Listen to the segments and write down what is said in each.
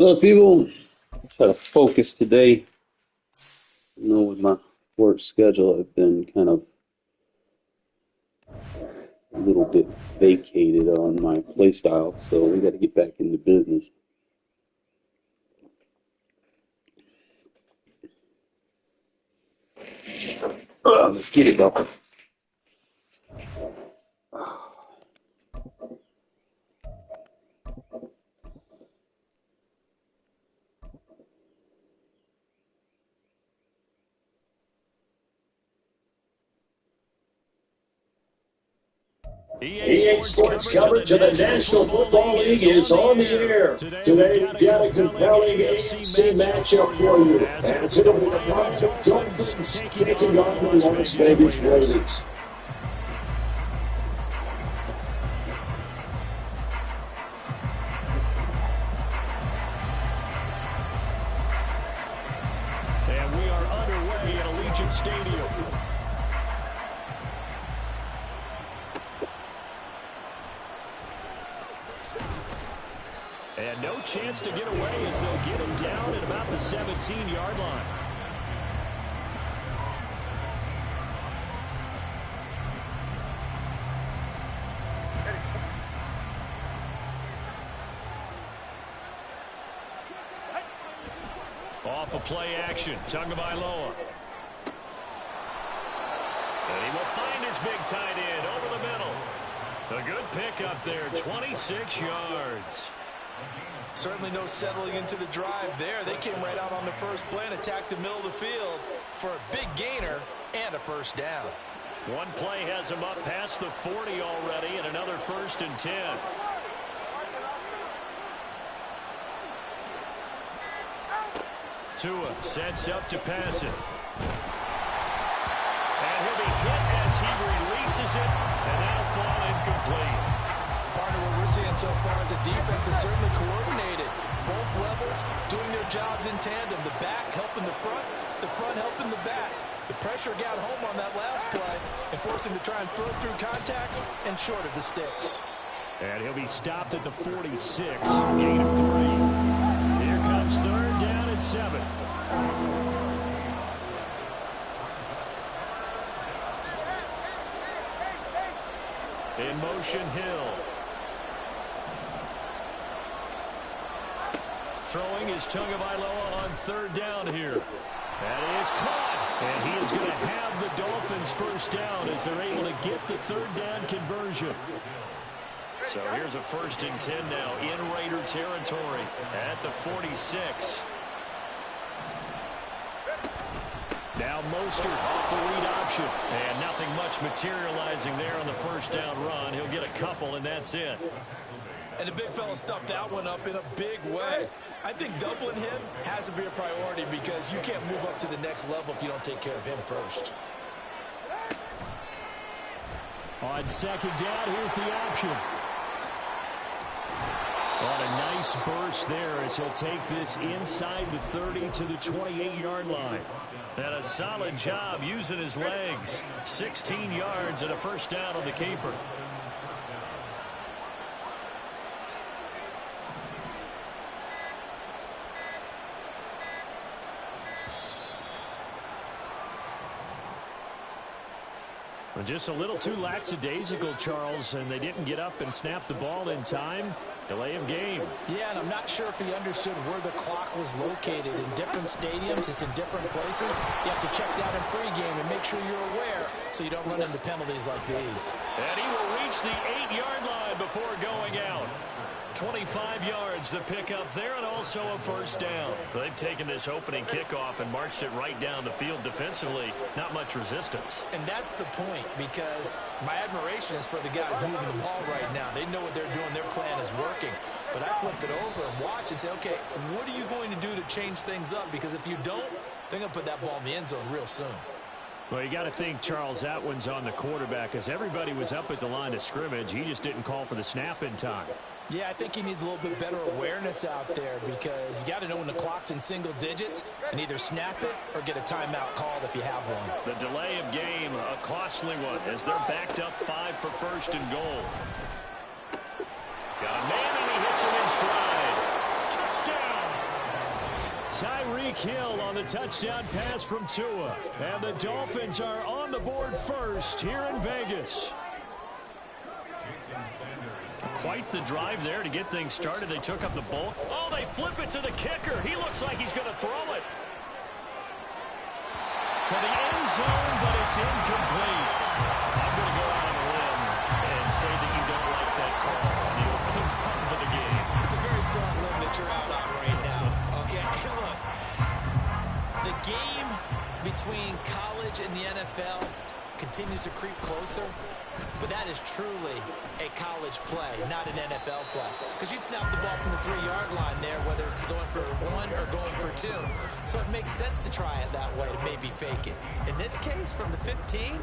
Well, people, try to focus today. With my work schedule, I've been kind of a little bit vacated on my play style, so we got to get back into business. Let's get it, though. EA Sports coverage of the National Football League is on the air. Today we've got a compelling AFC matchup for you. As it'll be the Miami Dolphins taking on the Las Vegas Raiders. And we are underway at Allegiant Stadium. And no chance to get away as they'll get him down at about the 17-yard line. Off of play action, Tagovailoa. And he will find his big tight end over the middle. A good pick up there, 26 yards. Certainly no settling into the drive there. They came right out on the first play and attacked the middle of the field for a big gainer and a first down. One play has him up past the 40 already, and another 1st and 10. Tua sets up to pass it. And he'll be hit as he releases it, and that'll fall incomplete. Part of what we're seeing so far as a defense is certainly coordinated. Both levels doing their jobs in tandem. The back helping the front helping the back. The pressure got home on that last play and forced him to try and throw through contact and short of the sticks. And he'll be stopped at the 46, gain of 3. Here comes 3rd down and 7. In motion, Hill. Throwing is Tagovailoa on 3rd down here. That is caught. And he is going to have the Dolphins' first down as they're able to get the 3rd down conversion. So here's a 1st and 10 now in Raider territory at the 46. Now Mostert off the read option. And nothing much materializing there on the 1st down run. He'll get a couple, and that's it. And the big fella stuffed that one up in a big way. I think doubling him has to be a priority because you can't move up to the next level if you don't take care of him first. On 2nd down, here's the option. On a nice burst there as he'll take this inside the 30 to the 28-yard line. And a solid job using his legs. 16 yards and a 1st down on the keeper. Just a little too lackadaisical, Charles, and they didn't get up and snap the ball in time. Delay of game. Yeah, and I'm not sure if he understood where the clock was located. In different stadiums, it's in different places. You have to check that in pregame and make sure you're aware so you don't run into penalties like these. And he will reach the 8-yard line before going out. 25 yards the pick up there, and also a 1st down. They've taken this opening kickoff and marched it right down the field defensively. Not much resistance. And that's the point, because my admiration is for the guys moving the ball right now. They know what they're doing. Their plan is working. But I flip it over and watch and say, okay, what are you going to do to change things up? Because if you don't, they're going to put that ball in the end zone real soon. Well, you got to think, Charles, that one's on the quarterback, as everybody was up at the line of scrimmage. He just didn't call for the snap in time. Yeah, I think he needs a little bit better awareness out there because you got to know when the clock's in single digits and either snap it or get a timeout called if you have one. The delay of game, a costly one, as they're backed up 5 for 1st and goal. Got a man, and he hits him in stride. Touchdown! Tyreek Hill on the touchdown pass from Tua. And the Dolphins are on the board first here in Vegas. Quite the drive there to get things started. They took up the bulk. Oh, they flip it to the kicker. He looks like he's going to throw it to the end zone, but it's incomplete. I'm going to go out on a limb and say that you don't like that call on the opening drive of the game. It's a very strong limb that you're out on right now. Okay, look, the game between college and the NFL continues to creep closer, but that is truly a college play, not an NFL play. Because you'd snap the ball from the 3-yard line there, whether it's going for 1 or going for 2. So it makes sense to try it that way, to maybe fake it. In this case, from the 15,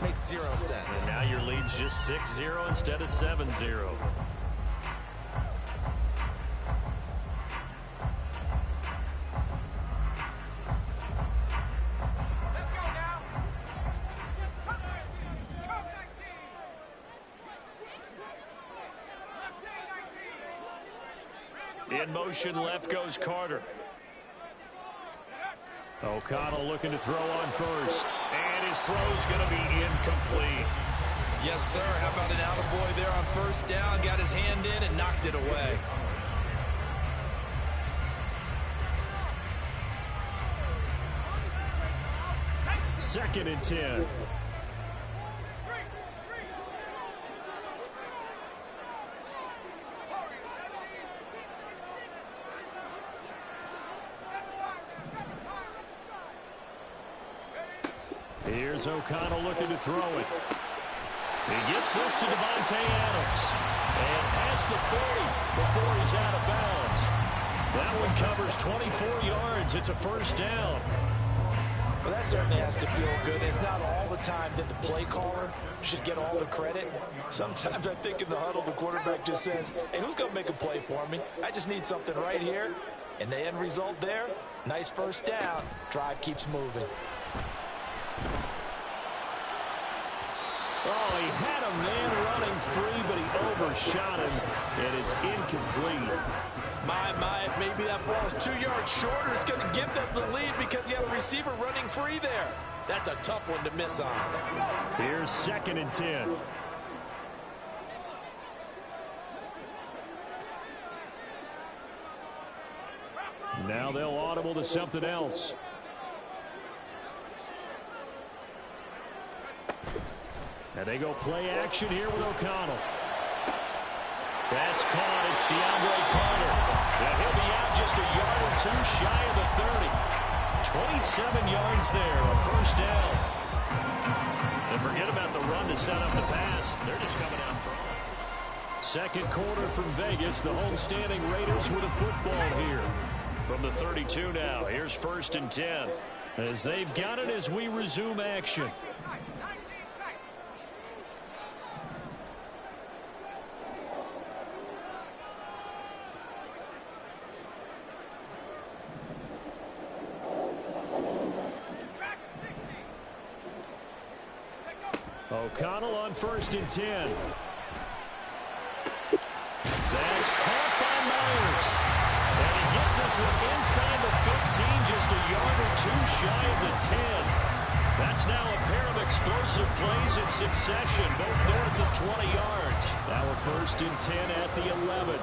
makes 0 sense. And now your lead's just 6-0 instead of 7-0. In motion, left goes Carter. O'Connell looking to throw on first. And his throw's going to be incomplete. Yes, sir. How about an attaboy there on first down? Got his hand in and knocked it away. Second and 10. Here's O'Connell looking to throw it. He gets this to Devontae Adams. And past the 40 before he's out of bounds. That one covers 24 yards. It's a first down. Well, that certainly has to feel good. It's not all the time that the play caller should get all the credit. Sometimes I think in the huddle, the quarterback just says, hey, who's going to make a play for me? I just need something right here. And the end result there, nice first down. Drive keeps moving. Oh, he had a man running free, but he overshot him, and it's incomplete. My, maybe that ball is 2 yards shorter. It's going to give them the lead because you have a receiver running free there. That's a tough one to miss on. Here's second and 10. Now they'll audible to something else. And they go play action here with O'Connell. That's caught. It's DeAndre Carter. And he'll be out just a yard or 2 shy of the 30. 27 yards there, a first down. And forget about the run to set up the pass. They're just coming out throwing. Second quarter from Vegas. The homestanding Raiders with a football here. From the 32 now. Here's first and 10. As they've got it as we resume action. O'Connell on first and 10. That's caught by Myers. And he gets this one inside the 15, just a yard or 2 shy of the 10. That's now a pair of explosive plays in succession, both north of 20 yards. Now a first and 10 at the 11.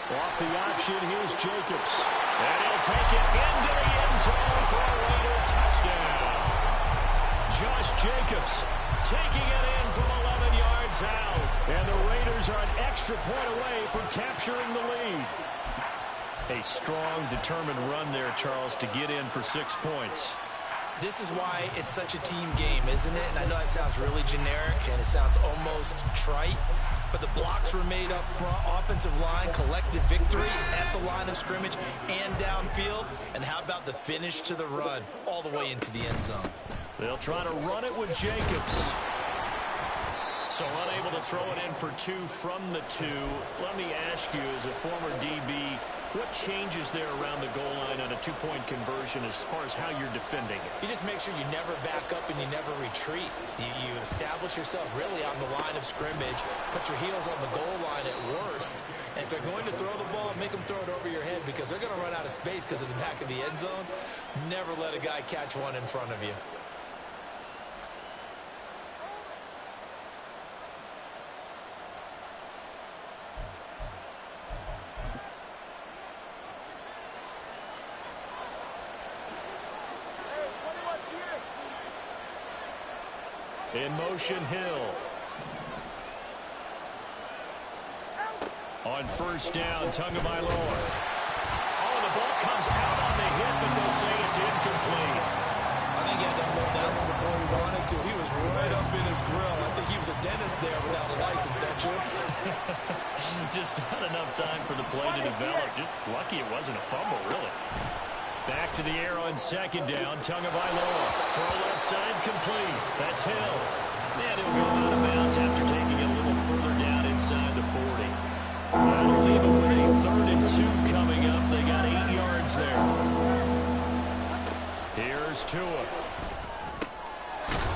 Off the option, here's Jacobs. And he'll take it into the end zone for a Raider touchdown. Josh Jacobs taking it in from 11 yards out. And the Raiders are an extra point away from capturing the lead. A strong, determined run there, Charles, to get in for 6 points. This is why it's such a team game, isn't it? And I know it sounds really generic and it sounds almost trite, but the blocks were made up front, offensive line, collective victory at the line of scrimmage and downfield. And how about the finish to the run all the way into the end zone? They'll try to run it with Jacobs. So unable to throw it in for 2 from the 2. Let me ask you, as a former DB, what changes there around the goal line on a 2-point conversion as far as how you're defending it? You just make sure you never back up and you never retreat. You establish yourself really on the line of scrimmage, put your heels on the goal line at worst, and if they're going to throw the ball, make them throw it over your head because they're going to run out of space because of the back of the end zone. Never let a guy catch one in front of you. In motion, Hill. On first down, Tagovailoa. Oh, the ball comes out on the hit, but they'll say it's incomplete. I think he had to hold that one before he wanted to. He was right up in his grill. I think he was a dentist there without a license, don't you? Just not enough time for the play to develop. Just lucky it wasn't a fumble, really. Back to the air on second down. Tagovailoa. Throw left side complete. That's Hill. And he'll go out of bounds after taking it a little further down inside the 40. That'll leave him with a 3rd and 2 coming up. They got 8 yards there. Here's Tua.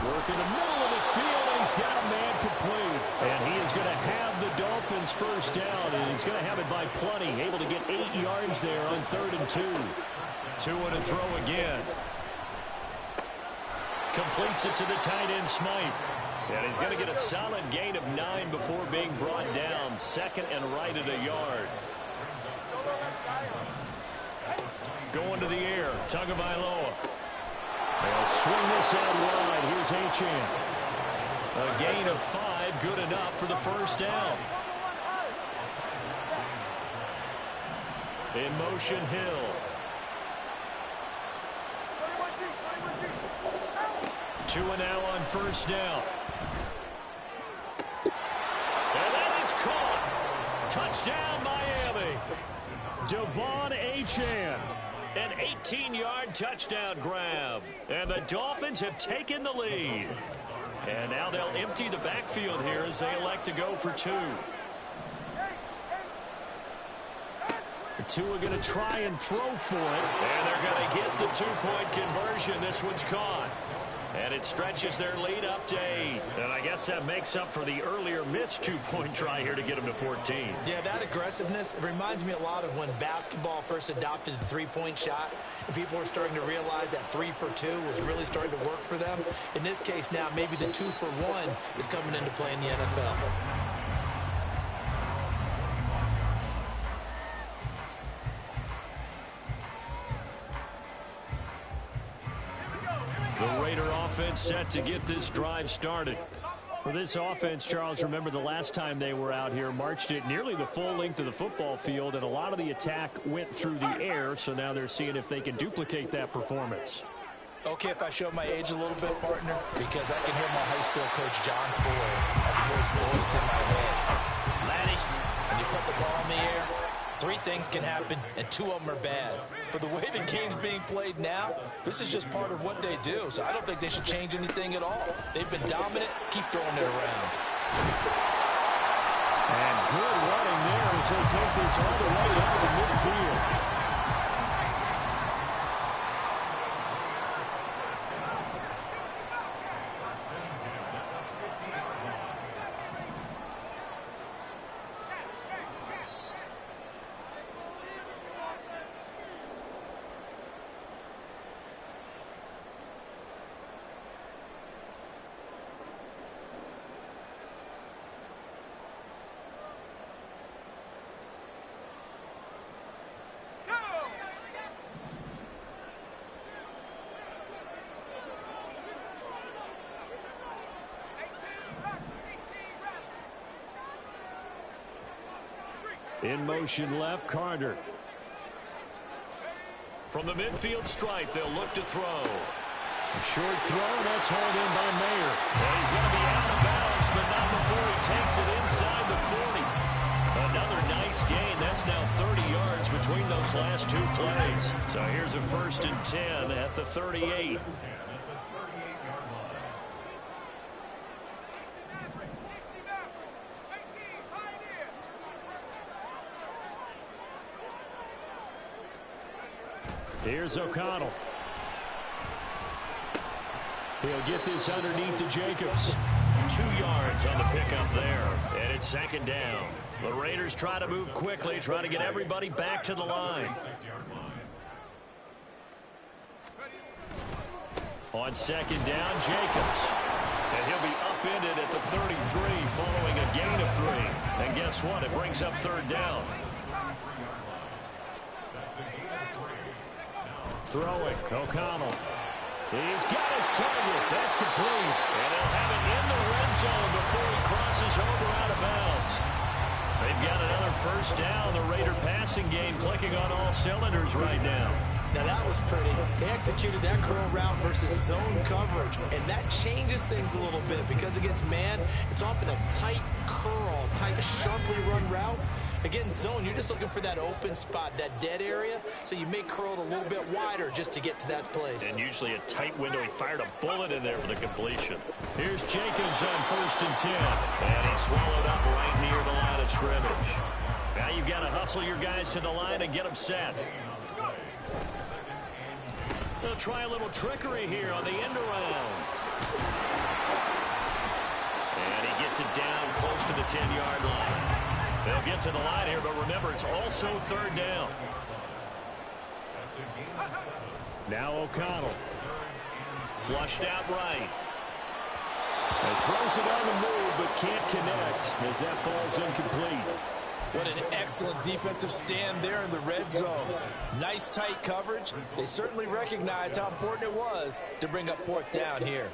Work in the middle of the field, and he's got a man complete. And he is going to have the Dolphins first down, and he's going to have it by plenty. Able to get 8 yards there on 3rd and 2. Tua to throw again. Completes it to the tight end, Smythe. And he's going to get a solid gain of 9 before being brought down. 2nd and right at a yard. Going to the air, Tagovailoa. They'll swing this out wide. Here's Achane. A gain of 5, good enough for the first down. In motion, Hill. Tua now on first down. And that is caught. Touchdown, Miami. Devon Achane. An 18-yard touchdown grab. And the Dolphins have taken the lead. And now they'll empty the backfield here as they elect to go for 2. Tua going to try and throw for it. And they're going to get the 2-point conversion. This one's caught. And it stretches their lead up to 8. And I guess that makes up for the earlier missed 2-point try here to get them to 14. Yeah, that aggressiveness, it reminds me a lot of when basketball first adopted the 3-point shot. And people were starting to realize that 3 for 2 was really starting to work for them. In this case now, maybe the 2 for 1 is coming into play in the NFL. The Raider offense set to get this drive started. For this offense, Charles, remember the last time they were out here, marched it nearly the full length of the football field, and a lot of the attack went through the air, so now they're seeing if they can duplicate that performance. Okay, if I show my age a little bit, partner, because I can hear my high school coach, John Ford. I can hear his voice in my head. Laddie, when you put the ball in the air, 3 things can happen, and 2 of them are bad. For the way the game's being played now, this is just part of what they do, so I don't think they should change anything at all. They've been dominant. Keep throwing it around. And good running there as they take this all the way up to midfield. In motion left, Carter. From the midfield stripe, they'll look to throw. A short throw, that's hauled in by Mayer. And he's going to be out of bounds, but not before he takes it inside the 40. Another nice gain. That's now 30 yards between those last 2 plays. So here's a 1st and 10 at the 38. Here's O'Connell. He'll get this underneath to Jacobs. 2 yards on the pickup there. And it's second down. The Raiders try to move quickly, try to get everybody back to the line. On second down, Jacobs. And he'll be upended at the 33 following a gain of 3. And guess what? It brings up third down. Throwing, O'Connell. He's got his target. That's complete. And they'll have it in the red zone before he crosses over out of bounds. They've got another first down. The Raider passing game clicking on all cylinders right now. Now that was pretty. They executed that curl route versus zone coverage, and that changes things a little bit because against man, it's often a tight curl, tight, sharply run route. Against zone, you're just looking for that open spot, that dead area, so you may curl it a little bit wider just to get to that place. And usually a tight window. He fired a bullet in there for the completion. Here's Jacobs on 1st and 10. And he's swallowed up right near the line of scrimmage. Now you've got to hustle your guys to the line and get them set. They'll try a little trickery here on the end around. And he gets it down close to the 10-yard line. They'll get to the line here, but remember, it's also third down. Now O'Connell. Flushed out right. And throws it on the move, but can't connect as that falls incomplete. What an excellent defensive stand there in the red zone. Nice tight coverage. They certainly recognized how important it was to bring up 4th down here.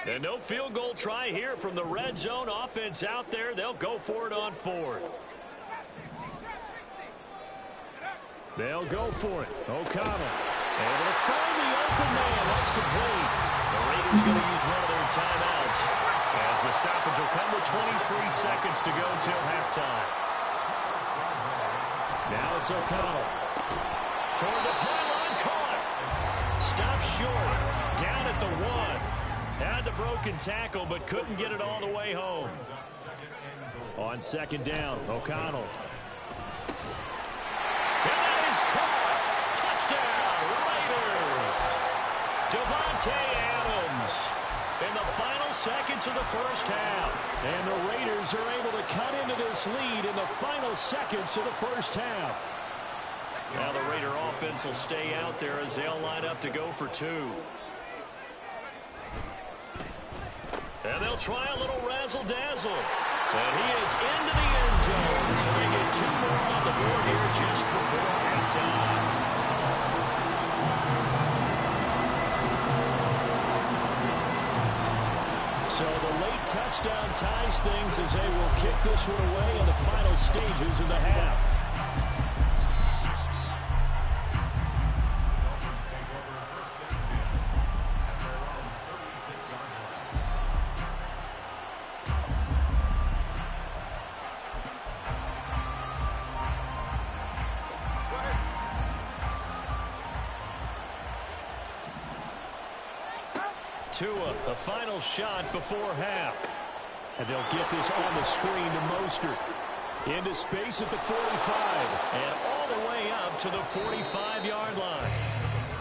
And no field goal try here from the red zone offense out there. They'll go for it on 4th. They'll go for it. O'Connell. Able to find the open man. That's complete. The Raiders going to use one of their timeouts as the stoppage will come with 23 seconds to go till halftime. Now it's O'Connell. Toward the pylon, caught. Stopped short. Down at the 1. Had the broken tackle, but couldn't get it all the way home. On second down, O'Connell. And that is caught. Touchdown, Raiders. Devontae Adams in the final seconds of the first half. And the Raiders are able to cut into this lead in the final seconds of the first half. Now the Raider offense will stay out there as they'll line up to go for 2. And they'll try a little razzle-dazzle. And he is into the end zone. So they get 2 more on the board here just before halftime. So the late touchdown ties things as they will kick this one away in the final stages of the half. Tua, the final shot before half. And they'll get this on the screen to Mostert. Into space at the 45. And all the way up to the 45-yard line.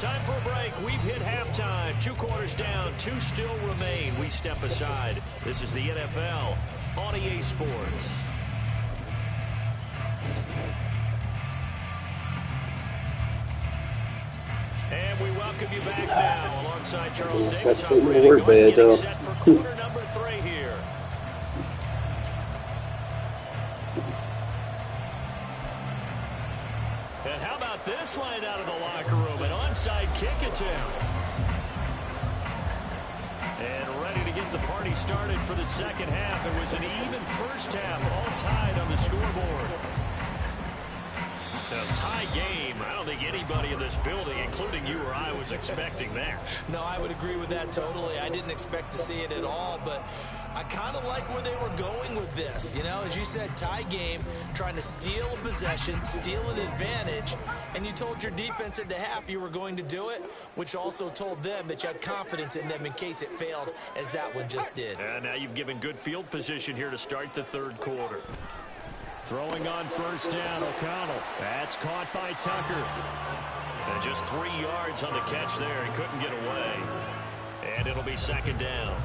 Time for a break. We've hit halftime. 2 quarters down. 2 still remain. We step aside. This is the NFL on EA Sports. And we welcome you back now alongside Charles Davis. That's the word, man. Set for quarter number 3 here. And how about this line out of the locker room? An onside kick attempt. And ready to get the party started for the second half. It was an even first half, all tied on the scoreboard. A tie game. I don't think anybody in this building, including you or I, was expecting that. No, I would agree with that totally. I didn't expect to see it at all, but I kind of like where they were going with this. You know, as you said, tie game, trying to steal a possession, steal an advantage, and you told your defense at the half you were going to do it, which also told them that you had confidence in them in case it failed, as that one just did. And now you've given good field position here to start the third quarter. Throwing on first down, O'Connell. That's caught by Tucker. And just 3 yards on the catch there. He couldn't get away. And it'll be second down.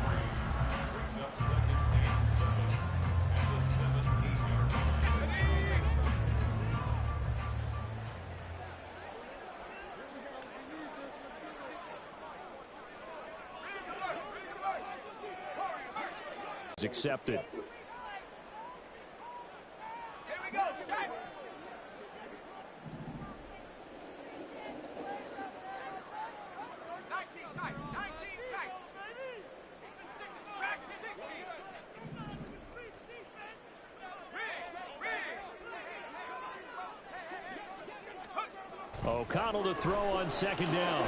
It's accepted. O'Connell to throw on second down.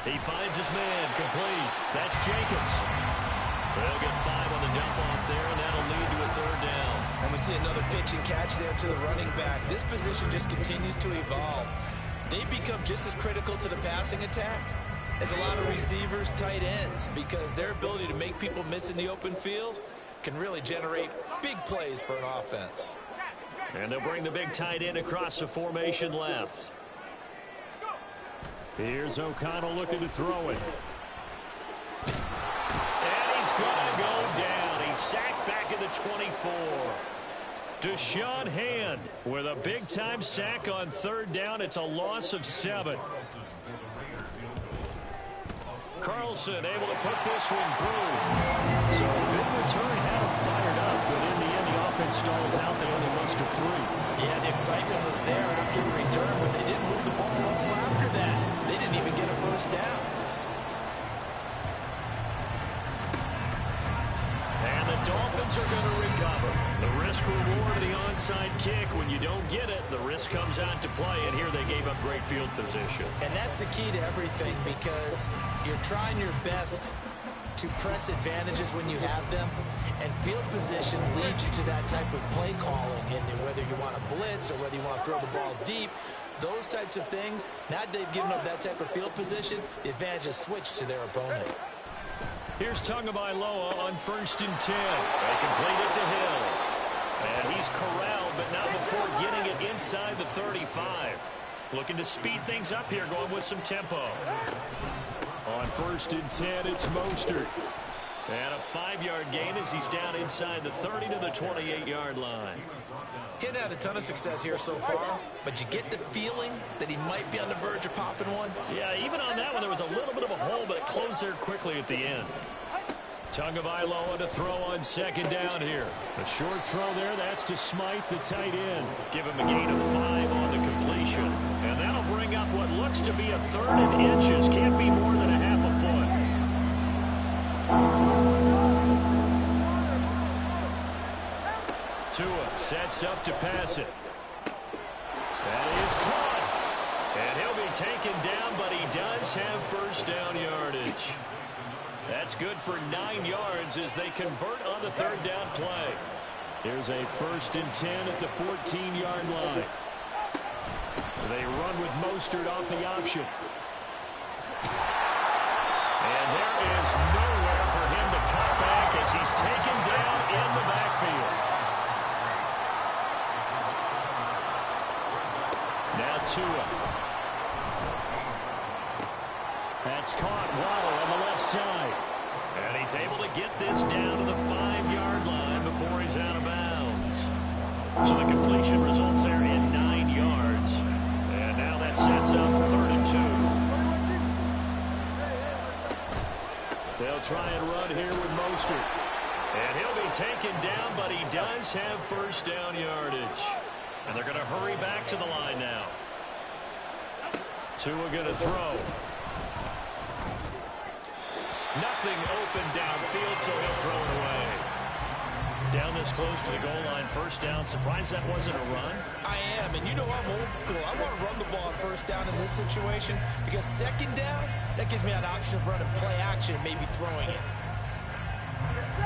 He finds his man, complete. That's Jacobs. They'll get 5 on the dump off there, and that'll lead to a third down. And we see another pitch and catch there to the running back. This position just continues to evolve. They become just as critical to the passing attack as a lot of receivers, tight ends, because their ability to make people miss in the open field can really generate big plays for an offense. And they'll bring the big tight end across the formation left. Here's O'Connell looking to throw it. And he's going to go down. He's sacked back at the 24. Deshaun Hand with a big-time sack on third down. It's a loss of 7. Carlson able to put this one through. So big return had him fired up, but in the end the offense stalls out. They only muster 3. Yeah, the excitement was there after the return, but they didn't move the ball at all after that. They didn't even get a first down. And the Dolphins are going to recover. The risk-reward of the onside kick. When you don't get it, the risk comes out to play, and here they gave up great field position. And that's the key to everything, because you're trying your best to press advantages when you have them, and field position leads you to that type of play calling, and whether you want to blitz or whether you want to throw the ball deep, those types of things. Now they've given up that type of field position, the advantage is switched to their opponent. Here's Tagovailoa on 1st and 10. They complete it to Hill. And he's corralled, but not before getting it inside the 35. Looking to speed things up here, going with some tempo. On 1st and 10, it's Mostert. And a 5-yard gain as he's down inside the 30 to the 28-yard line. He's had a ton of success here so far, but you get the feeling that he might be on the verge of popping one. Yeah, even on that one, there was a little bit of a hole, but it closed there quickly at the end. Tagovailoa to throw on second down here. A short throw there, that's to Smythe, the tight end. Give him a gain of 5 on the completion. And that'll bring up what looks to be a 3rd and inches. Can't be more than a half a foot. Tua sets up to pass it. That is caught. And he'll be taken down, but he does have first down yardage. That's good for 9 yards as they convert on the 3rd down play. Here's a 1st and 10 at the 14-yard line. They run with Mostert off the option. And there is nowhere for him to cut back as he's taken down in the backfield. Now Tua. That's caught. Waddle on the left side. And he's able to get this down to the 5-yard line before he's out of bounds. So the completion results there in 9 yards. And now that sets up 3rd and 2. They'll try and run here with Mostert. And he'll be taken down, but he does have first down yardage. And they're going to hurry back to the line now. Tua going to throw. Nothing open downfield, so he'll throw it away. Down this close to the goal line, first down. Surprised that wasn't a run? I am, and you know I'm old school. I want to run the ball on first down in this situation because second down, that gives me an option of running play action and maybe throwing it.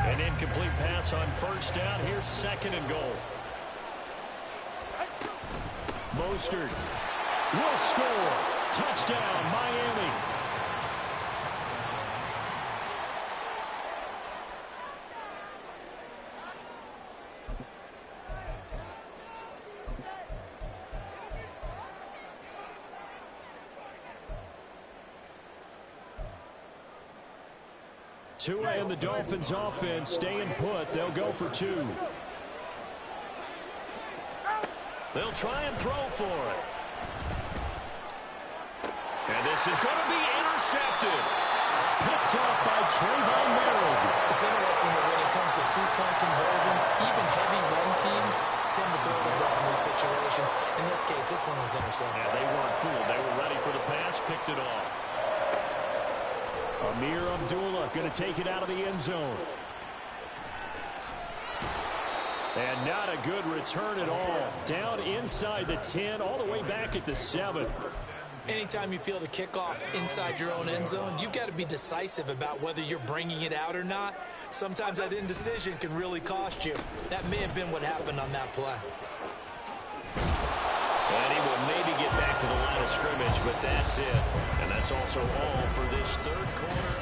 An incomplete pass on first down. Here's 2nd and goal. Mostert will score. Touchdown, Miami. Tua and the Dolphins offense staying put. They'll go for 2. They'll try and throw for it. And this is going to be intercepted. Picked off by Trayvon Merrick. It's interesting that when it comes to 2-point conversions, even heavy run teams tend to throw the ball in these situations. In this case, this one was intercepted. Yeah, they weren't fooled. They were ready for the pass, picked it off. Amir Abdullah going to take it out of the end zone. And not a good return at all. Down inside the 10, all the way back at the 7. Anytime you feel the kickoff inside your own end zone, you've got to be decisive about whether you're bringing it out or not. Sometimes that indecision can really cost you. That may have been what happened on that play. And he will maybe get back to the line of scrimmage, but that's it. And that's also all for this third quarter of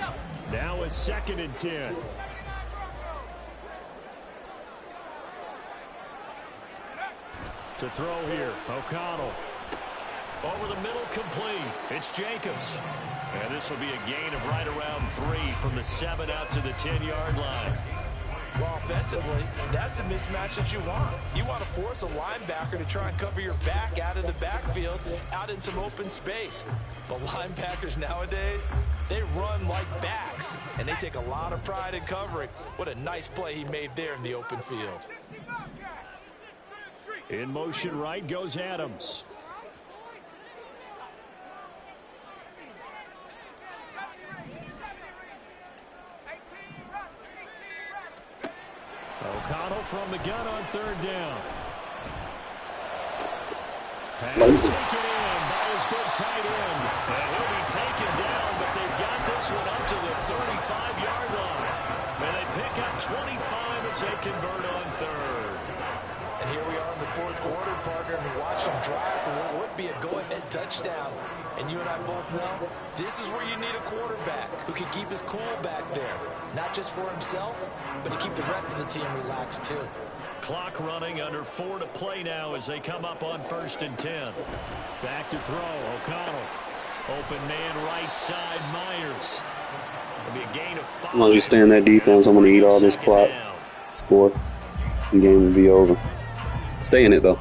play. Now a 2nd and 10. To throw here, O'Connell. Over the middle, complete. It's Jacobs. And this will be a gain of right around 3 from the 7 out to the 10-yard line. Well, offensively, that's the mismatch that you want. You want to force a linebacker to try and cover your back out of the backfield, out in some open space. But linebackers nowadays, they run like backs, and they take a lot of pride in covering. What a nice play he made there in the open field. In motion right goes Adams. O'Connell from the gun on 3rd down. Pass taken in by his big tight end. And he'll be taken down, but they've got this one up to the 35-yard line. And they pick up 25 as they convert on 3rd. And here we are in the 4th quarter, partner, and watch them drive for what would be a go-ahead touchdown. And you and I both know this is where you need a quarterback who can keep his cool back there. Not just for himself, but to keep the rest of the team relaxed too. Clock running, under 4 to play now as they come up on 1st and 10. Back to throw, O'Connell. Open man right side, Myers. It'll be a gain of 5. As long as you stay in that defense, I'm going to eat all this clock. Score. The game will be over. Stay in it, though.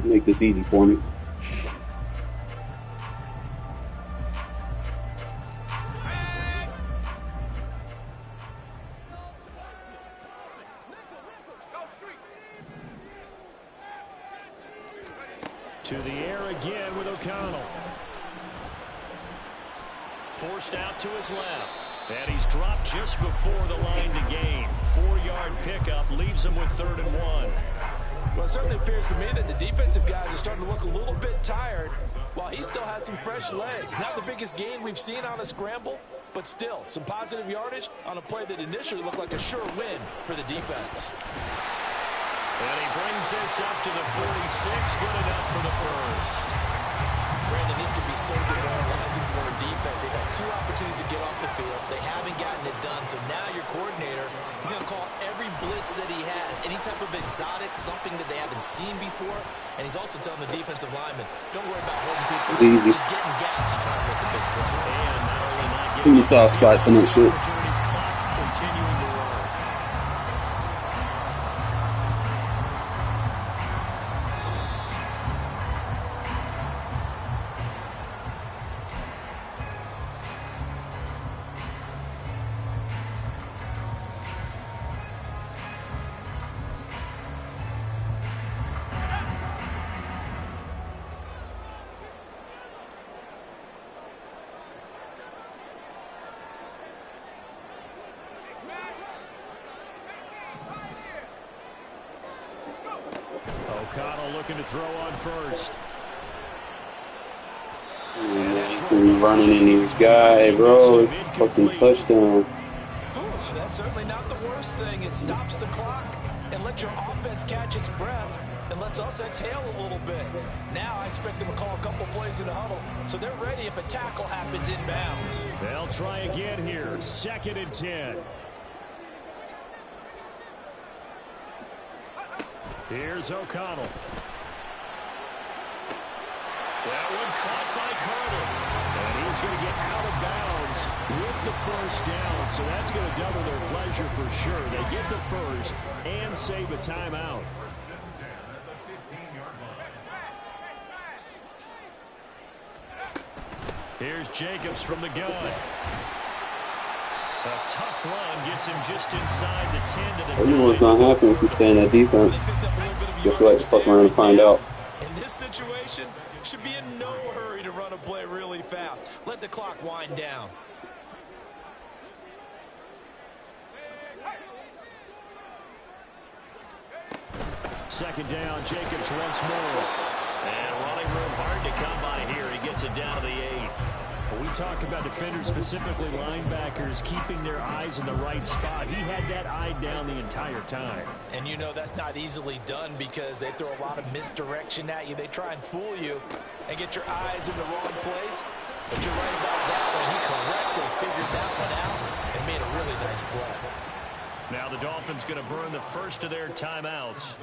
Make this easy for me. To the air again with O'Connell. Forced out to his left. And he's dropped just before the line to gain. 4-yard pickup leaves him with 3rd and 1. Well, it certainly appears to me that the defensive guys are starting to look a little bit tired while he still has some fresh legs. Not the biggest gain we've seen on a scramble, but still some positive yardage on a play that initially looked like a sure win for the defense. And he brings this up to the 46, good enough for the 1st. Brandon, this could be so demoralizing for a defense. They've had 2 opportunities to get off the field. They haven't gotten it done. So now your coordinator, he's going to call every blitz that he has, any type of exotic, something that they haven't seen before. And he's also telling the defensive linemen, don't worry about holding people. Easy. Just getting gaps and trying to make a big play. And not only not Too getting many soft spots in that shit. opportunities, clock continuing to run. O'Connell looking to throw on 1st. Running in his guy, bro. Fucking touchdown. That's certainly not the worst thing. It stops the clock and lets your offense catch its breath and lets us exhale a little bit. Now I expect them to call a couple plays in the huddle, so they're ready if a tackle happens inbounds. They'll try again here. 2nd and 10. Here's O'Connell. That one caught by Carter. And he's going to get out of bounds with the first down. So that's going to double their pleasure for sure. They get the first and save a timeout. Here's Jacobs from the gun. A tough run gets him just inside the 10 to the 9. You know what's not happening if you stay in that defense. You feel like fuck around and find out. In this situation, should be in no hurry to run a play really fast. Let the clock wind down. Second down, Jacobs once more. And running room hard to come by here. He gets it down to the 8. We talk about defenders, specifically linebackers, keeping their eyes in the right spot. He had that eye down the entire time. And you know that's not easily done because they throw a lot of misdirection at you. They try and fool you and get your eyes in the wrong place. But you're right about that one. He correctly figured that one out and made a really nice play. Now the Dolphins going to burn the first of their timeouts.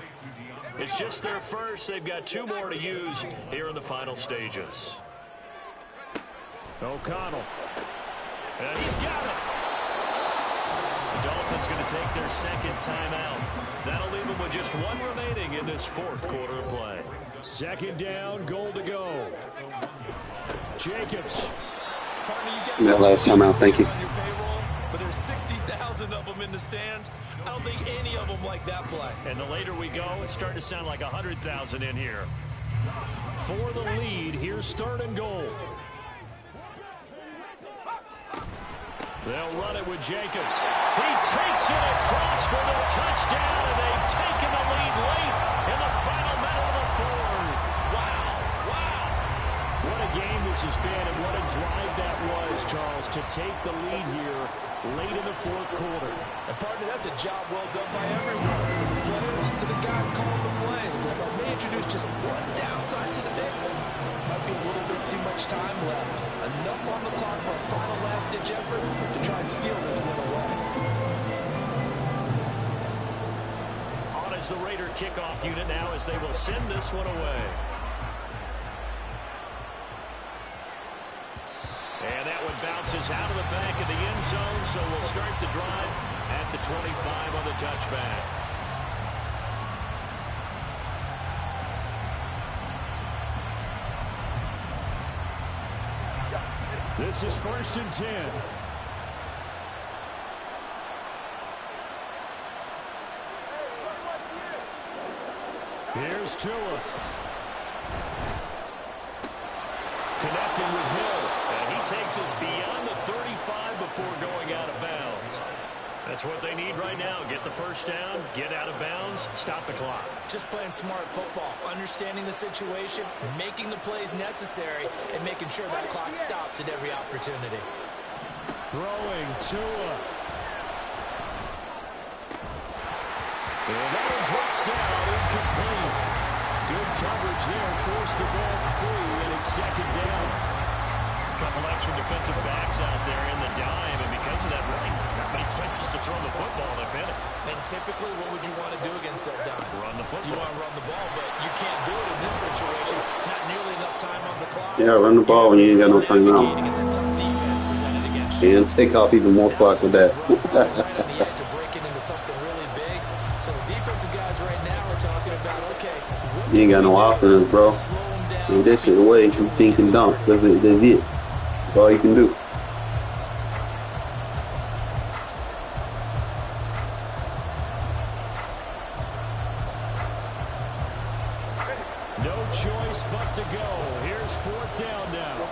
It's just their first. They've got 2 more to use here in the final stages. O'Connell. And he's got it. The Dolphins going to take their second timeout. That'll leave them with just 1 remaining in this 4th quarter of play. Second down, goal to go. Jacobs. That last time out, thank you. But there's 60,000 of them in the stands. I don't think any of them like that play. And the later we go, it's starting to sound like 100,000 in here. For the lead, here's 3rd and goal. They'll run it with Jacobs. He takes it across for the touchdown, and they've taken the lead late in the final minute of the 4th. Wow, wow. What a game this has been, and what a drive that was, Charles, to take the lead here late in the 4th quarter. And partner, that's a job well done by everyone, from the players to the guys calling the plays. And if I may introduce just one downside to the mix, might be a little bit too much time left. Enough on the clock for a final last-ditch effort to try and steal this one away. On is the Raider kickoff unit now as they will send this one away. And that one bounces out of the back of the end zone, so we'll start the drive at the 25 on the touchback. This is 1st and 10. Here's Tua. Connecting with Hill. And he takes us beyond the 35 before going out of bounds. That's what they need right now. Get the first down, get out of bounds, stop the clock. Just playing smart football, understanding the situation, making the plays necessary, and making sure that clock stops at every opportunity. Throwing Tua. And that one drops down, incomplete. Good coverage there, forced the ball free, and it's 2nd down. A couple extra defensive backs out there in the dime, and because of that, really not many places to throw the football if any. And typically, what would you want to do against that dime? Run the football. You want to run the ball, but you can't do it in this situation. Not nearly enough time on the clock. Yeah, run the ball when you ain't got no timeouts. It's a tough defense presented against you. And take off even more clock with that. Right on the edge of breaking into something really big. So the defensive guys right now are talking about, okay, You ain't got no offense, bro. Take that shit away. You think and dunk. That's it. That's it. That's all you can do. No choice but to go. Here's 4th down now.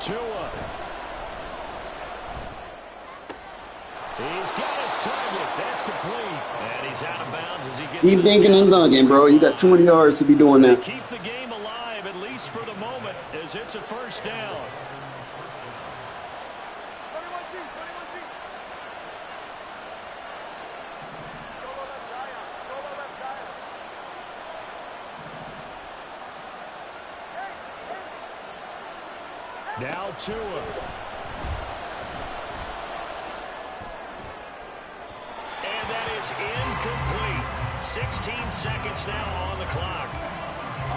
Tua. He's got his target. That's complete. And he's out of bounds as he gets Keep dinking and dunking, bro. You got too many yards to be doing that. Keep the game alive, at least for the moment, as it's a first down. Now Tua. And that is incomplete. 16 seconds now on the clock.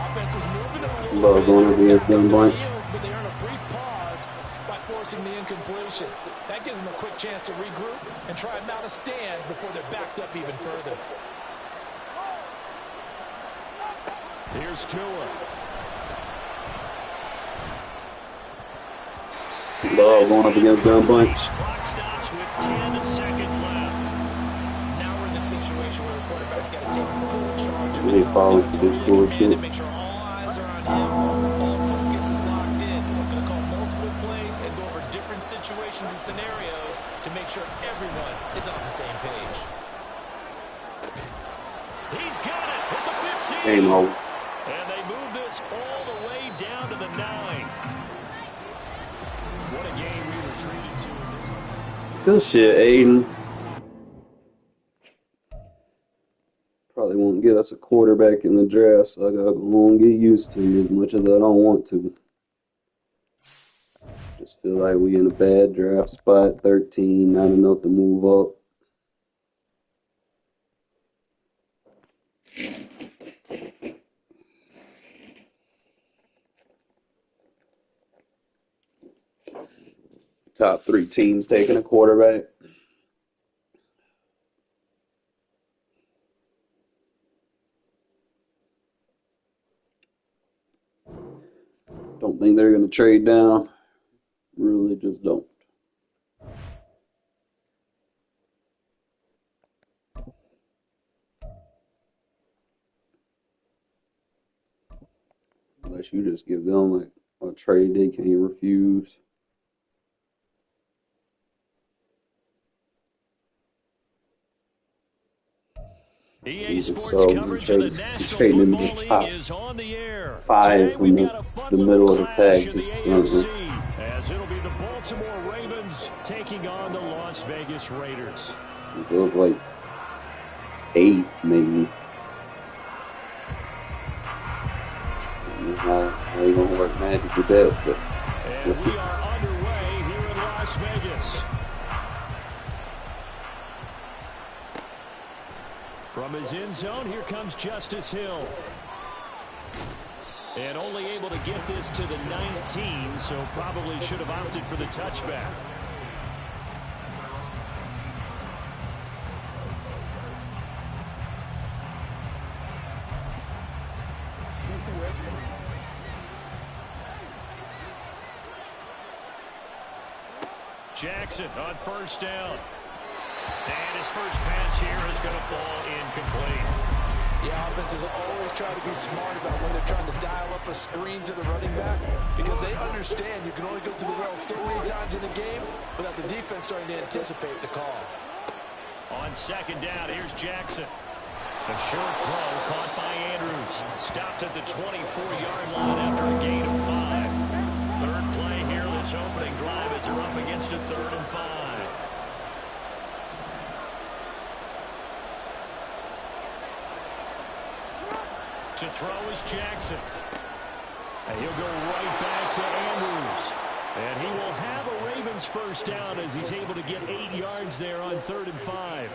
Offense was moving a Love going up against them bunch. but they earn a brief pause by forcing the incompletion. That gives them a quick chance to regroup and try and mount a stand before they're backed up even further. Here's Tua. Love going up against them bunch. Clock stops with 10 seconds left. Now we're in the situation where the quarterback's got to take full charge of They his falling own. for this bullshit. Make sure all eyes are on him. All focus is locked in. We're going to call multiple plays and go over different situations and scenarios to make sure everyone is on the same page. He's got it at the 15. Game over. And they move this all the way down to the 9. What a game we were treated to in this. Good shit, Aiden. Probably won't get us a quarterback in the draft, so I gotta go and get used to it as much as I don't want to. Just feel like we in a bad draft spot, 13, not enough to move up. Top 3 teams taking a quarterback. Don't think they're going to trade down. Really just don't. Unless you just give them like a trade they can't refuse. EA Sports So coverage of the National trading in the Football top League is on the air. 5 Today from we've the got a fun middle little of the clash pack. in Just the AFC, as it'll be the Baltimore Ravens taking on the Las Vegas Raiders. it feels like 8 maybe. How you gonna work magic with that? But And we'll see. we are underway here in Las Vegas. From his end zone, here comes Justice Hill. And only able to get this to the 19, so probably should have opted for the touchback. Jackson on first down. And his first pass here is going to fall incomplete. Yeah, offenses always try to be smart about when they're trying to dial up a screen to the running back because they understand you can only go to the well so many times in a game without the defense starting to anticipate the call. On second down, here's Jackson. A short throw caught by Andrews. Stopped at the 24-yard line after a gain of 5. Third play here, this opening drive as they're up against a 3rd and 5. To throw is Jackson. And he'll go right back to Andrews. And he will have a Ravens first down as he's able to get 8 yards there on 3rd and 5.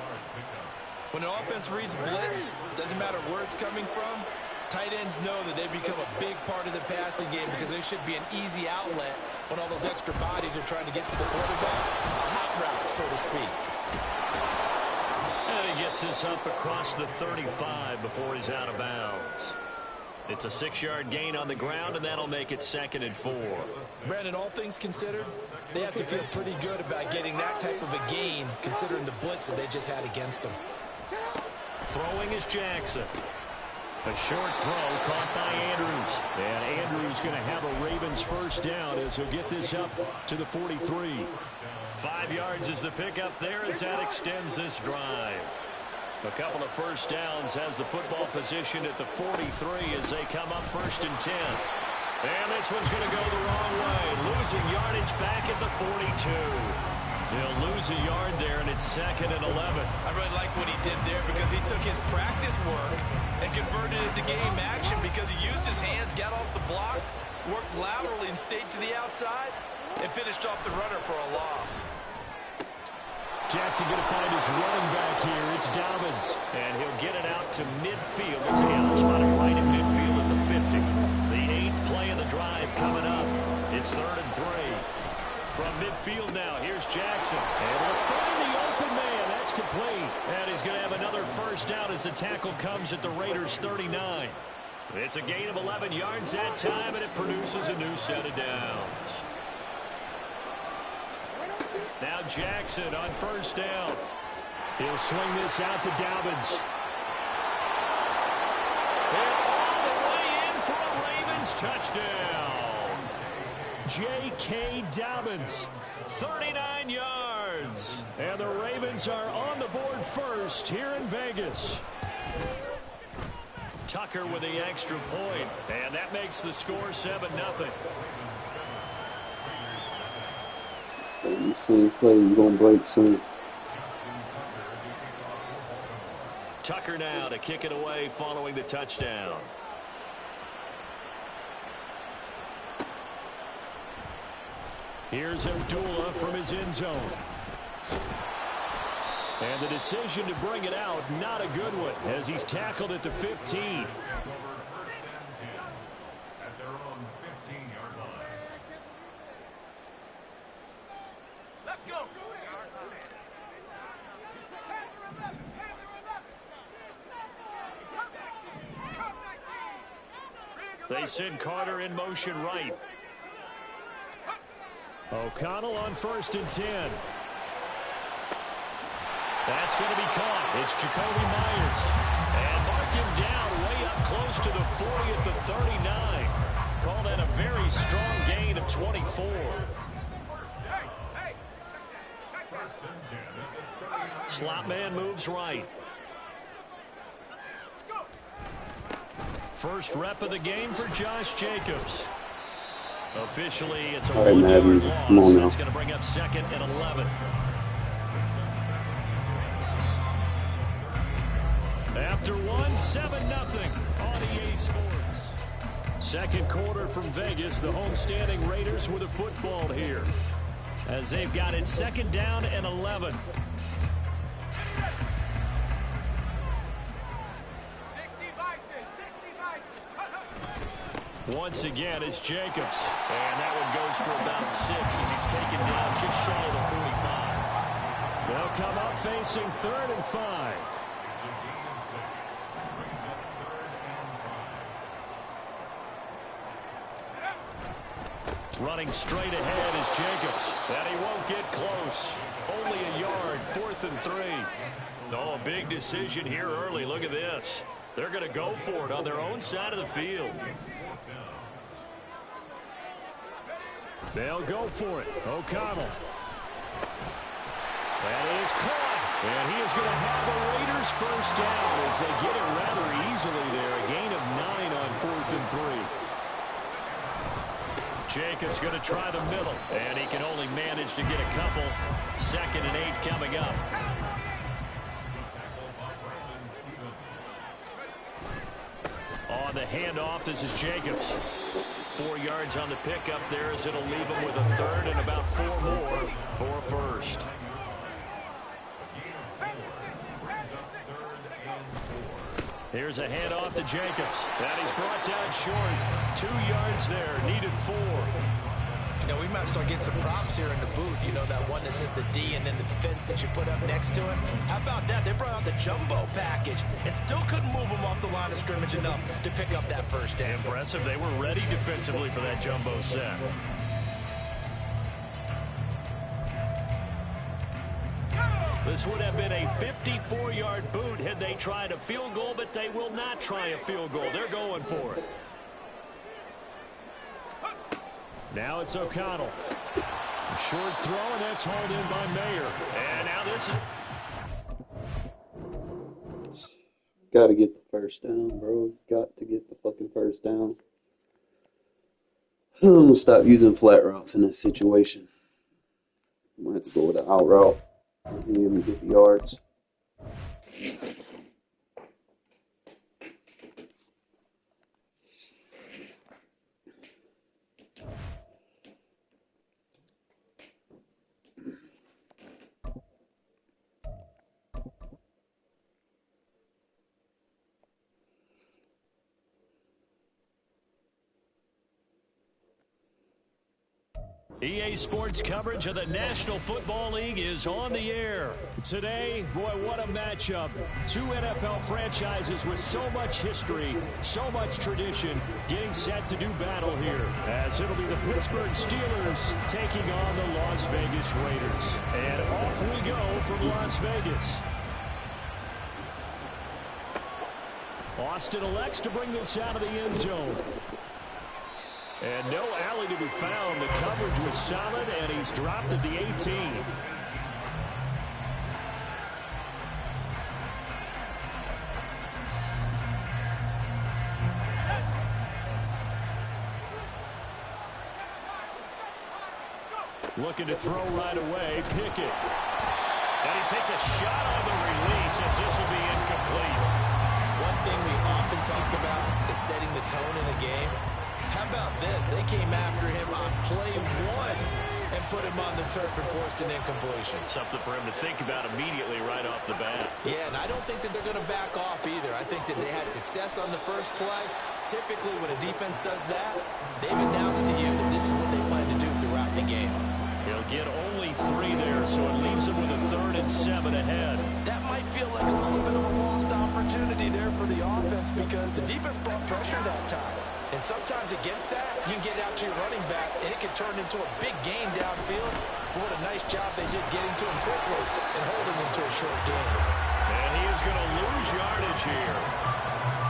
When an offense reads blitz, doesn't matter where it's coming from, tight ends know that they become a big part of the passing game because they should be an easy outlet when all those extra bodies are trying to get to the quarterback. A hot route, so to speak. And he gets this up across the 35 before he's out of bounds. It's a 6-yard gain on the ground, and that'll make it 2nd and 4. Brandon, all things considered, they have to feel pretty good about getting that type of a gain considering the blitz that they just had against them. Throwing is Jackson. A short throw caught by Andrews. And Andrews going to have a Ravens first down as he'll get this up to the 43. 5 yards is the pickup there as that extends this drive. A couple of first downs, has the football position at the 43 as they come up 1st and 10. And this one's going to go the wrong way. Losing yardage back at the 42. They'll lose a yard there, and it's 2nd and 11. I really like what he did there because he took his practice work and converted it to game action because he used his hands, got off the block, worked laterally and stayed to the outside, and finished off the runner for a loss. Jackson going to find his running back here. It's Dobbins. And he'll get it out to midfield. Once again, I'll spot him right in midfield at the 50. The 8th play of the drive coming up. It's 3rd and 3. From midfield now, here's Jackson. Able to find the open man. That's complete. And he's going to have another first down as the tackle comes at the Raiders' 39. It's a gain of 11 yards that time, and it produces a new set of downs. Now Jackson on first down. He'll swing this out to Dobbins. And all the way in for a Ravens touchdown. J.K. Dobbins, 39 yards. And the Ravens are on the board first here in Vegas. Tucker with the extra point, and that makes the score 7-0. The same play, you're going to break soon. Tucker now to kick it away following the touchdown. Here's Abdullah from his end zone. And the decision to bring it out, not a good one, as he's tackled at the 15. They send Carter in motion right. O'Connell on 1st and 10. That's going to be caught. It's Jacoby Myers. And mark him down way up close to the 40 at the 39. Call that a very strong gain of 24. Slot man moves right. First rep of the game for Josh Jacobs. Officially, it's a 1-yard loss. That's going to bring up 2nd and 11. After 7-0 on EA Sports. Second quarter from Vegas, the homestanding Raiders with a football here, as they've got it 2nd down and 11. Once again, it's Jacobs. And that one goes for about 6 as he's taken down just shy of the 45. They'll come up facing 3rd and 5. Running straight ahead is Jacobs. And he won't get close. Only a yard, 4th and 3. Oh, a big decision here early. Look at this. They're going to go for it on their own side of the field. They'll go for it. O'Connell. That is caught. And he is going to have the Raiders first down as they get it rather easily there. A gain of 9 on 4th and 3. Jacobs going to try the middle. And he can only manage to get a couple. 2nd and 8 coming up. On the handoff, this is Jacobs. 4 yards on the pickup there as it'll leave him with a 3rd and about 4 more for a first. Here's a handoff to Jacobs. And he's brought down short. 2 yards there, needed 4. You know, we might start getting some props here in the booth. You know, that one that says the D and then the fence that you put up next to it. How about that? They brought out the jumbo package and still couldn't move them off the line of scrimmage enough to pick up that first down. Impressive. They were ready defensively for that jumbo set. This would have been a 54-yard boot had they tried a field goal, but they will not try a field goal. They're going for it. Now it's O'Connell. A short throw, and that's hauled in by Mayer. And now this is... Got to get the first down, bro. Got to get the fucking first down. I'm going to stop using flat routes in this situation. I'm going to have to go with an out route. Give me get the yards. EA Sports coverage of the National Football League is on the air. Today, boy, what a matchup. Two NFL franchises with so much history, so much tradition, getting set to do battle here. As it'll be the Pittsburgh Steelers taking on the Las Vegas Raiders. And off we go from Las Vegas. Austin elects to bring this out of the end zone. And no alley to be found. The coverage was solid, and he's dropped at the 18. Looking to throw right away. Pickett. And he takes a shot on the release as this will be incomplete. One thing we often talk about is setting the tone in a game. How about this? They came after him on play one and put him on the turf and forced an incompletion. Something for him to think about immediately right off the bat. Yeah, and I don't think that they're going to back off either. I think that they had success on the first play. Typically, when a defense does that, they've announced to you that this is what they plan to do throughout the game. He'll get only 3 there, so it leaves him with a 3rd and 7 ahead. That might feel like a little bit of a lost opportunity there for the offense because the defense brought pressure that time. And sometimes against that, you can get out to your running back, and it can turn into a big gain downfield. But what a nice job they did getting to him quickly and holding him to a short gain. And he is going to lose yardage here.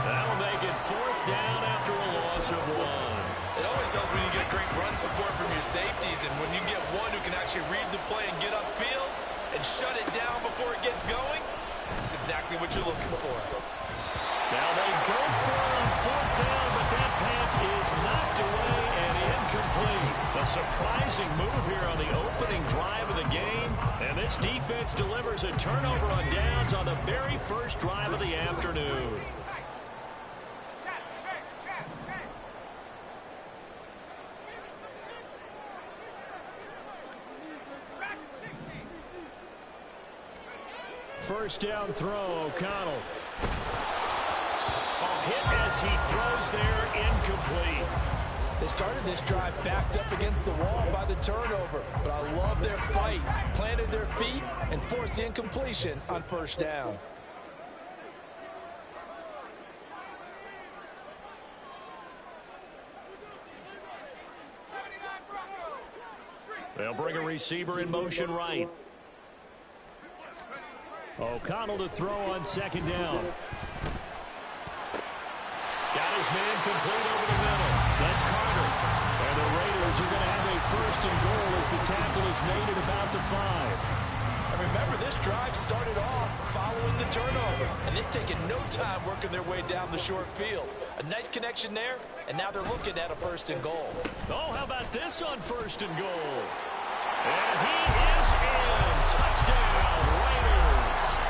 That'll make it 4th down after a loss of 1. It always helps when you get great run support from your safeties, and when you get one who can actually read the play and get upfield and shut it down before it gets going, that's exactly what you're looking for. Now they go for it on 4th down, but that pass is knocked away and incomplete. A surprising move here on the opening drive of the game, and this defense delivers a turnover on downs on the very first drive of the afternoon. First down throw, O'Connell. Hit as he throws there, incomplete. They started this drive backed up against the wall by the turnover, but I love their fight. Planted their feet and forced the incompletion on first down. They'll bring a receiver in motion right. O'Connell to throw on 2nd down. Got his man complete over the middle. That's Carter. And the Raiders are going to have a 1st and goal as the tackle is made at about the 5. And remember, this drive started off following the turnover, and they've taken no time working their way down the short field. A nice connection there, and now they're looking at a 1st and goal. Oh, how about this on 1st and goal? And he is in. Touchdown, Raiders.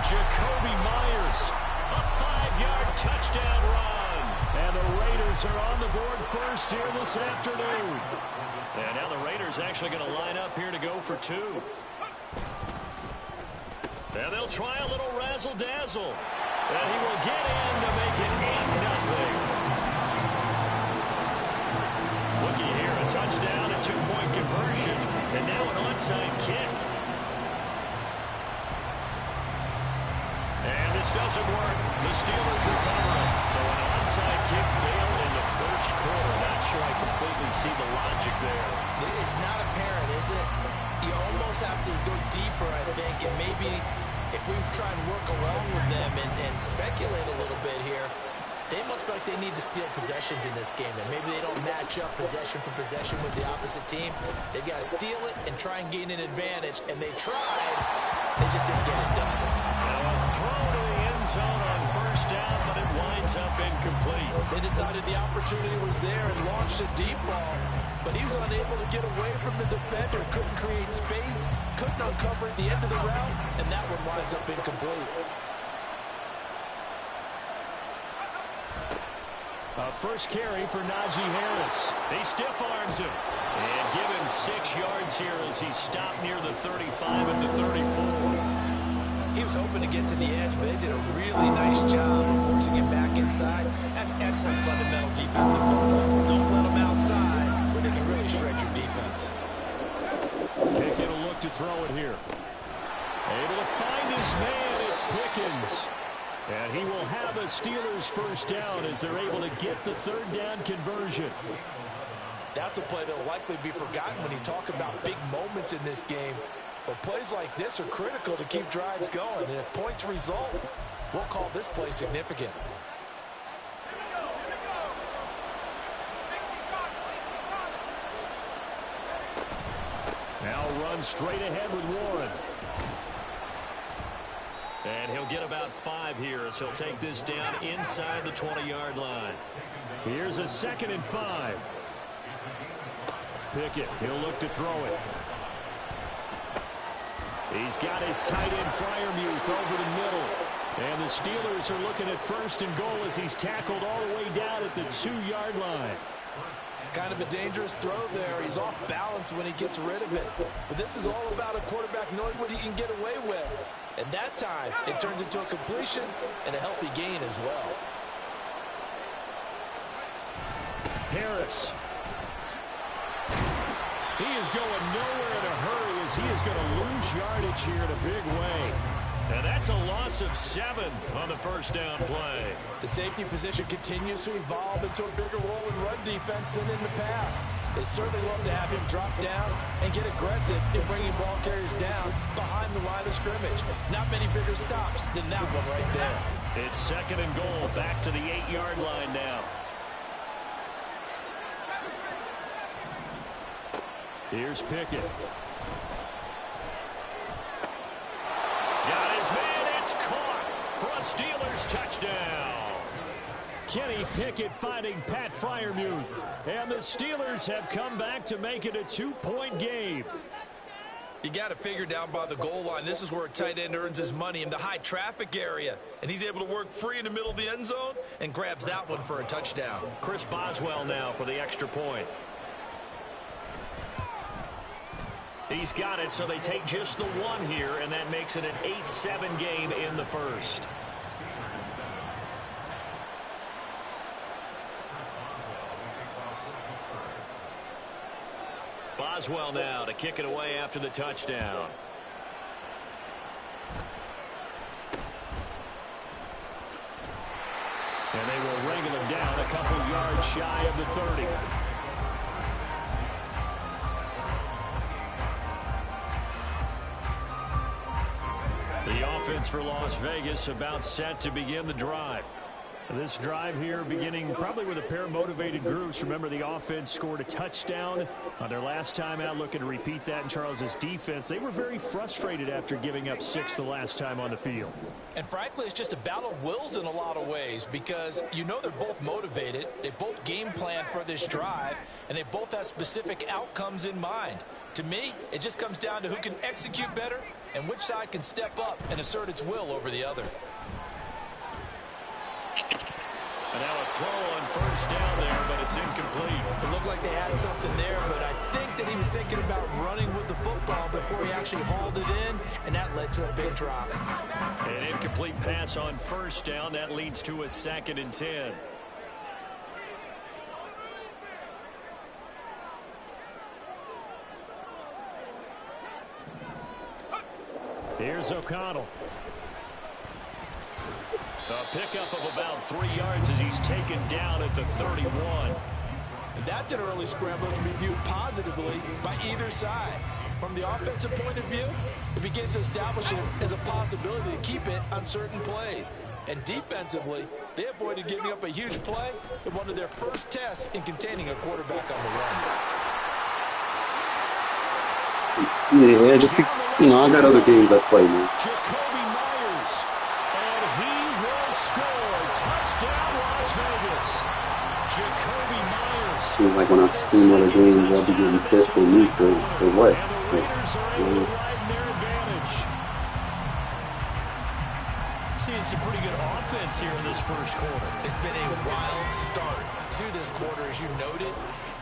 Jacoby Myers, a 5-yard touchdown run. And the Raiders are on the board first here this afternoon. And now the Raiders actually going to line up here to go for 2. And they'll try a little razzle-dazzle. And he will get in to make it 8-0. Looky here, a touchdown, a 2-point conversion, and now an onside kick. And this doesn't work. The Steelers recover it. So an onside kick failed in the first quarter. Not sure I completely see the logic there. It's not apparent, is it? You almost have to go deeper, I think, and maybe if we try and work along with them and speculate a little bit here, they must feel like they need to steal possessions in this game, and maybe they don't match up possession for possession with the opposite team. They've got to steal it and try and gain an advantage, and they tried. They just didn't get it done. Now a throw to the end zone on 1st down, but it winds up incomplete. They decided the opportunity was there and launched a deep ball, but he was unable to get away from the defender, couldn't create space, couldn't uncover at the end of the route, and that one winds up incomplete. A first carry for Najee Harris. He stiff arms him. And give him 6 yards here as he's stopped near the 35 at the 34. He was hoping to get to the edge, but they did a really nice job of forcing him back inside. That's excellent fundamental defensive football. Don't let him outside where they can really shred your defense. defense. Pickett will look to throw it here. Able to find his man. It's Pickens. And he will have a Steelers first down as they're able to get the third down conversion. That's a play that will likely be forgotten when you talk about big moments in this game. But plays like this are critical to keep drives going. And if points result, we'll call this play significant. Now run straight ahead with Warren. And he'll get about 5 here as he'll take this down inside the 20-yard line. Here's a 2nd and 5. Pickett, he'll look to throw it. He's got his tight end Freiermuth over the middle. And the Steelers are looking at 1st and goal as he's tackled all the way down at the 2-yard line. Kind of a dangerous throw there. He's off balance when he gets rid of it. But this is all about a quarterback knowing what he can get away with. And that time, it turns into a completion and a healthy gain as well. Harris. He is going nowhere in a hurry as he is going to lose yardage here in a big way. And that's a loss of 7 on the first down play. The safety position continues to evolve into a bigger role in run defense than in the past. They certainly love to have him drop down and get aggressive in bringing ball carriers down behind the line of scrimmage. Not many bigger stops than that one right there. It's 2nd and goal, back to the 8-yard line now. Here's Pickett. Got his man, it's caught for a Steelers touchdown. Kenny Pickett finding Pat Freiermuth. And the Steelers have come back to make it a 2-point game. You got to figure down by the goal line. This is where a tight end earns his money, in the high traffic area. And he's able to work free in the middle of the end zone and grabs that one for a touchdown. Chris Boswell now for the extra point. He's got it, so they take just the 1 here, and that makes it an 8-7 game in the first. Boswell now to kick it away after the touchdown. And they will wrangle him down a couple yards shy of the 30. The offense for Las Vegas about set to begin the drive. This drive here beginning probably with a pair of motivated groups. Remember, the offense scored a touchdown on their last time out. Looking to repeat that in Charles's defense. They were very frustrated after giving up 6 the last time on the field. And frankly, it's just a battle of wills in a lot of ways, because you know they're both motivated. They both game plan for this drive, and they both have specific outcomes in mind. To me, it just comes down to who can execute better and which side can step up and assert its will over the other. And now a throw on first down there, but it's incomplete. It looked like they had something there, but I think that he was thinking about running with the football before he actually hauled it in, and that led to a big drop. An incomplete pass on first down. That leads to a 2nd and 10. Here's O'Connell. A pickup of about 3 yards as he's taken down at the 31. And that's an early scramble that can be viewed positively by either side. From the offensive point of view, it begins to establish it as a possibility to keep it on certain plays. And defensively, they avoided giving up a huge play in one of their first tests in containing a quarterback on the run. Yeah, just be, I got other games I play, man. Jacoby Myers, and he will score. Touchdown, Las Vegas. Jacoby Myers. Seems like when I stream other games, I'll be getting pissed at me for what? And the Raiders are able to ride their advantage. Seeing some pretty good offense here in this first quarter. It's been a wild start to this quarter, as you noted.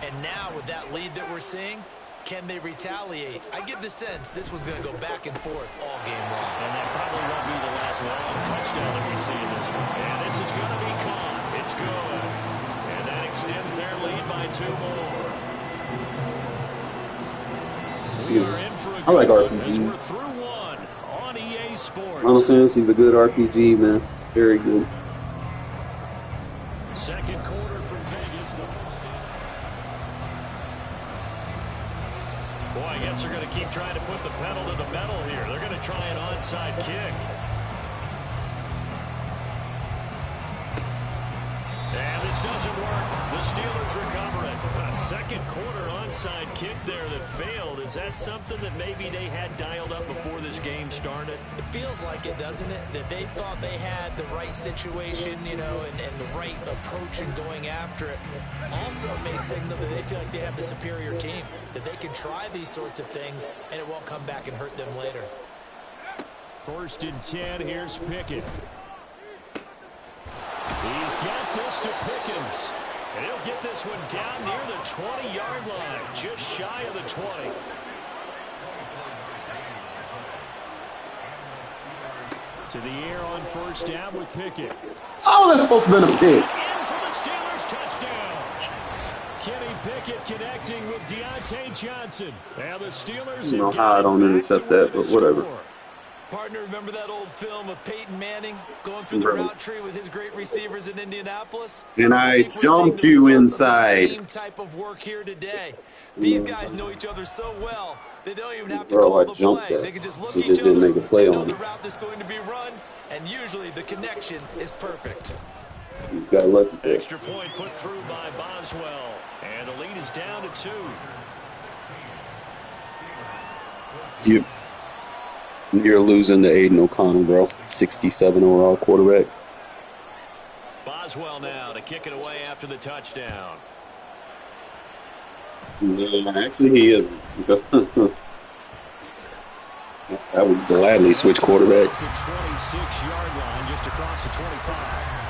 And now with that lead that we're seeing, can they retaliate? I get the sense this one's going to go back and forth all game long. And that probably won't be the last long touchdown that we see in this one. And this is going to be caught. It's good. And that extends their lead by 2 more. We are in for a I like good one as RPG. we're through one on EA Sports. Final Fantasy's a good RPG, man. Very good. Second quarter from Vegas, the host. Boy, I guess they're going to keep trying to put the pedal to the metal here. They're going to try an onside kick. And this doesn't work. The Steelers recover it. A second quarter onside kick there that failed. Is that something that maybe they had dialed up before this game started? It feels like it, doesn't it? That they thought they had the right situation, you know, and the right approach in going after it. Also may signal that they feel like they have the superior team, that they can try these sorts of things and it won't come back and hurt them later. 1st and 10, here's Pickett. He's got this to Pickens. And he'll get this one down near the 20-yard line, just shy of the 20. To the air on 1st down with Pickett. Oh, that's supposed to have been a pick. In for the Steelers, touchdown. Kenny Pickett connecting with Deontay Johnson. And the Steelers I don't know how I don't intercept that, but whatever. Partner, remember that old film of Peyton Manning going through the route tree with his great receivers in Indianapolis? And I jumped you inside. Same type of work here today. These guys know each other so well, they don't even have to call the play. They can just look at each other, didn't make a play know on the it. route that's going to be run, and usually the connection is perfect. You got lucky there. Extra point put through by Boswell. And the lead is down to 2. You're losing to Aiden O'Connell, bro. 67 overall quarterback. Boswell now to kick it away after the touchdown. No, actually, he isn't. I would gladly switch quarterbacks. The 26-yard line just across the 25.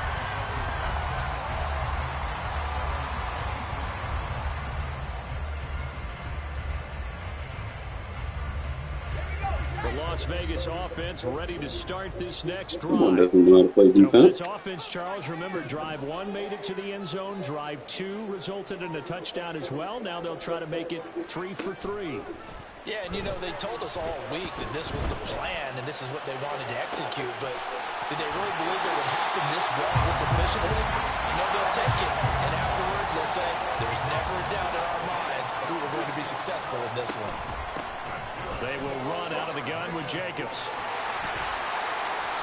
The Las Vegas offense ready to start this next Someone drive. doesn't know how to play defense. This offense, Charles, remember, drive 1 made it to the end zone. Drive 2 resulted in a touchdown as well. Now they'll try to make it 3 for 3. Yeah, and you know, they told us all week that this was the plan and this is what they wanted to execute, but did they really believe it would happen this well, this efficiently? You know, they'll take it, and afterwards they'll say, there's never a doubt in our minds we were going to be successful in this one. They will run out of the gun with Jacobs.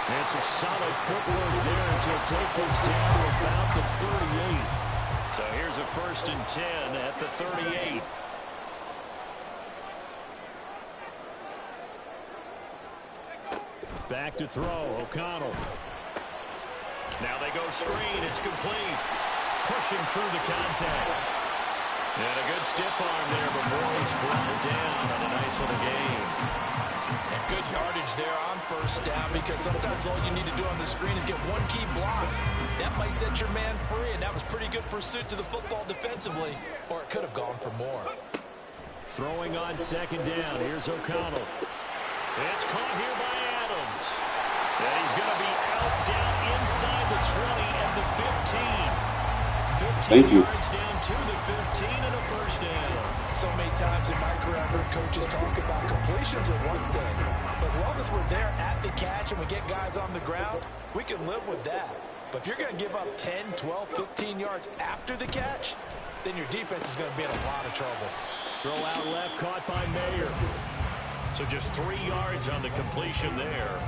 And some solid footwork there as he'll take this down to about the 38. So here's a 1st and 10 at the 38. Back to throw, O'Connell. Now they go screen, it's complete. Pushing through the contact. And a good stiff arm there before he's brought down on a nice little gain. And good yardage there on 1st down, because sometimes all you need to do on the screen is get one key block. That might set your man free, and that was pretty good pursuit to the football defensively, or it could have gone for more. Throwing on 2nd down, here's O'Connell. It's caught here by Adams. And he's going to be out down inside the 20 at the 15. 15 yards down to the 15 and a 1st down. So many times in my career, I've heard coaches talk about completions are one thing. But as long as we're there at the catch and we get guys on the ground, we can live with that. But if you're going to give up 10, 12, 15 yards after the catch, then your defense is going to be in a lot of trouble. Throw out left, caught by Mayer. So just 3 yards on the completion there.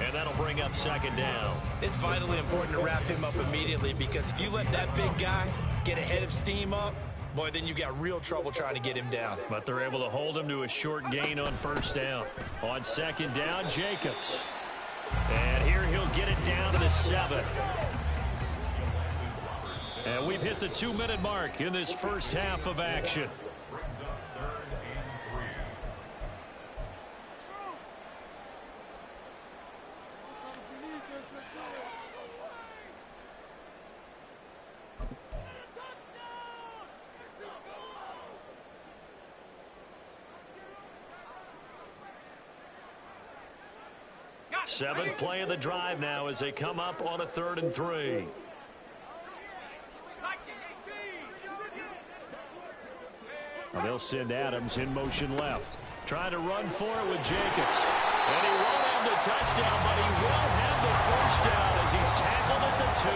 And that'll bring up 2nd down. It's vitally important to wrap him up immediately, because if you let that big guy get ahead of steam up, boy, then you've got real trouble trying to get him down. But they're able to hold him to a short gain on 1st down. On 2nd down, Jacobs. And here he'll get it down to the 7. And we've hit the 2-minute mark in this first half of action. Seventh play of the drive now as they come up on a 3rd and 3. Now they'll send Adams in motion left. Trying to run for it with Jacobs. And he won't have the touchdown, but he will have the first down as he's tackled at the 2.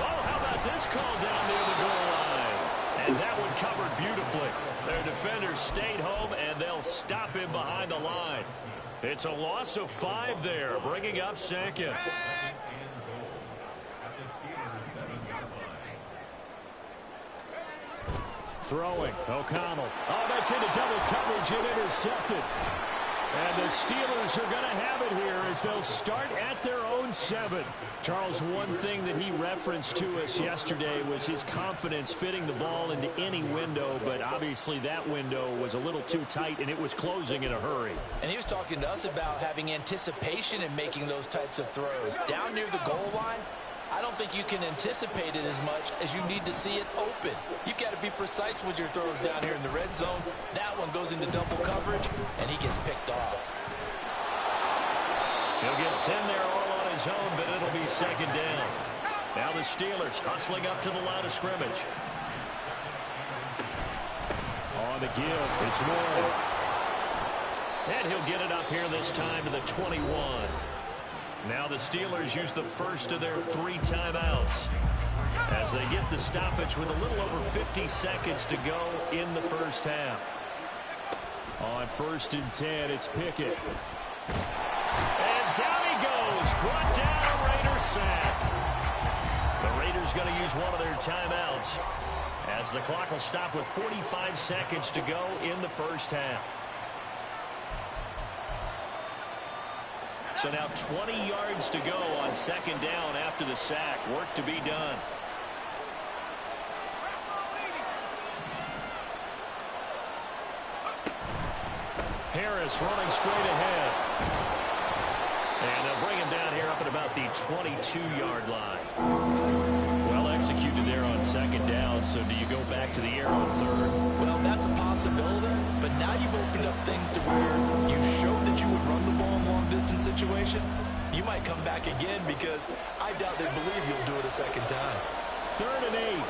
Oh, how about this call down near the goal line? And that one covered beautifully. Their defenders stayed home, and they'll stop him behind the line. It's a loss of 5 there, bringing up second. Throwing, O'Connell. Oh, that's into double coverage and intercepted. And the Steelers are going to have it here as they'll start at their own 7. Charles, one thing that he referenced to us yesterday was his confidence fitting the ball into any window, but obviously that window was a little too tight and it was closing in a hurry. And he was talking to us about having anticipation in making those types of throws. Down near the goal line, I don't think you can anticipate it as much as you need to see it open. You've got to be precise with your throws down here in the red zone. That one goes into double coverage, and he gets picked off. He'll get 10 there all on his own, but it'll be second down. Now the Steelers hustling up to the line of scrimmage. On the give, it's Warren. And he'll get it up here this time to the 21. Now the Steelers use the first of their 3 timeouts as they get the stoppage with a little over 50 seconds to go in the first half. On 1st and 10, it's Pickett. And down he goes, brought down a Raider sack. The Raiders going to use one of their timeouts as the clock will stop with 45 seconds to go in the first half. So now 20 yards to go on second down after the sack. Work to be done. Harris running straight ahead. And they'll bring him down here up at about the 22-yard line. Well executed there on second down. So do you go back to the air on third? Well, that's a possibility, but now you've opened up things to where you showed that you would run the ball in long-distance situation. You might come back again because I doubt they believe you'll do it a second time. 3rd and 8.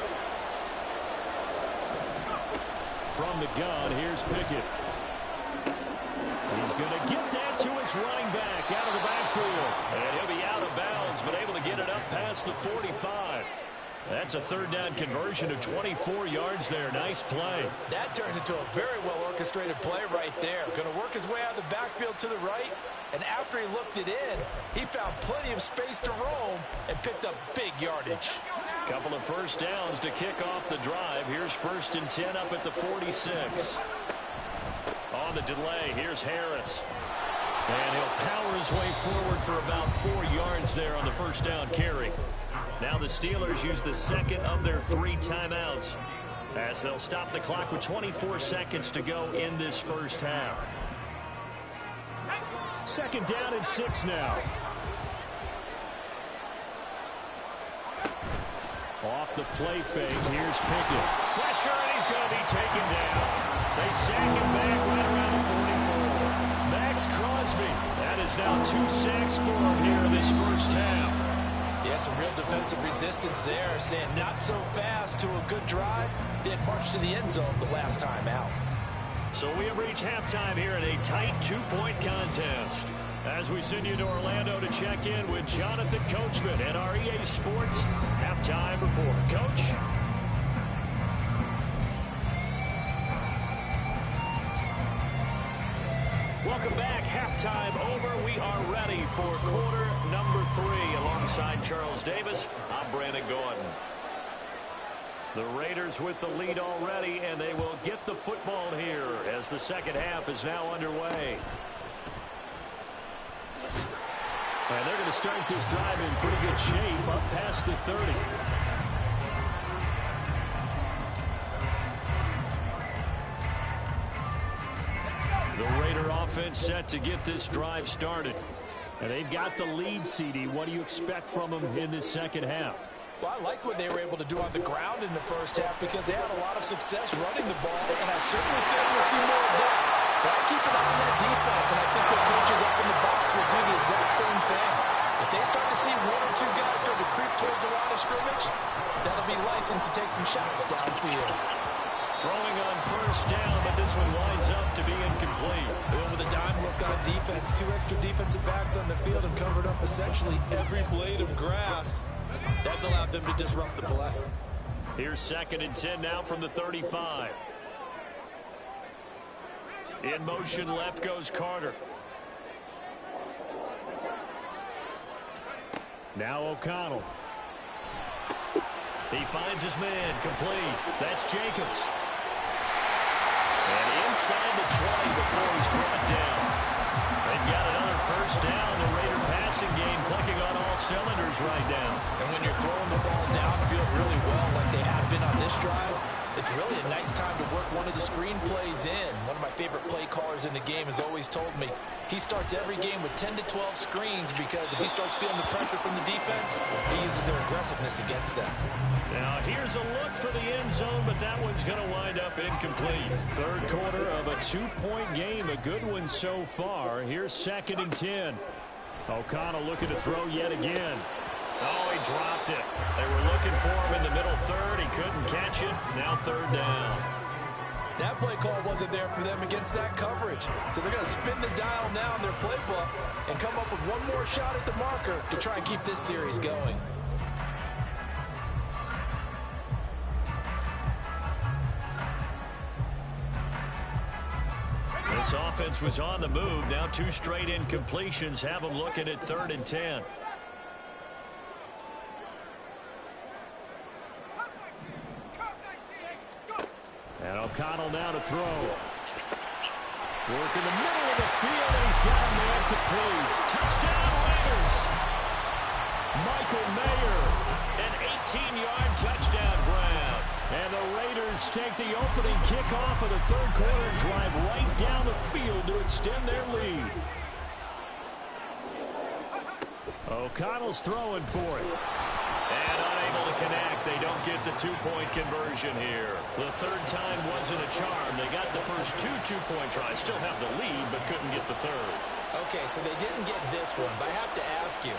From the gun, here's Pickett. He's going to get that to his running back out of the backfield. And he'll be out of bounds, but able to get it up past the 45. That's a 3rd down conversion of 24 yards there. Nice play. That turns into a very well-orchestrated play right there. Going to work his way out of the backfield to the right, and after he looked it in, he found plenty of space to roam and picked up big yardage. Couple of first downs to kick off the drive. Here's 1st and 10 up at the 46. On the delay, here's Harris. And he'll power his way forward for about 4 yards there on the first down carry. Now the Steelers use the second of their 3 timeouts as they'll stop the clock with 24 seconds to go in this first half. 2nd down and 6 now. Off the play fake, here's Pickett. Pressure, and he's going to be taken down. They sack him back right around the 44. Max Crosby, that is now 2 sacks for him here in this first half. Yeah, some real defensive resistance there, saying not so fast to a good drive. They had marched to the end zone the last time out. So we have reached halftime here in a tight 2-point contest. As we send you to Orlando to check in with Jonathan Coachman at our EA Sports Halftime Report. Coach? Welcome back. Halftime over. We are ready for quarter number 3. Alongside Charles Davis, I'm Brandon Gordon. The Raiders with the lead already, and they will get the football here as the second half is now underway. And they're going to start this drive in pretty good shape up past the 30. The Raider offense set to get this drive started. And they've got the lead, CD. What do you expect from them in this second half? Well, I like what they were able to do on the ground in the first half because they had a lot of success running the ball, and I certainly think we'll see more of that. But I keep an eye on that defense, and I think the coaches up in the box will do the exact same thing. If they start to see 1 or 2 guys start to creep towards the line of scrimmage, that'll be licensed to take some shots downfield. Throwing on first down, but this one winds up to be incomplete. With a dime look on defense, 2 extra defensive backs on the field and covered up essentially every blade of grass. That allowed them to disrupt the play. Here's 2nd and 10 now from the 35. In motion, left goes Carter. Now O'Connell. He finds his man, complete. That's Jacobs. And inside the 20 before he's brought down. They've got another first down. The Raider passing game clicking on all cylinders right now. And when you're throwing the ball downfield really well like they have been on this drive, it's really a nice time to work one of the screen plays in. One of my favorite play callers in the game has always told me he starts every game with 10 to 12 screens because if he starts feeling the pressure from the defense, he uses their aggressiveness against them. Now here's a look for the end zone, but that one's going to wind up incomplete. Third quarter of a 2-point game, a good one so far. Here's 2nd and 10. O'Connell looking to throw yet again. Oh, he dropped it. They were looking for him in the middle third. He couldn't catch it. Now 3rd down. That play call wasn't there for them against that coverage. So they're going to spin the dial now in their playbook and come up with one more shot at the marker to try and keep this series going. This offense was on the move. Now 2 straight incompletions have them looking at 3rd and 10. And O'Connell now to throw. Work in the middle of the field, and he's got a man complete. Touchdown, Raiders! Michael Mayer, an 18-yard touchdown grab. And the Raiders take the opening kickoff of the third quarter and drive right down the field to extend their lead. O'Connell's throwing for it. And unable to connect. They don't get the 2-point conversion here. The third time wasn't a charm. They got the first 2 2-point tries. Still have the lead, but couldn't get the third. Okay, so they didn't get this one, but I have to ask you,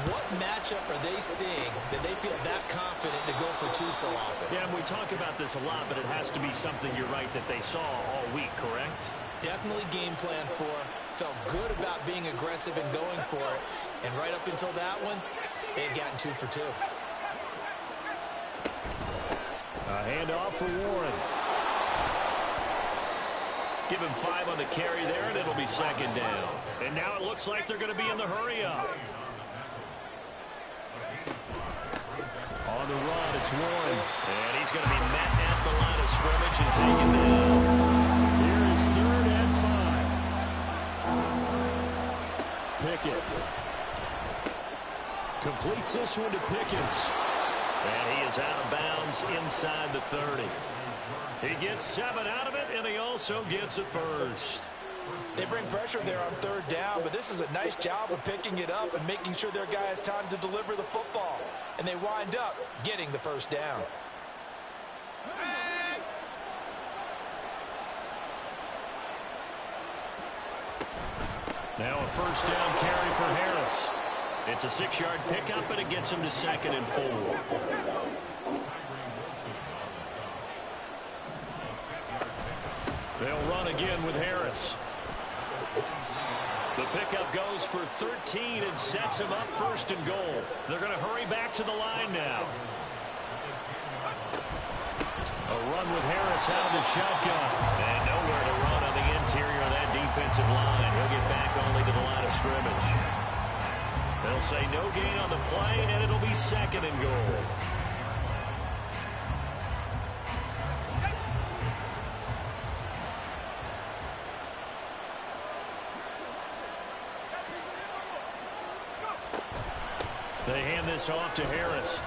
what matchup are they seeing that they feel that confident to go for 2 so often? Yeah, and we talk about this a lot, but it has to be something, you're right, that they saw all week, correct? Definitely game planned for, felt good about being aggressive and going for it, and right up until that one, they had gotten 2 for 2. A handoff for Warren. Give him 5 on the carry there, and it'll be 2nd down. And now it looks like they're going to be in the hurry-up. On the run, it's Warren. And he's going to be met at the line of scrimmage and taken down. Here is 3rd and 5. Pickett. Completes this one to Pickens. And he is out of bounds inside the 30. He gets 7 out of it, and he also gets a first. They bring pressure there on 3rd down, but this is a nice job of picking it up and making sure their guy has time to deliver the football. And they wind up getting the first down. Now a first down carry for Harris. It's a 6-yard pickup, and it gets him to 2nd and 4. They'll run again with Harris. The pickup goes for 13 and sets him up 1st and goal. They're going to hurry back to the line now. A run with Harris out of the shotgun. And nowhere to run on the interior of that defensive line. He'll get back only to the line of scrimmage. They'll say no gain on the play, and it'll be 2nd and goal. They hand this off to Harris.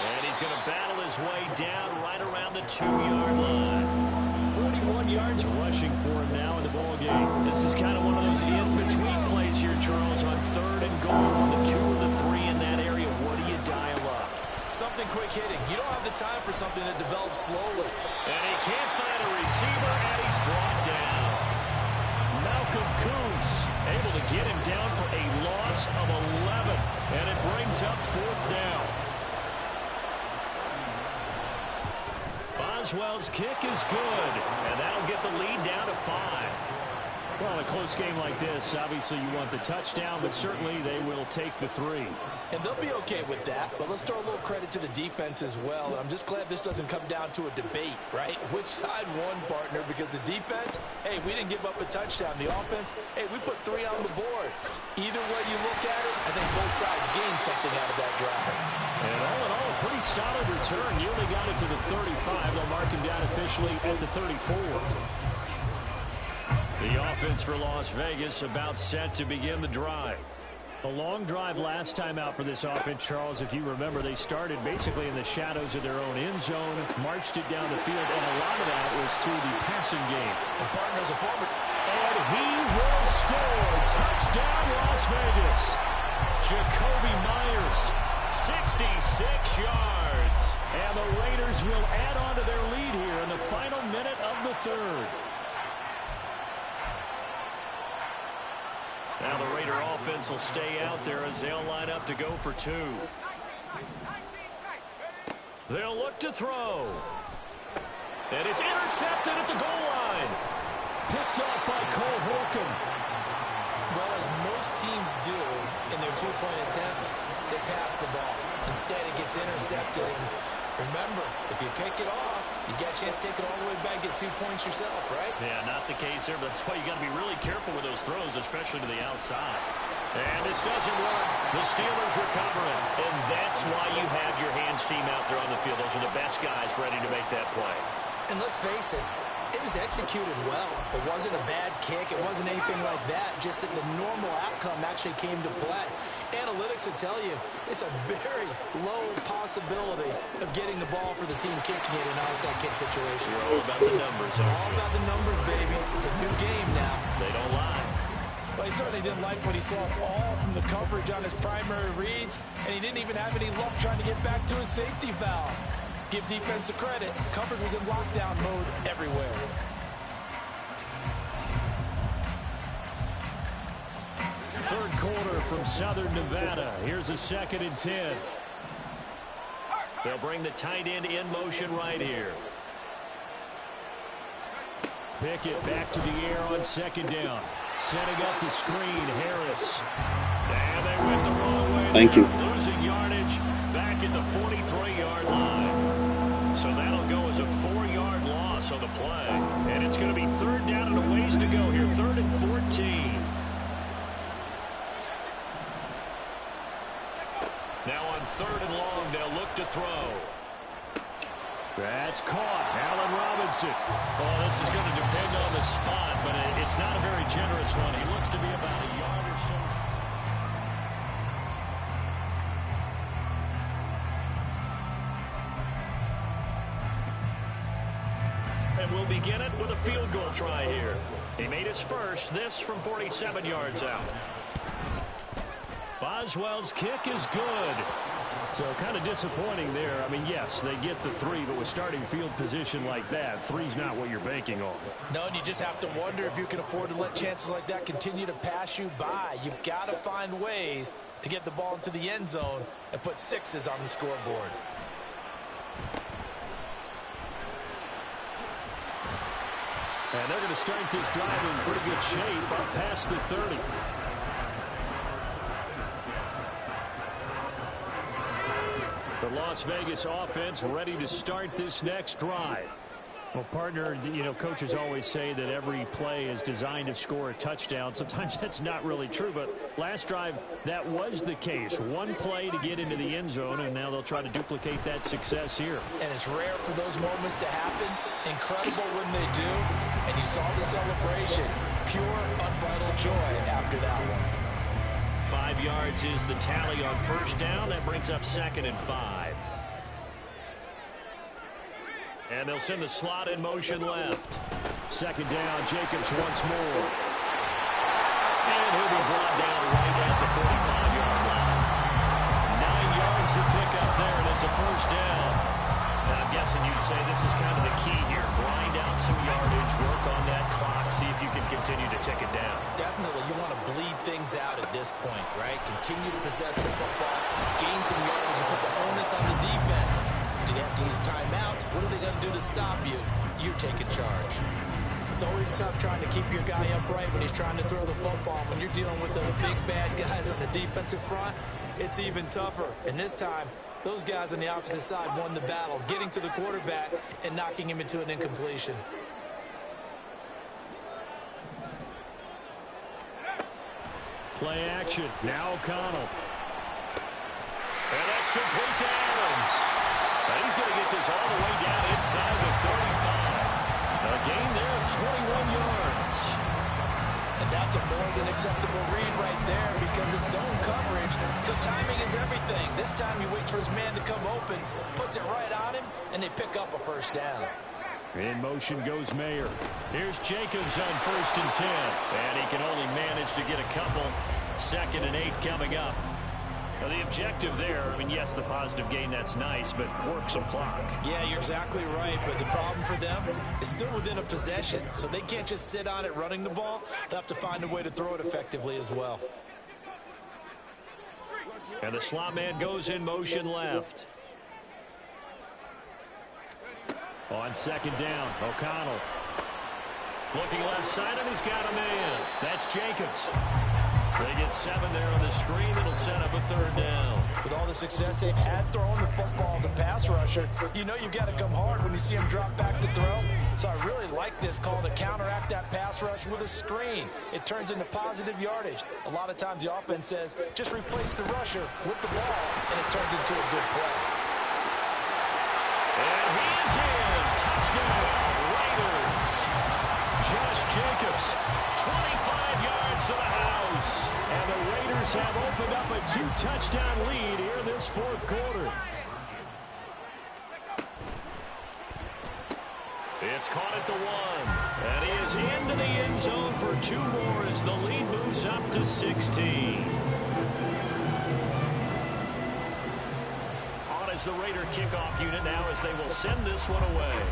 And he's going to battle his way down right around the 2-yard line. 41 yards rushing for him now in the ball game. This is kind of one of those in-between plays here, Charles, on 3rd and goal from the 2 or the 3 in that area. What do you dial up? Something quick hitting. You don't have the time for something that develops slowly. And he can't find a receiver, and he's brought down. Malcolm Kuntz able to get him down for a loss of 11. And it brings brings up 4th down. Boswell's kick is good, and that'll get the lead down to 5. Well, in a close game like this, obviously you want the touchdown, but certainly they will take the 3. And they'll be okay with that, but let's throw a little credit to the defense as well. I'm just glad this doesn't come down to a debate, right? Which side won, partner? Because the defense, hey, we didn't give up a touchdown. The offense, hey, we put 3 on the board. Either way you look at it, I think both sides gained something out of that drive. And all in all, a pretty solid return. Nearly got it to the 35. They'll mark him down officially at the 34. The offense for Las Vegas about set to begin the drive. A long drive last time out for this offense, Charles. If you remember, they started basically in the shadows of their own end zone, marched it down the field, and a lot of that was through the passing game. And partners a forward. And he will score. Touchdown, Las Vegas. Jacoby Myers, 66 yards. And the Raiders will add on to their lead here in the final minute of the 3rd. Now the Raider offense will stay out there as they'll line up to go for 2. They'll look to throw. And it's intercepted at the goal line. Picked off by Cole Holcomb. Well, as most teams do in their 2-point attempt, they pass the ball. Instead, it gets intercepted. And remember, if you pick it off, you get a chance to take it all the way back, get 2 points yourself, right? Yeah, not the case there, but that's why you got to be really careful with those throws, especially to the outside. And this doesn't work. The Steelers recover it. And that's why you have your hands team out there on the field. Those are the best guys ready to make that play. And let's face it, it was executed well. It wasn't a bad kick. It wasn't anything like that. Just that the normal outcome actually came to play. Analytics will tell you it's a very low possibility of getting the ball for the team kicking it in an onside kick situation. You're all about the numbers, aren't you? All about the numbers, baby. It's a new game now. They don't lie. Well, he certainly didn't like what he saw all from the coverage on his primary reads, and he didn't even have any luck trying to get back to his safety valve. Give defense a credit. Coverage was in lockdown mode everywhere. Third quarter from Southern Nevada. Here's a 2nd and 10. They'll bring the tight end in motion right here. Pickett back to the air on 2nd down. Setting up the screen, Harris. And they went the wrong way. Thank you. Losing yardage back at the 43-yard line. So that'll go as a 4-yard loss on the play. And it's going to be 3rd down and a ways to go here. 3rd and 14. Now on 3rd and long, they'll look to throw. That's caught. Allen Robinson. Oh, this is going to depend on the spot, but it's not a very generous one. He looks to be about a yard or so. And we'll begin it with a field goal try here. He made his first, this from 47 yards out. Boswell's kick is good. So kind of disappointing there. I mean, yes, they get the 3, but with starting field position like that, 3's not what you're banking on. No, and you just have to wonder if you can afford to let chances like that continue to pass you by. You've got to find ways to get the ball into the end zone and put 6s on the scoreboard. And they're going to start this drive in pretty good shape up past the 30. The Las Vegas offense ready to start this next drive. Well, partner, you know, coaches always say that every play is designed to score a touchdown. Sometimes that's not really true, but last drive, that was the case. One play to get into the end zone, and now they'll try to duplicate that success here. And it's rare for those moments to happen. Incredible when they do. And you saw the celebration. Pure, unbridled joy after that one. 5 yards is the tally on 1st down. That brings up 2nd and 5. And they'll send the slot in motion left. 2nd down, Jacobs once more. And he'll be brought down right at the 45-yard line. 9 yards to pick up there, and it's a 1st down. And I'm guessing you'd say this is kind of the key here. Grind out some yardage, work on that clock, see if you can continue to tick it down. definitely you want to bleed things out at this point, right? Continue to possess the football, gain some yardage, and put the onus on the defense. Do they have to use timeouts? What are they going to do to stop you? You're taking charge. It's always tough trying to keep your guy upright when he's trying to throw the football. When you're dealing with those big, bad guys on the defensive front, it's even tougher. And this time, those guys on the opposite side won the battle, getting to the quarterback and knocking him into an incompletion. Play action. Now O'Connell. And that's complete to Adams. And he's going to get this all the way down inside the 35. A gain there of 21 yards. And that's a more than acceptable read right there because it's zone coverage, so timing is everything. This time he waits for his man to come open, puts it right on him, and they pick up a first down. In motion goes Mayer. Here's Jacobs on 1st and 10. And he can only manage to get a couple. 2nd and 8 coming up. Now the objective there, I mean, yes, the positive gain, that's nice, but work some clock. Yeah, you're exactly right, but the problem for them is still within a possession, so they can't just sit on it running the ball. They'll have to find a way to throw it effectively as well. And the slot man goes in motion left. On 2nd down, O'Connell. Looking left side, and he's got a man. That's Jacobs. They get 7 there on the screen. It'll set up a 3rd down. With all the success they've had throwing the football as a pass rusher, you know you've got to come hard when you see him drop back to throw. So I really like this call to counteract that pass rush with a screen. It turns into positive yardage. A lot of times the offense says, just replace the rusher with the ball, and it turns into a good play. And he is in. Touchdown, Raiders. Josh Jacobs, 25 yards to the house. And the Raiders have opened up a 2-touchdown lead here in this 4th quarter. It's caught at the 1. And he is into the end zone for 2 more as the lead moves up to 16. On as the Raider kickoff unit now as they will send this one away.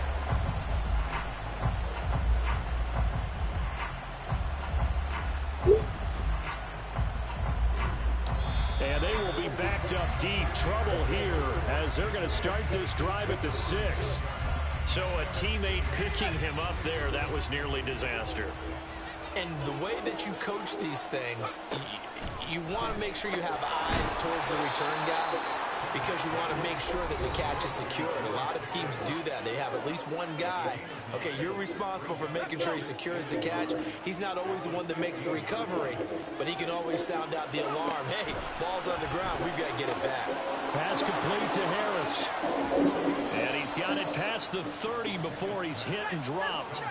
And they will be backed up deep. Trouble here as they're going to start this drive at the 6. So a teammate picking him up there, that was nearly disaster. And the way that you coach these things, you want to make sure you have eyes towards the return guy because you want to make sure that the catch is secured. A lot of teams do that. They have at least one guy. Okay, you're responsible for making sure he secures the catch. He's not always the one that makes the recovery, but he can always sound out the alarm. Hey, ball's on the ground. We've got to get it back. Pass complete to Harris. And he's got it past the 30 before he's hit and dropped.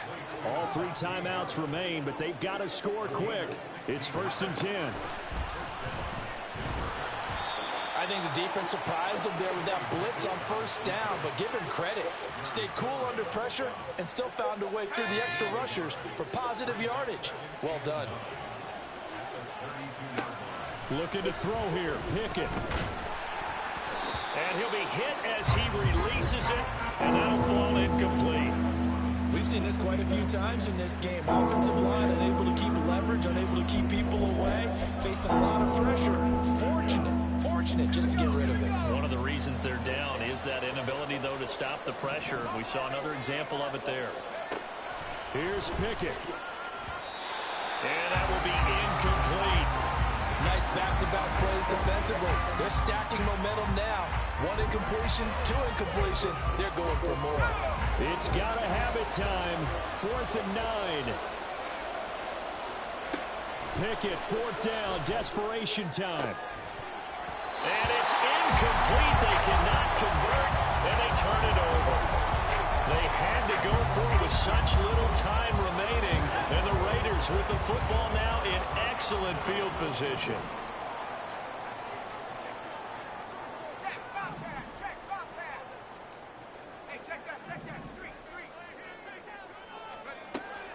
All 3 timeouts remain, but they've got to score quick. It's 1st and 10. I think the defense surprised him there with that blitz on 1st down, but give him credit. Stayed cool under pressure and still found a way through the extra rushers for positive yardage. Well done. Looking to throw here. Pickett. And he'll be hit as he releases it, and that'll fall incomplete. We've seen this quite a few times in this game. Offensive line unable to keep leverage, unable to keep people away, facing a lot of pressure. Fortunate just to get rid of it. One of the reasons they're down is that inability, though, to stop the pressure. We saw another example of it there. Here's Pickett. And that will be incomplete. Nice back-to-back plays defensively. They're stacking momentum now. 1 incompletion, 2 incompletion. They're going for more. It's got to have it time. 4th and 9. Pickett, 4th down, desperation time. And it's incomplete. They cannot convert, and they turn it over. They had to go for it with such little time remaining, and the Raiders with the football now in excellent field position.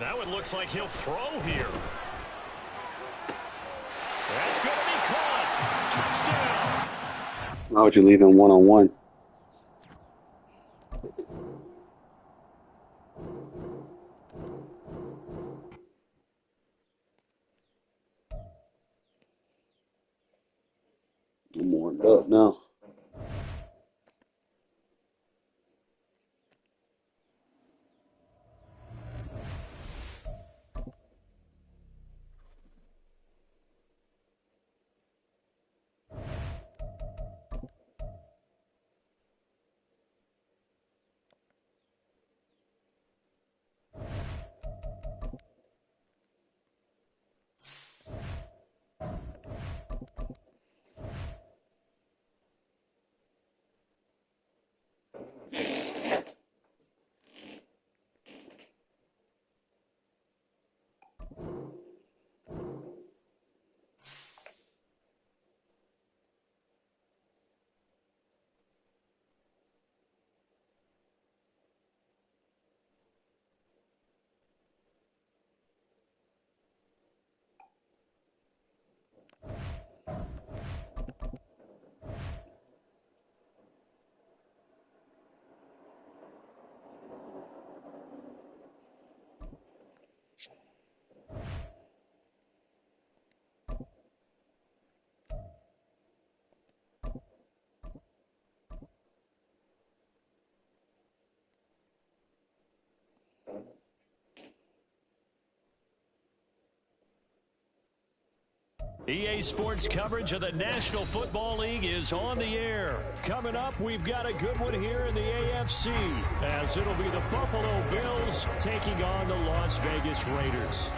Now it looks like he'll throw here. That's going to be caught. Touchdown. Why would you leave him one-on-one? I'm warmed up now. EA Sports coverage of the National Football League is on the air. Coming up, we've got a good one here in the AFC, as it'll be the Buffalo Bills taking on the Las Vegas Raiders.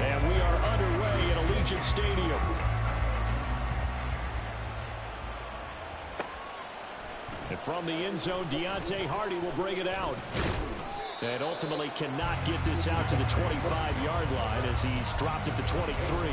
And we are underway at Allegiant Stadium. And from the end zone, Deontay Hardy will bring it out. And ultimately cannot get this out to the 25-yard line as he's dropped it to 23.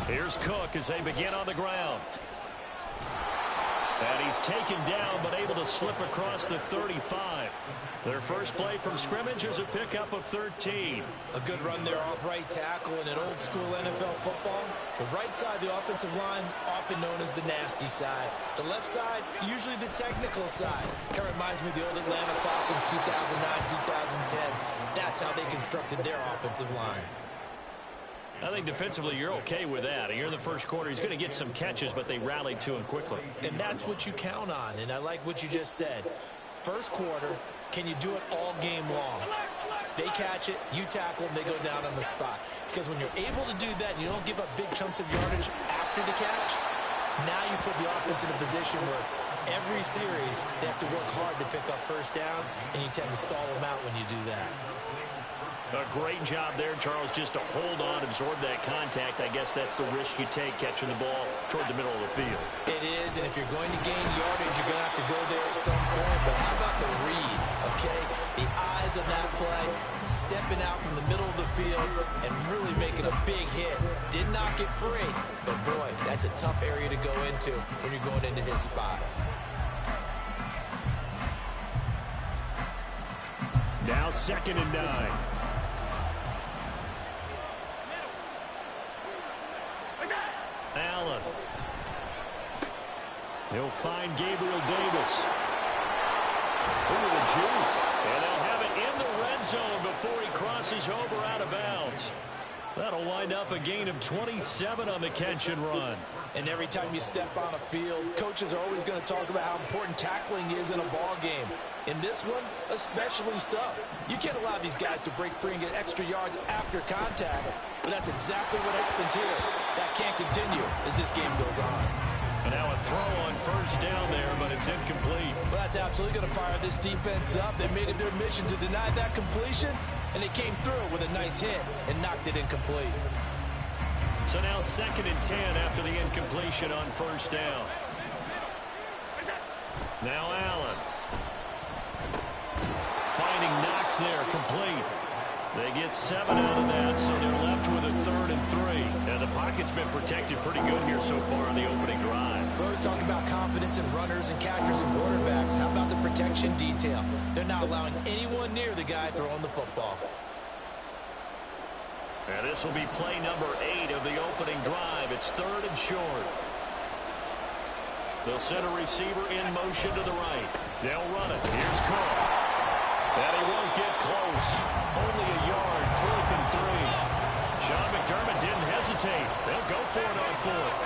Here's Cook as they begin on the ground. And he's taken down, but able to slip across the 35. Their first play from scrimmage is a pickup of 13. A good run there off right tackle in an old-school NFL football. The right side of the offensive line, often known as the nasty side. The left side, usually the technical side. Kind of reminds me of the old Atlanta Falcons 2009-2010. That's how they constructed their offensive line. I think defensively you're okay with that. Here in the first quarter, he's going to get some catches, but they rallied to him quickly. And that's what you count on, and I like what you just said. First quarter, can you do it all game long? They catch it, you tackle them, they go down on the spot. Because when you're able to do that and you don't give up big chunks of yardage after the catch, now you put the offense in a position where every series they have to work hard to pick up first downs, and you tend to stall them out when you do that. A great job there, Charles, just to hold on, absorb that contact. I guess that's the risk you take catching the ball toward the middle of the field. It is, and if you're going to gain yardage, you're going to have to go there at some point. But how about the read, okay? The eyes of that play, stepping out from the middle of the field and really making a big hit. Did not get free, but boy, that's a tough area to go into when you're going into his spot. Now 2nd and 9. Allen. He'll find Gabriel Davis. Ooh, the juke. And they'll have it in the red zone before he crosses over out of bounds. That'll wind up a gain of 27 on the catch and run. And every time you step on a field, coaches are always going to talk about how important tackling is in a ball game. In this one, especially so. You can't allow these guys to break free and get extra yards after contact, but that's exactly what happens here. That can't continue as this game goes on. And now a throw on first down there, but it's incomplete. Well, that's absolutely going to fire this defense up. They made it their mission to deny that completion, and they came through with a nice hit and knocked it incomplete. So now 2nd and 10 after the incompletion on first down. Now Allen. Finding Knox there, complete. They get 7 out of that, so they're left with a 3rd and 3. Now the pocket's been protected pretty good here so far on the opening drive. We always talk about confidence in runners and catchers and quarterbacks. How about the protection detail? They're not allowing anyone near the guy throwing the football. And this will be play number 8 of the opening drive. It's 3rd and short. They'll send a receiver in motion to the right. They'll run it. Here's Cook. And he won't get close. Only a yard, 4th and 3. Sean McDermott didn't hesitate. They'll go for it on 4th.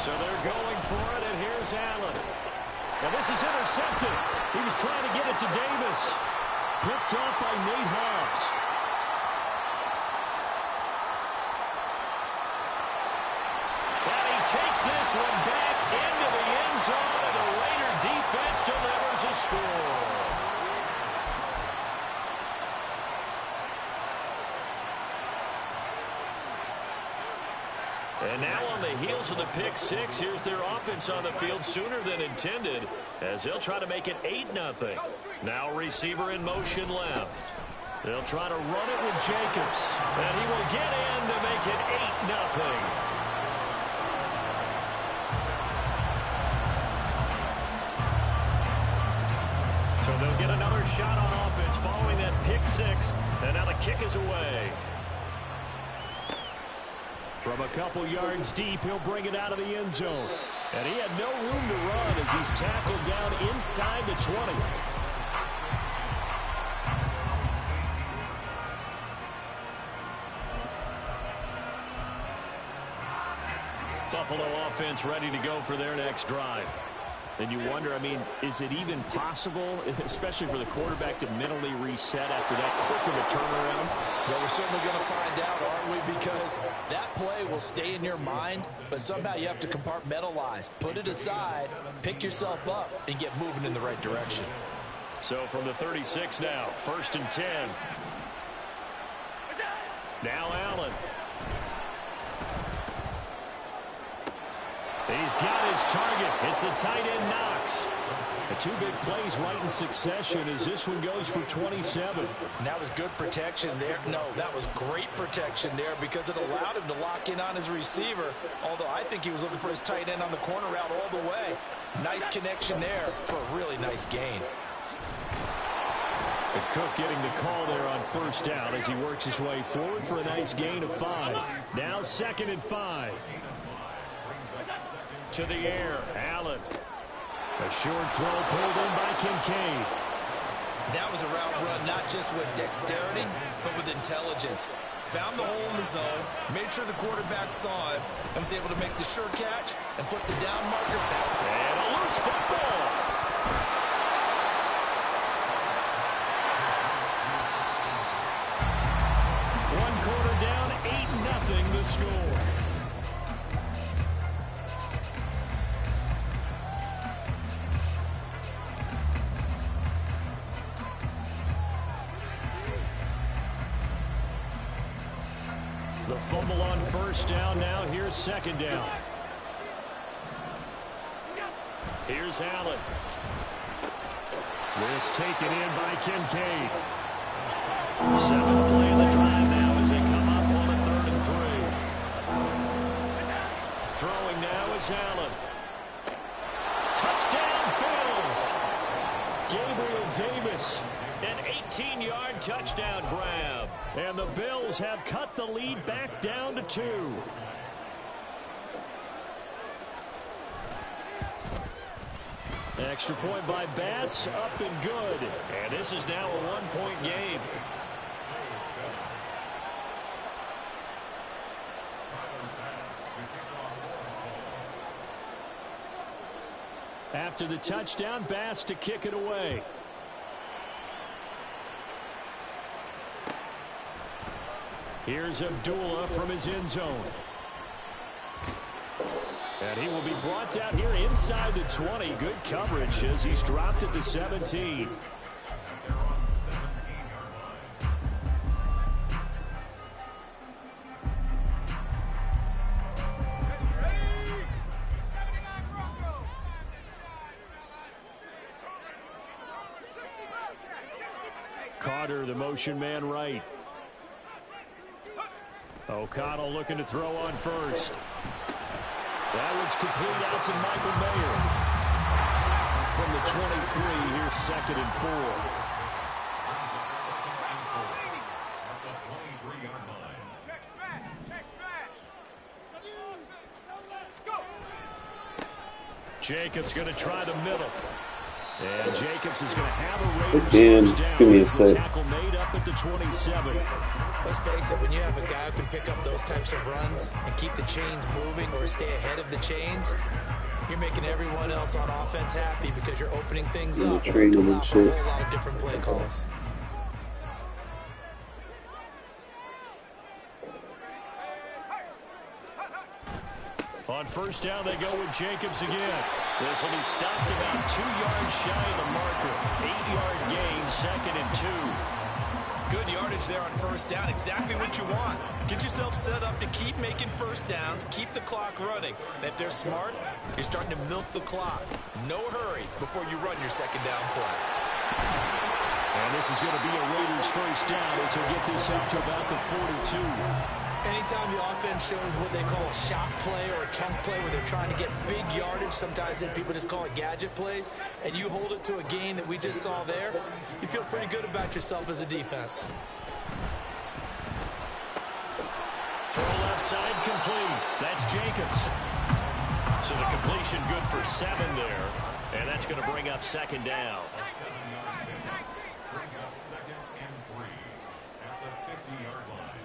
So they're going for it, and here's Allen. Now this is intercepted. He was trying to get it to Davis. Picked off by Nate Hobbs. And he takes this one back into the end zone, and the Raider defense delivers a score. And now on the heels of the pick 6, here's their offense on the field sooner than intended as they'll try to make it 8-0. Now receiver in motion left. They'll try to run it with Jacobs. And he will get in to make it 8-0. So they'll get another shot on offense following that pick 6. And now the kick is away. From a couple yards deep, he'll bring it out of the end zone. And he had no room to run as he's tackled down inside the 20. Buffalo offense ready to go for their next drive. And you wonder, I mean, is it even possible, especially for the quarterback, to mentally reset after that quick of a turnaround? Well, we're certainly going to find out, aren't we? Because that play will stay in your mind, but somehow you have to compartmentalize. Put it aside, pick yourself up, and get moving in the right direction. So from the 36 now, 1st and 10. Now Allen. He's got his target. It's the tight end Knox. The 2 big plays right in succession as this one goes for 27. And that was good protection there. No, that was great protection there because it allowed him to lock in on his receiver, although I think he was looking for his tight end on the corner route all the way. Nice connection there for a really nice gain. And Cook getting the call there on 1st down as he works his way forward for a nice gain of 5. Now 2nd and 5. To the air, Allen. A short throw pulled in by Kincaid. That was a route run not just with dexterity, but with intelligence. Found the hole in the zone, made sure the quarterback saw him, and was able to make the sure catch and put the down marker back. And a loose football. One quarter down, 8-0 the score. The fumble on 1st down. Now here's 2nd down. Here's Allen. This taken in by Kincaid. 7th play in the drive now as they come up on a 3rd and 3. Throwing now is Allen. Touchdown Bills. Gabriel Davis. An 18-yard touchdown grab. And the Bills have cut the lead back down to 2. Extra point by Bass, up and good. And this is now a 1-point game. After the touchdown, Bass to kick it away. Here's Abdullah from his end zone. And he will be brought down here inside the 20. Good coverage as he's dropped at the 17. Carter, the motion man right. O'Connell looking to throw on 1st. That one's complete out to Michael Mayer. From from the 23. Here's 2nd and 4. Jacobs going to try the middle. And Jacobs is going to have a Raiders first down. Give me a sec. Tackle made up at the 27. Let's face it, when you have a guy who can pick up those types of runs and keep the chains moving or stay ahead of the chains, you're making everyone else on offense happy because you're opening things up to allow for a whole lot of different play calls. On first down, they go with Jacobs again. This will be stopped about 2 yards shy of the marker. 8-yard gain, 2nd and 2. Good yardage there on first down. Exactly what you want. Get yourself set up to keep making first downs, keep the clock running. And if they're smart, you're starting to milk the clock. No hurry before you run your second down play. And this is going to be a Raiders first down as he'll get this up to about the 42. Anytime the offense shows what they call a shot play or a chunk play where they're trying to get big yardage, sometimes people just call it gadget plays, and you hold it to a gain that we just saw there, you feel pretty good about yourself as a defense. Throw left side complete. That's Jacobs. So the completion good for 7 there. And that's going to bring up 2nd down. Brings up 2nd and 3 at the 50-yard line.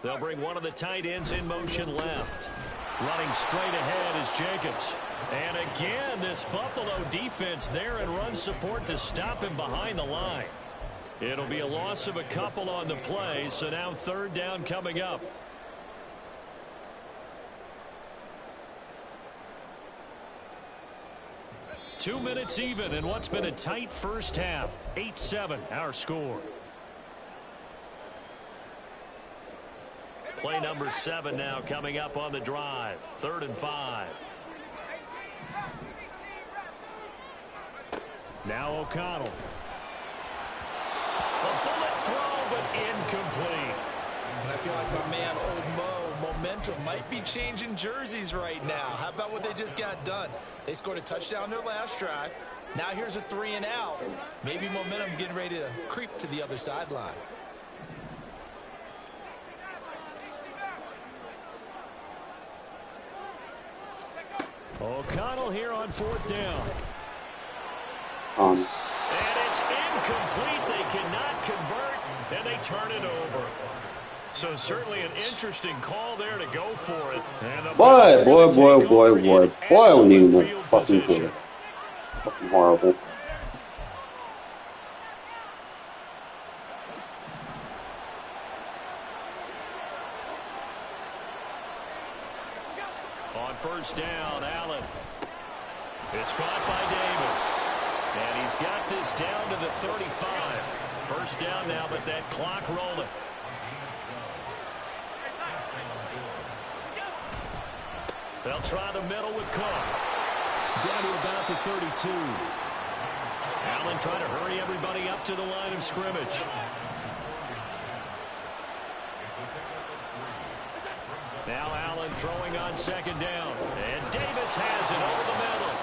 They'll bring one of the tight ends in motion left. Running straight ahead is Jacobs. And again, this Buffalo defense there in run support to stop him behind the line. It'll be a loss of a couple on the play, so now 3rd down coming up. Two minutes even in what's been a tight first half. 8-7, our score. Play number 7 now coming up on the drive. 3rd and 5. Now O'Connell. A bullet throw, but incomplete. I feel like my man, Old Mo, momentum might be changing jerseys right now. How about what they just got done? They scored a touchdown their last drive. Now here's a 3 and out. Maybe momentum's getting ready to creep to the other sideline. O'Connell here on 4th down. And it's incomplete. They cannot convert, and they turn it over. So certainly an interesting call there to go for it. And boy, I don't even know fucking play. Fucking horrible. On first down, Allen. It's caught by Davis. And he's got this down to the 35. First down now, but that clock rolling. They'll try the middle with Cook. Down to about the 32. Allen trying to hurry everybody up to the line of scrimmage. Now Allen throwing on 2nd down. And Davis has it over the middle.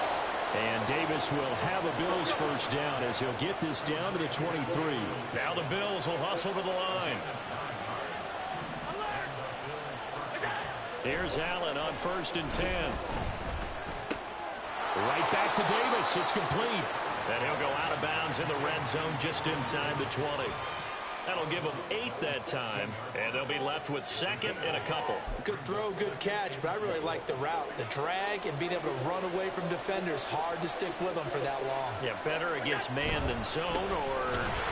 And Davis will have a Bills first down as he'll get this down to the 23. Now the Bills will hustle to the line. Here's Allen on 1st and 10. Right back to Davis. It's complete. And he'll go out of bounds in the red zone just inside the 20. That'll give them 8 that time, and they'll be left with 2nd and a couple. Good throw, good catch, but I really like the route. The drag and being able to run away from defenders, hard to stick with them for that long. Yeah, better against man than zone, or?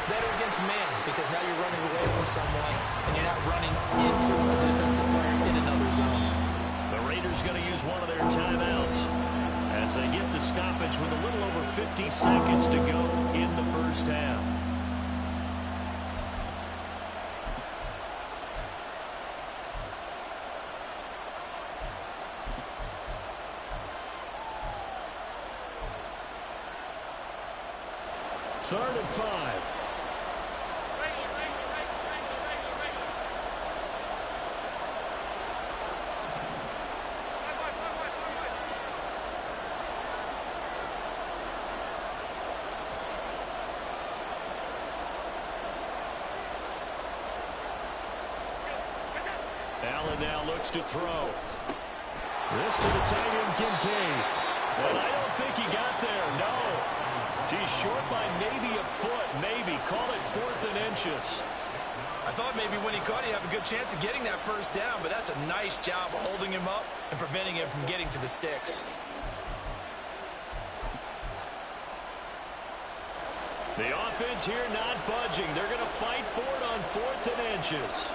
Better against man, because now you're running away from someone, and you're not running into a defensive player in another zone. The Raiders going to use one of their timeouts as they get the stoppage with a little over 50 seconds to go in the first half. Third and 5. looks to throw. This to the tight end, Kincaid. And I don't think he got there, no. He's short by maybe a foot, maybe. Call it 4th and inches. I thought maybe when he caught, he'd have a good chance of getting that first down, but that's a nice job of holding him up and preventing him from getting to the sticks. The offense here not budging. They're going to fight for it on 4th and inches.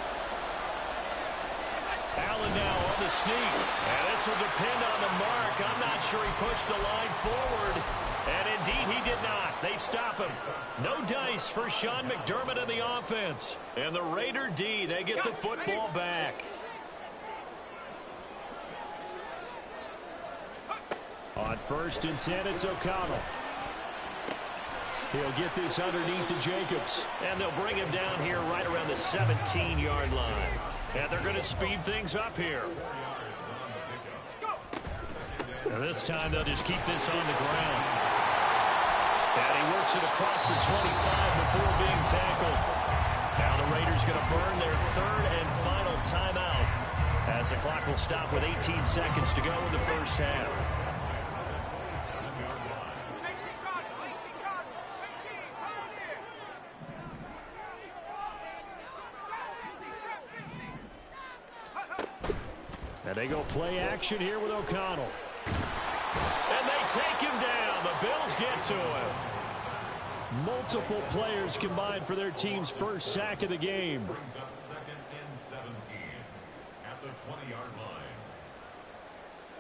Allen now on the sneak. And this will depend on the mark. I'm not sure he pushed the line forward. And indeed he did not. They stop him. No dice for Sean McDermott and the offense. And the Raider D, they get the football back. On 1st and 10, it's O'Connell. He'll get this underneath to Jacobs. And they'll bring him down here right around the 17-yard line. And they're going to speed things up here. And this time they'll just keep this on the ground. And he works it across the 25 before being tackled. Now the Raiders going to burn their 3rd and final timeout as the clock will stop with 18 seconds to go in the first half. And they go play action here with O'Connell. And they take him down. The Bills get to him. Multiple players combined for their team's first sack of the game. Brings up 2nd and 17 at the 20-yard line.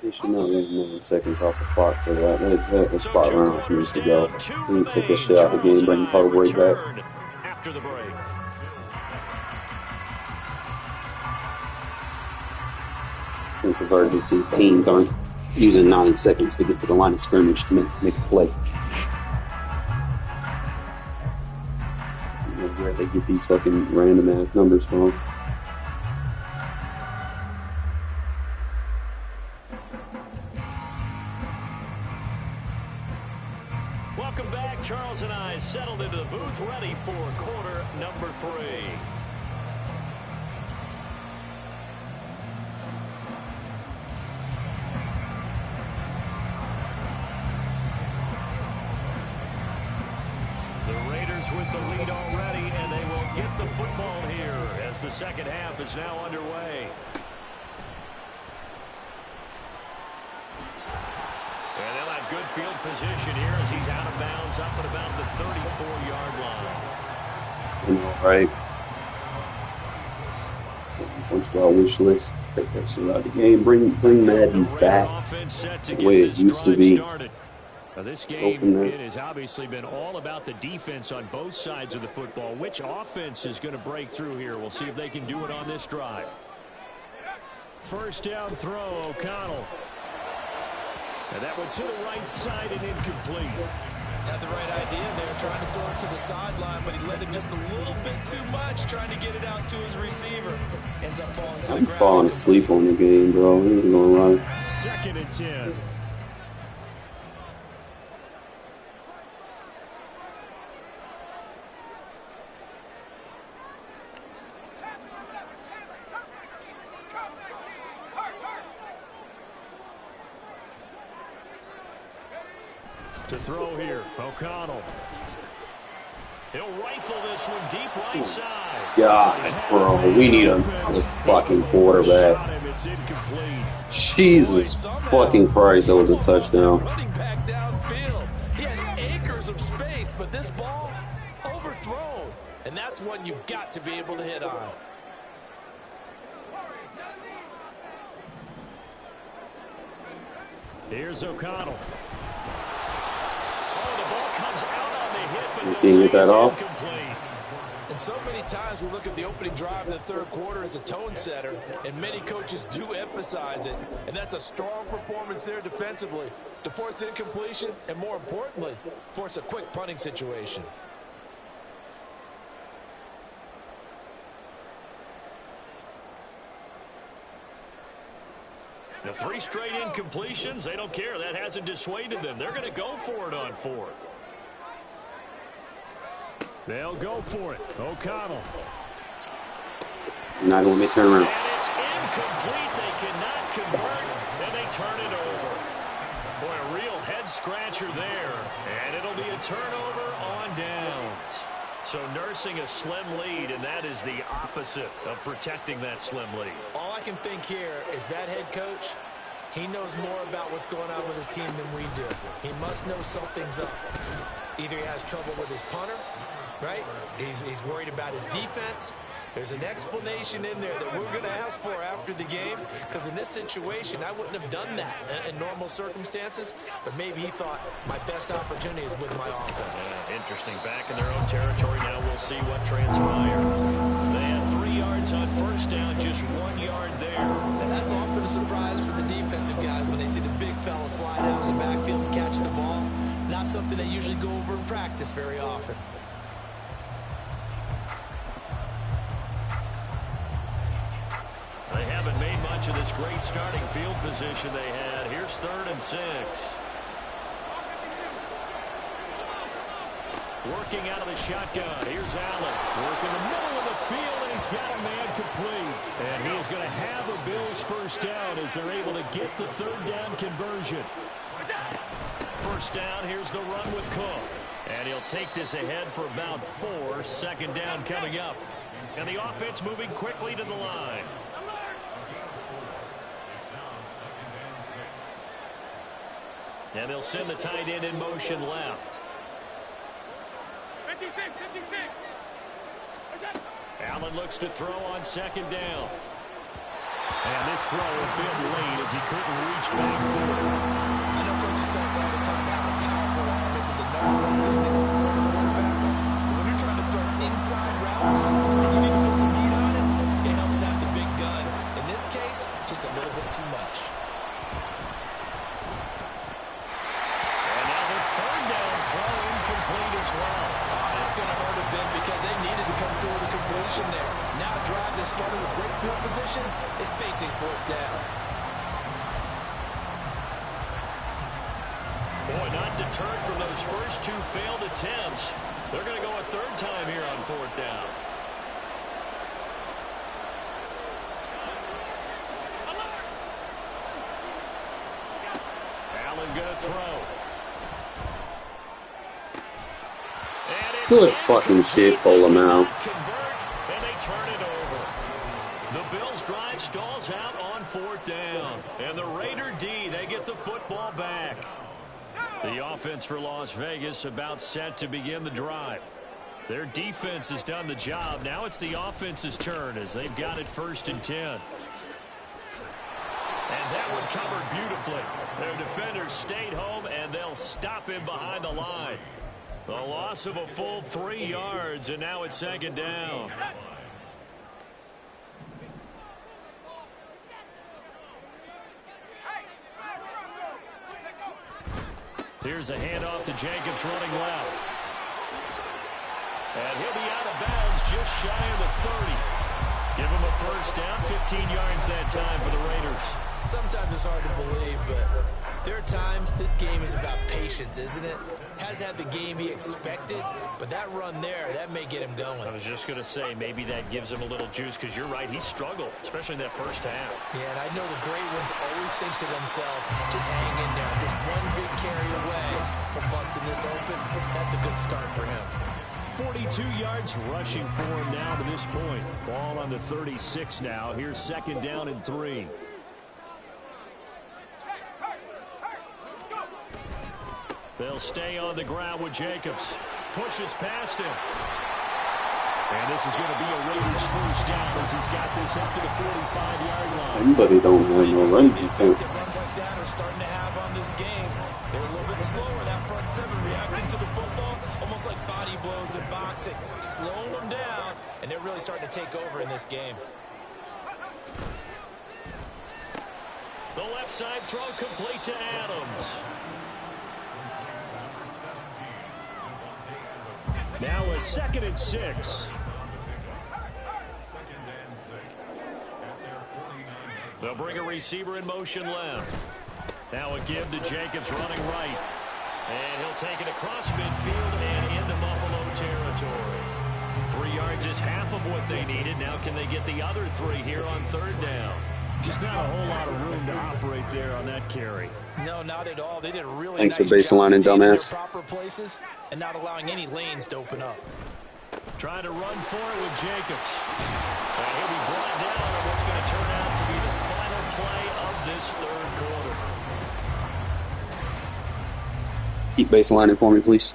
They should not leave 9 seconds off the clock for that. That was spot around years to go. We need to take this shit out of the game, bring Hargrave back. After the break. Sense of urgency. Teams aren't using 9 seconds to get to the line of scrimmage to make a play. You know where they get these fucking random ass numbers from. Welcome back. Charles and I settled into the booth, ready for quarter number 3. With the lead already, and they will get the football here as the second half is now underway. And they'll have good field position here as he's out of bounds up at about the 34-yard line. All right. Once our wish list, take that shit out of the game. Bring Madden back the way it used to be. Now this game, it has obviously been all about the defense on both sides of the football. Which offense is going to break through here? We'll see if they can do it on this drive. First down throw, O'Connell. And that one to the right side and incomplete. Had the right idea there, trying to throw it to the sideline, but he let it just a little bit too much, trying to get it out to his receiver. Ends up falling to the ground. I'm falling asleep on the game, bro. I ain't gonna lie. 2nd and 10. To throw here, O'Connell. He'll rifle this one deep right side. God, bro, we need a fucking quarterback. Jesus fucking Christ, that was a touchdown. Running back downfield. He had acres of space, but this ball overthrown. And that's one you've got to be able to hit on. Here's O'Connell. Can you get that off? And so many times we look at the opening drive of the third quarter as a tone setter, and many coaches do emphasize it. And that's a strong performance there defensively to force incompletion and, more importantly, force a quick punting situation. The 3 straight incompletions, they don't care. That hasn't dissuaded them. They're going to go for it on 4th. They'll go for it. O'Connell. You're not going to let me turn around. And it's Incomplete. They cannot convert, and they turn it over. Boy, a real head-scratcher there, and it'll be a turnover on downs. So nursing a slim lead, and that is the opposite of protecting that slim lead. All I can think here is that head coach, he knows more about what's going on with his team than we do. He must know something's up. Either he has trouble with his punter, right? He's worried about his defense. There's an explanation in there that we're going to ask for after the game, because in this situation, I wouldn't have done that in normal circumstances, but maybe he thought my best opportunity is with my offense. Interesting. Back in their own territory now. We'll see what transpires. They had 3 yards on first down, just 1 yard there. And that's often a surprise for the defensive guys when they see the big fella slide out of the backfield and catch the ball. Not something they usually go over in practice very often. They haven't made much of this great starting field position they had. Here's 3rd and 6. Working out of the shotgun. Here's Allen. Working the middle of the field, and he's got a man complete. And he is going to have a Bills first down as they're able to get the 3rd down conversion. First down, here's the run with Cook. And he'll take this ahead for about 4. 2nd down coming up. And the offense moving quickly to the line. And they'll send the tight end in motion left. 56. Allen looks to throw on 2nd down. And this throw a bit late as he couldn't reach back for it. I know coaches tell us all the time how a powerful arm isn't the #1 thing they look for in a quarterback. But when you're trying to throw inside routes and you need to put some heat on it, it helps have the big gun. In this case, just a little bit too much. It's going to hurt a bit because they needed to come through with a completion there. Now a drive that started with great field position is facing 4th down. Boy, not deterred from those first 2 failed attempts. They're going to go a 3rd time here on 4th down. Allen going to throw. Good fucking shit, pull him out. And they turn it over. The Bills drive stalls out on 4th down. And the Raider D, they get the football back. The offense for Las Vegas about set to begin the drive. Their defense has done the job. Now it's the offense's turn as they've got it 1st and 10. And that one covered beautifully. Their defenders stayed home, and they'll stop him behind the line. The loss of a full 3 yards, and now it's 2nd down. Here's a handoff to Jacobs running left. And he'll be out of bounds just shy of the 30. Give him a first down, 15 yards that time for the Raiders. Sometimes it's hard to believe, but there are times this game is about patience, isn't it? Has had the game he expected, but that run there, that may get him going. I was just going to say, maybe that gives him a little juice, because you're right, he struggled, especially in that first half. Yeah, and I know the great ones always think to themselves, just hang in there. Just one big carry away from busting this open. That's a good start for him. 42 yards rushing for him now to this point. Ball on the 36 now. Here's 2nd down and 3. They'll stay on the ground with Jacobs. Pushes past him. And this is going to be a Raiders first down as he's got this up to the 45-yard line. Anybody don't have no run defense. Runs like that are starting to have on this game. They're a little bit slower, that front 7, reacting to the football, almost like body blows in boxing, slowing them down, and they're really starting to take over in this game. The left side throw complete to Adams. Now a 2nd and 6. They'll bring a receiver in motion left. Now a give to Jacobs running right. And he'll take it across midfield and into Buffalo territory. 3 yards is half of what they needed. Now can they get the other 3 here on third down? Just not a whole lot of room to operate there on that carry. No, not at all. They did a really Thanks nice for baseline job and staying in their dumbass. proper places and not allowing any lanes to open up. Trying to run for it with Jacobs. And he'll be brought down on what's going to turn out to be the final play of this third quarter. Keep baselining for me, please.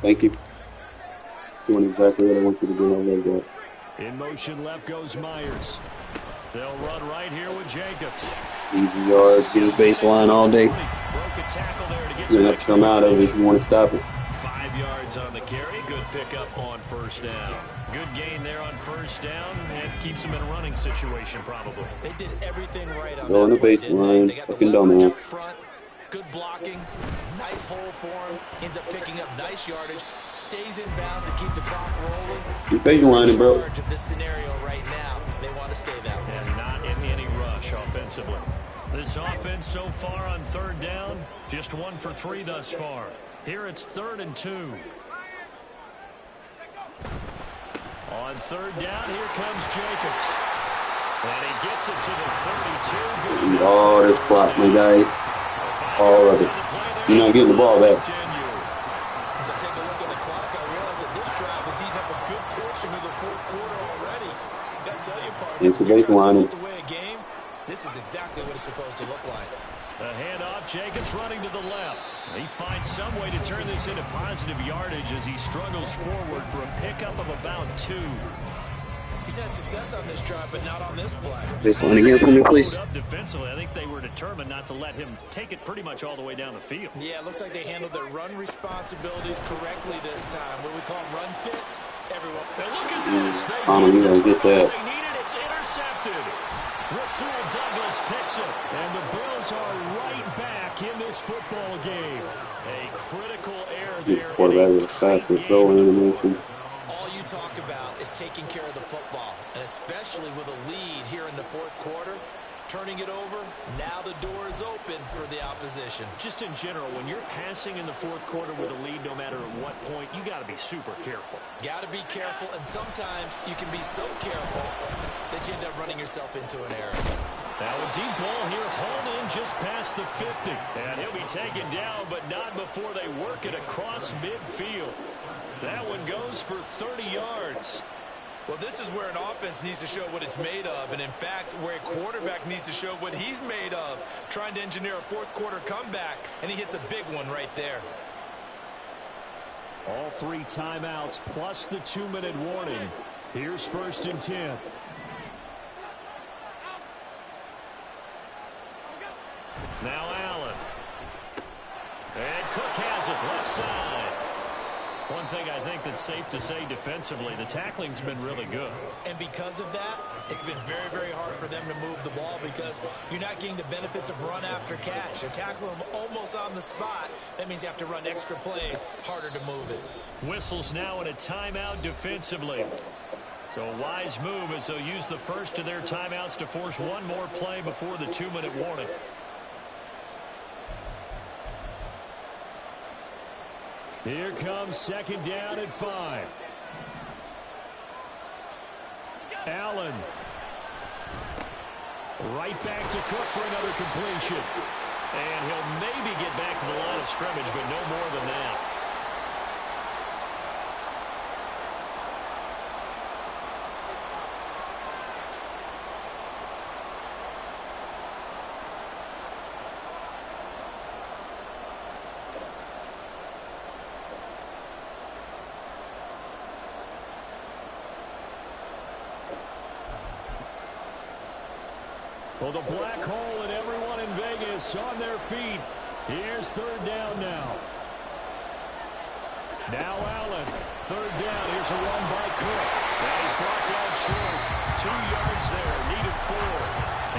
Thank you. Doing exactly what I want you to do. I love that. In motion left goes Myers. They'll run right here with Jacobs. Easy yards, get a baseline all day. Broke a tackle there to get You're going to have to come out of it if you want to stop it. 5 yards on the carry. Good pickup on first down. Good gain there on first down. And keeps them in a running situation probably. They did everything right on Go in that the play, didn't baseline. they? They got the Fucking leverage up dumbass. front. Good blocking. Nice hole for him. Ends up picking up nice yardage. Stays in bounds and keeps the clock rolling. Keep baselining, bro. In charge of this scenario right now. They want to stay that way. And not in any rush offensively. This offense so far on third down, just 1 for 3 thus far. Here it's 3rd and 2. On third down, here comes Jacobs. And he gets it to the 32. Eat all this clock, my guy. All of it. You're not getting the ball back. As I take a look at the clock, I realize that this drive has eaten up a good portion of the fourth quarter already. Got to tell you, partner, Thanks for when you're trying to baselining. salt away a game, this is exactly what it's supposed to look like. The handoff, Jacobs running to the left. He finds some way to turn this into positive yardage as he struggles forward for a pickup of about 2. He's had success on this drive, but not on this play. Baseline again for me, please. Up defensively, I think they were determined not to let him take it pretty much all the way down the field. Yeah, it looks like they handled their run responsibilities correctly this time. What we call run fits. Everyone. And look at this. They Connor, you gotta get that. They needed. It's intercepted. Rasul Douglas picks it. And the Bills are right back in this football game. A critical error there. Quarterback with a faster throw animation. All you talk about is taking care of the football, and especially with a lead here in the fourth quarter, turning it over, now the door is open for the opposition. Just in general, when you're passing in the fourth quarter with a lead, no matter at what point, you got to be super careful. Got to be careful, and sometimes you can be so careful that you end up running yourself into an error. Now a deep ball here, hauled in just past the 50. And he'll be taken down, but not before they work it across midfield. That one goes for 30 yards. Well, this is where an offense needs to show what it's made of, and in fact, where a quarterback needs to show what he's made of, trying to engineer a fourth quarter comeback, and he hits a big one right there. All 3 timeouts plus the 2-minute warning. Here's 1st and 10. Now Allen. And Cook has it left side. One thing I think that's safe to say defensively, the tackling's been really good. And because of that, it's been very, very hard for them to move the ball because you're not getting the benefits of run after catch. You're tackling them almost on the spot. That means you have to run extra plays, harder to move it. Whistles now in a timeout defensively. So a wise move as they'll use the first of their timeouts to force one more play before the 2-minute warning. Here comes 2nd down at 5. Allen. Right back to Cook for another completion. And he'll maybe get back to the line of scrimmage, but no more than that. Well, the black hole and everyone in Vegas on their feet. Here's 3rd down now. Now Allen. 3rd down. Here's a run by Cook. And he's brought down short. 2 yards there. Needed 4.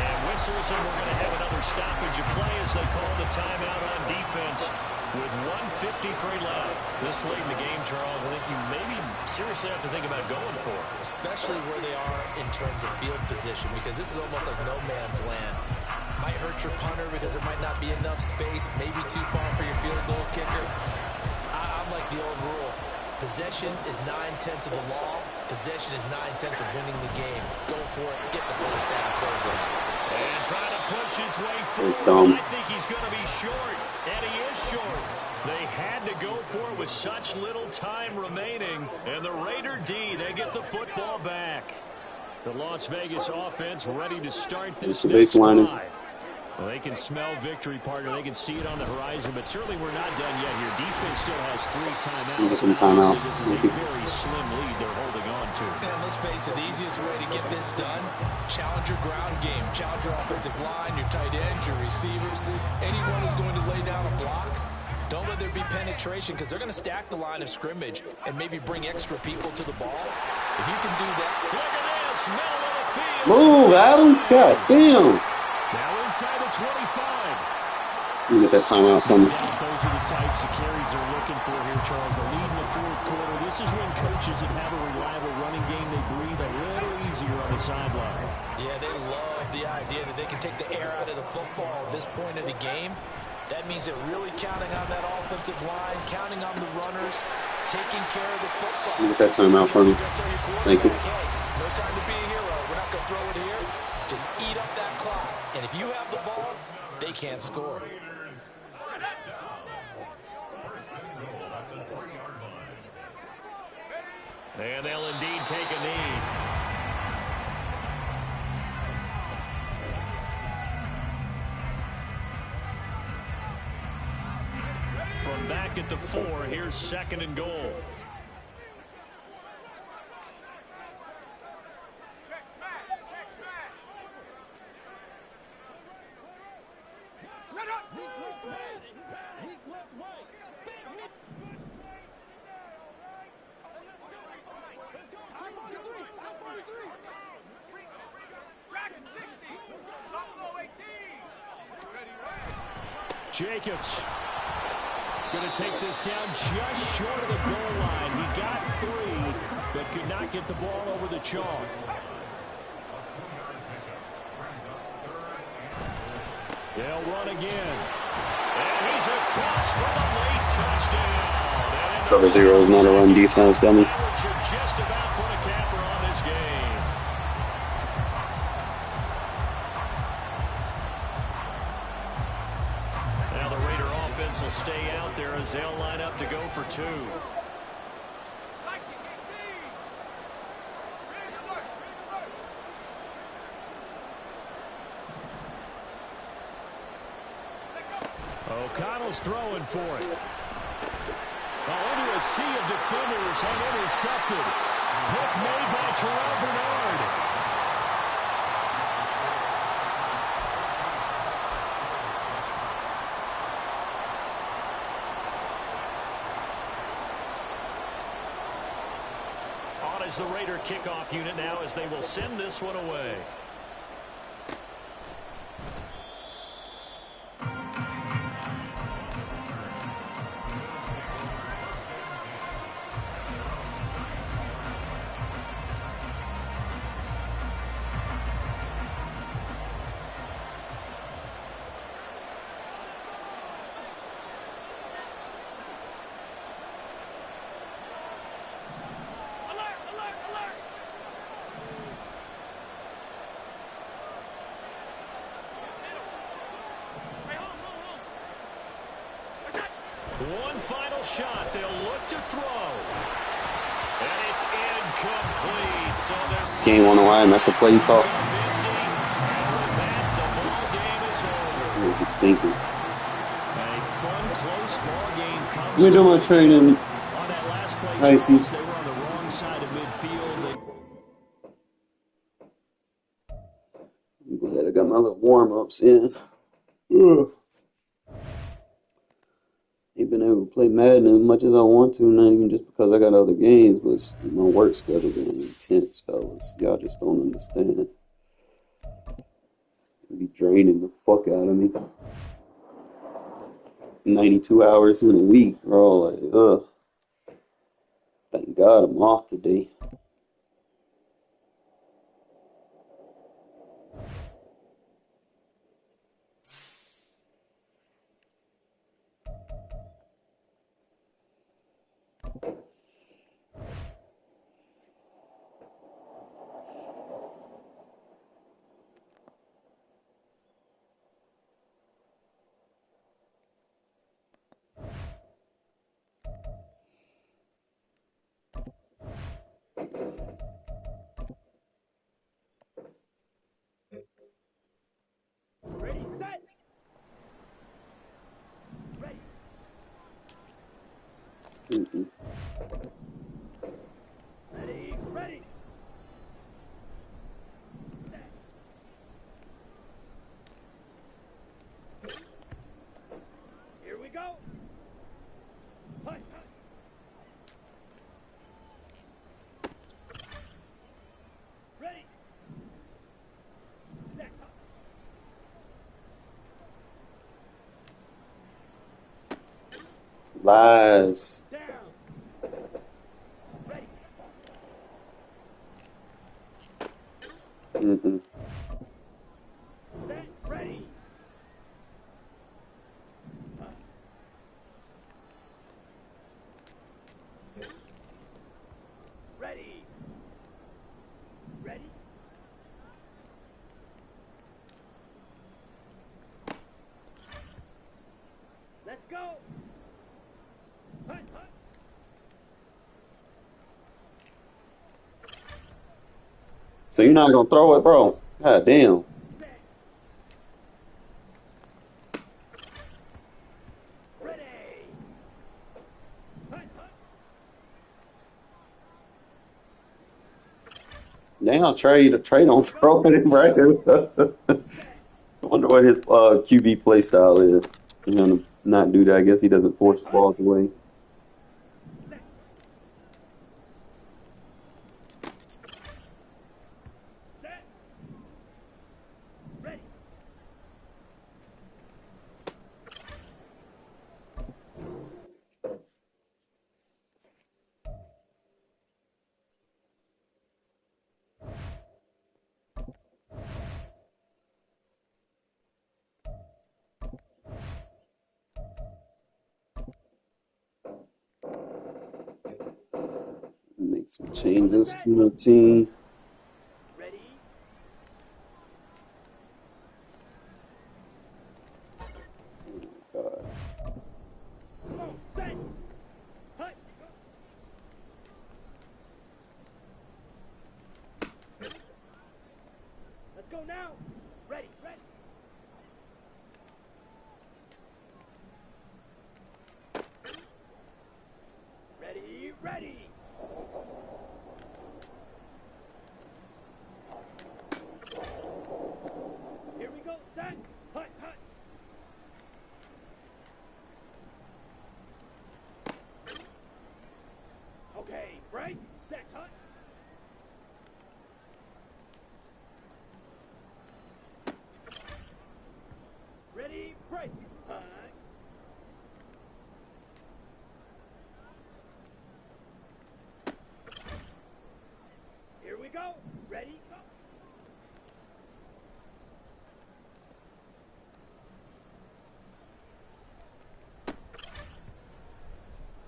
And whistles, and we're going to have another stoppage of play as they call the timeout on defense with 1:53 left. This late in the game, Charles, I think you maybe seriously have to think about going for it. Especially where they are in terms of field position, because this is almost like no man's land. Might hurt your punter because there might not be enough space, maybe too far for your field goal kicker. I'm like the old rule. Possession is 9/10 of the law. Possession is 9/10 of winning the game. Go for it. Get the first down. Close it out. And trying to push his way through. I think he's going to be short. And he is short. They had to go for it with such little time remaining. And the Raider D, they get the football back. The Las Vegas offense ready to start this next drive. Well, they can smell victory, partner. They can see it on the horizon, but certainly we're not done yet here. Defense still has 3 timeouts. Some timeouts. This is a very slim lead they're holding on to. And let's face it, the easiest way to get this done, challenge your ground game. Challenge your offensive line, your tight ends, your receivers. Anyone who's going to lay down a block, don't let there be penetration because they're going to stack the line of scrimmage and maybe bring extra people to the ball. If you can do that. Look at this. Middle of the field. Move, Adams. God damn. Now inside the 25. You get that timeout from me. Those are the types of carries they're looking for here, Charles. The lead in the fourth quarter. This is when coaches that have a reliable running game, they breathe a little easier on the sideline. Yeah, they love the idea that they can take the air out of the football at this point of the game. That means they're really counting on that offensive line, counting on the runners, taking care of the football. You get that timeout from me. Thank you. Hey, no time to be a hero. We're not going to throw it here. Just eat up that clock. And if you have the ball, they can't score. And they'll indeed take a knee. From back at the 4, here's 2nd and goal. Jacobs going to take this down just short of the goal line. He got 3, but could not get the ball over the chalk. They'll run again. And he's across for the late touchdown. Cover 0 is not a run defense, dummy. Just about put a capper on this game. Now the Raider offense will stay out there as they'll line up to go for 2. O'Connell's throwing for it. Into a sea of defenders and intercepted. Pick made by Terrell Bernard. On is the Raider kickoff unit now as they will send this one away. One final shot. They'll look to throw. And it's incomplete. So they're Game on the line. That's the play you call. What was you thinking? A fun, close ball game comes. We're doing my training. On that last play, I see. They were on the wrong side of midfield. I'm glad I got my little warm-ups in. Ugh. Ain't been able to play Madden as much as I want to, not even just because I got other games, but my work schedule been intense, fellas. Y'all just don't understand. It be draining the fuck out of me. 92 hours in a week, bro. Like, ugh. Thank God I'm off today. Ready, set. Ready. Ready, ready. Set. Here we go. Hush, hush. Ready. Set. Lies. Down. Ready. Set. Ready. Ready. Ready. Let's go. Hunt, hunt. So you're not gonna throw it, bro? God damn. Set. Ready. Hunt, hunt. Damn, Trey don't throw it, bro. I wonder what his QB play style is. He's gonna not do that. I guess he doesn't force balls away. Set. Ready. Make some changes to the team. Ready. God. Come on. Set. Hunt. Let's go now. Ready. Ready. Ready. Ready. Here we go. Set. Hunt. Hunt. Okay. Break. Set. Hunt. Ready. Break. Hunt. Here we go. Ready. Go.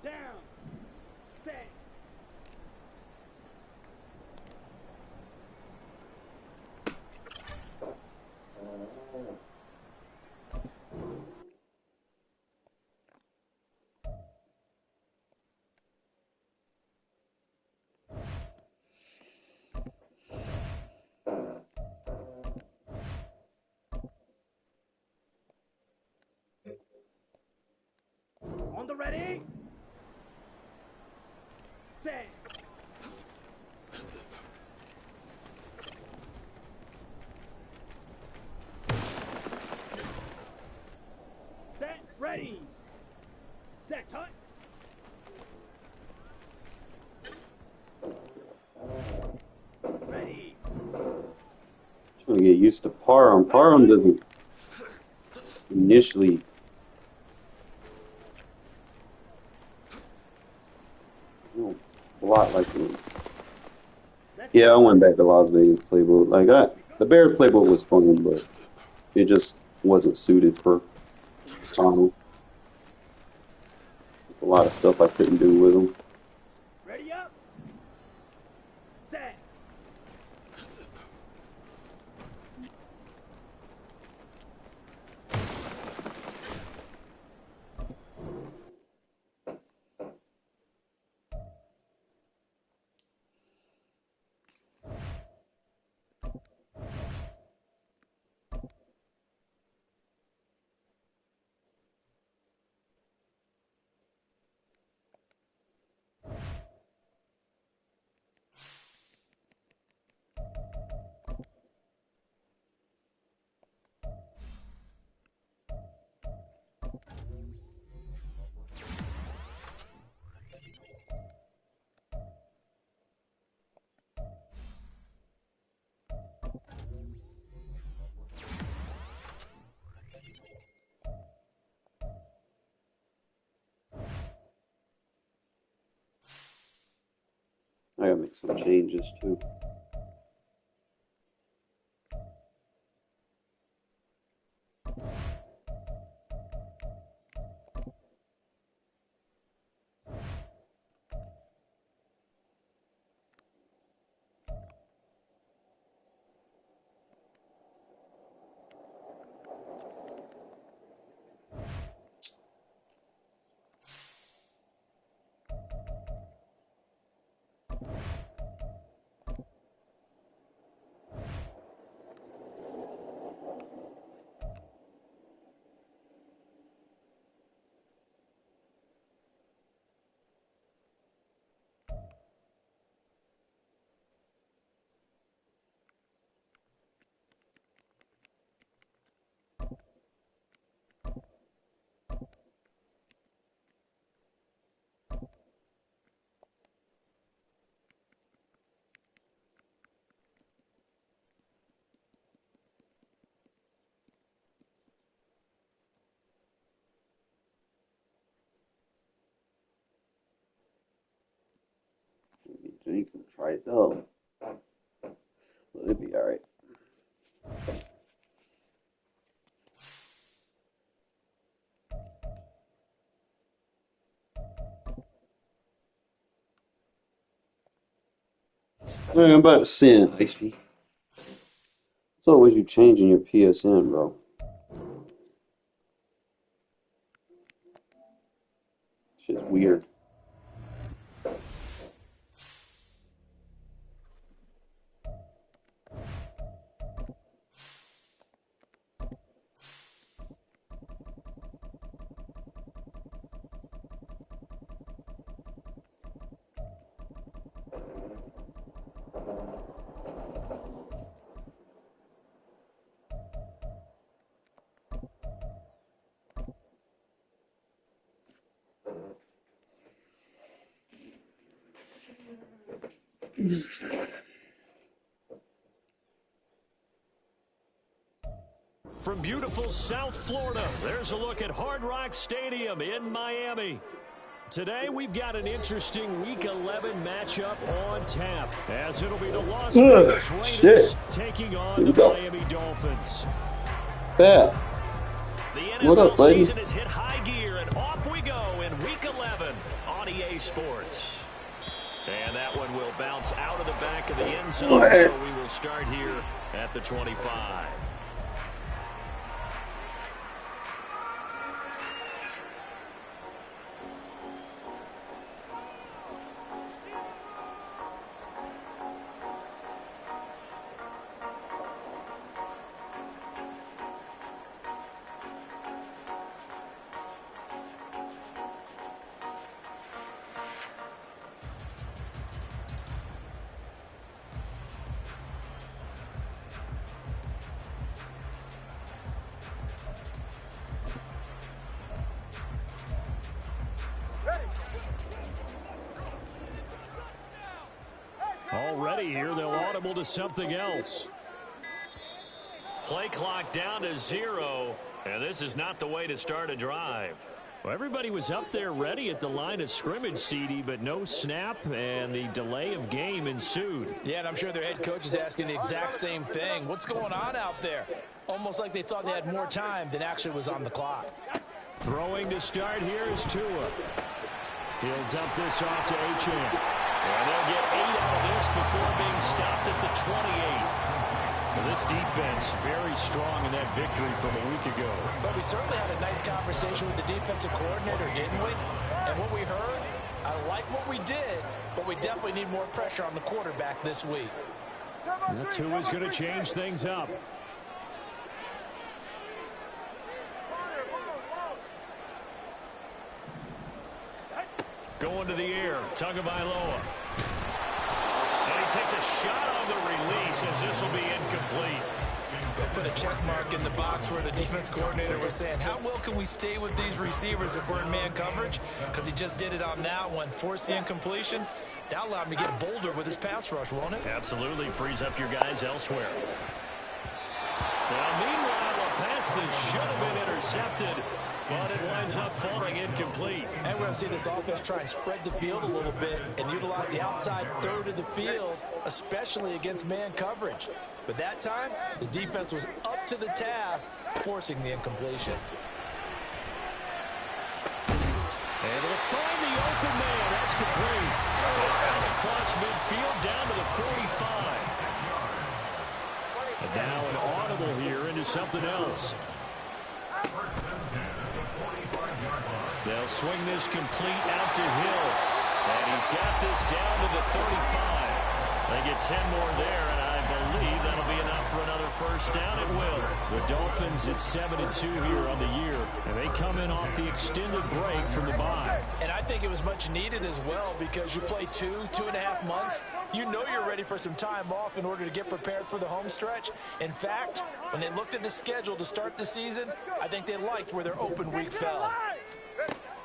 Down. Set. On the ready. Set. Set. Ready. Set. Hunt. Ready. Trying to get used to Parham. Parham doesn't initially. Block like that. Yeah, I went back to Las Vegas playbook. Like the Bears playbook was fun, but it just wasn't suited for Donald. A lot of stuff I couldn't do with him. Ready up. Set. I gotta make some changes too. You can try it though. It'll be all right. I'm about to send, Icy. So was you changing your PSN, bro? Shit's weird. From beautiful South Florida, there's a look at Hard Rock Stadium in Miami. Today, we've got an interesting Week 11 matchup on tap, as it'll be the Las Vegas Raiders taking on the Miami Dolphins. Yeah. The NFL season has hit high gear, and off we go in Week 11 on EA Sports. And that one will bounce out of the back of the end zone, so we will start here at the 25. Already here, they'll audible to something else. Play clock down to 0, and this is not the way to start a drive. Well, everybody was up there ready at the line of scrimmage, CD, but no snap, and the delay of game ensued. Yeah, and I'm sure their head coach is asking the exact same thing. What's going on out there? Almost like they thought they had more time than actually was on the clock. Throwing to start here is Tua. He'll dump this off to Achane. And they'll get 8 out of this before being stopped at the 28. Well, this defense very strong in that victory from a week ago. But we certainly had a nice conversation with the defensive coordinator, didn't we? And what we heard, I like what we did, but we definitely need more pressure on the quarterback this week. Tua's going to change things up. Going to the air, Tagovailoa. And he takes a shot on the release as this will be incomplete. Put a check mark in the box where the defense coordinator was saying, how well can we stay with these receivers if we're in man coverage? Because he just did it on that one, forced the incompletion. That allowed him to get bolder with his pass rush, won't it? Absolutely, frees up your guys elsewhere. Now, meanwhile, a pass that should have been intercepted But it winds up falling incomplete. And we're going to see this offense try and spread the field a little bit and utilize the outside third of the field, especially against man coverage. But that time, the defense was up to the task, forcing the incompletion. Able to find the open man. That's complete. Out across midfield down to the 45. And now an audible here into something else. They'll swing this complete out to Hill. And he's got this down to the 35. They get 10 more there, and I believe that'll be enough for another first down. It will. The Dolphins at 7-2 here on the year, and they come in off the extended break from the bye. And I think it was much needed as well, because you play 2.5 months. You know you're ready for some time off in order to get prepared for the home stretch. In fact, when they looked at the schedule to start the season, I think they liked where their open week fell.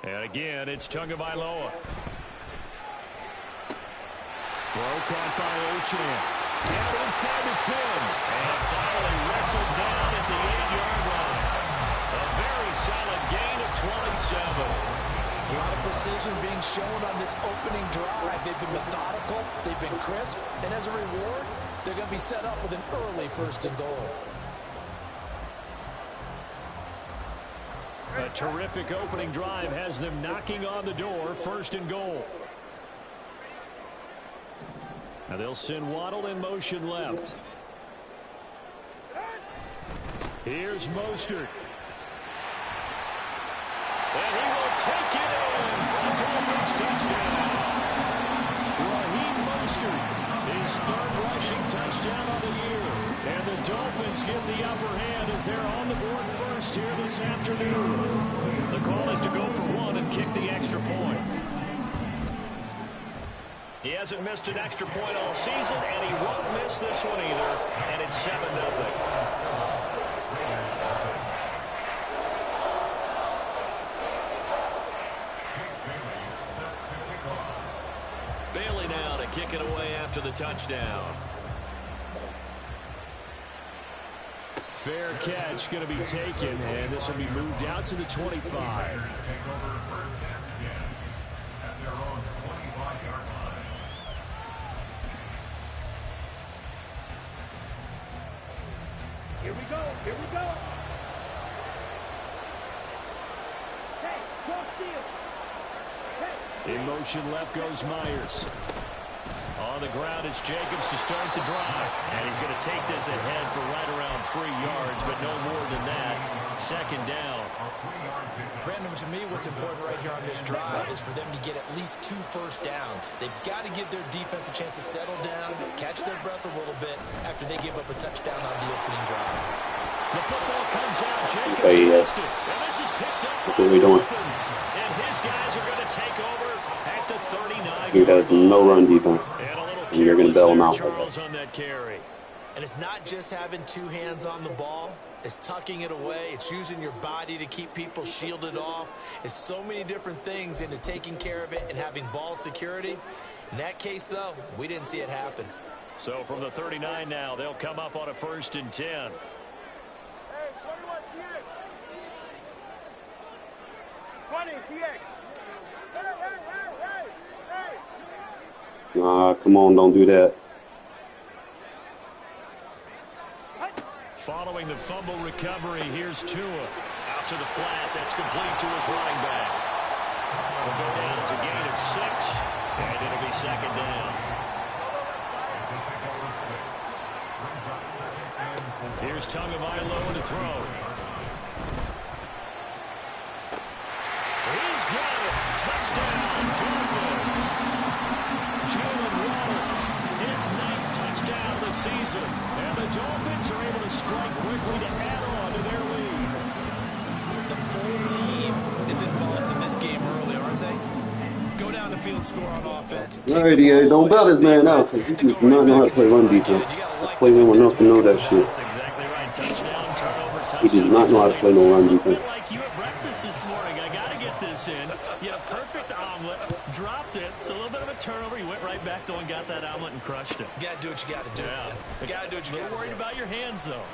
And again, it's Tagovailoa. Throw caught by Ochan. Down inside the 10. And finally wrestled down at the 8-yard line. A very solid gain of 27. A lot of precision being shown on this opening drive. They've been methodical. They've been crisp. And as a reward, they're going to be set up with an early 1st and goal. A terrific opening drive has them knocking on the door. 1st and goal. Now they'll send Waddle in motion left. Here's Mostert. And he will take it in for the Dolphins touchdown. Raheem Mostert, his 3rd rushing touchdown of the year. And the Dolphins get the upper hand as they're on the board first here this afternoon. The call is to go for 1 and kick the extra point. He hasn't missed an extra point all season, and he won't miss this one either. And it's 7-0. Bailey now to kick it away after the touchdown. Fair catch going to be taken, and this will be moved out to the 25. Here we go. Hey, cross field. In motion left goes Myers. On the ground, it's Jacobs to start the drive. And he's going to take this ahead for right around 3 yards, but no more than that. 2nd down. Brandon, to me, what's important right here on this drive is for them to get at least 2 first downs. They've got to give their defense a chance to settle down, catch their breath a little bit after they give up a touchdown on the opening drive. The football comes out. Jacobs missed it. And this is picked up by the Dolphins. And his guys are going to take over at the 39. He has no run defense. And you're going to bail him out. Charles on that carry. And it's not just having 2 hands on the ball. It's tucking it away. It's using your body to keep people shielded off. It's so many different things into taking care of it and having ball security. In that case, though, we didn't see it happen. So from the 39 now, they'll come up on a 1st and 10. Hey, 21 TX. 20 TX. Nah, come on, don't do that. Following the fumble recovery, here's Tua. Out to the flat, that's complete to his running back. Will go down as a gain of 6, and it'll be 2nd down. Here's Tagovailoa to throw. He's got it. Touchdown, Dolphins. Jalen Waddle, his 9th touchdown of the season. And the Dolphins are able to strike quickly to add on to their lead. The full team is involved in this game early, aren't they? Go down the field, score on offense. Alrighty, don't bet his man out. He does not know how to play run defense. I play him enough to know that shit. That's exactly right. Touchdown, turnover, touchdown. He does not know how to play no run defense. Like you at breakfast this morning. I got to get this in. You had a perfect omelet, dropped it. So a little bit of a turnover. You went right back though and got that omelet and crushed it. You got to do what you got to do. Yeah. Got to do what you got to do. You're worried about your hands though.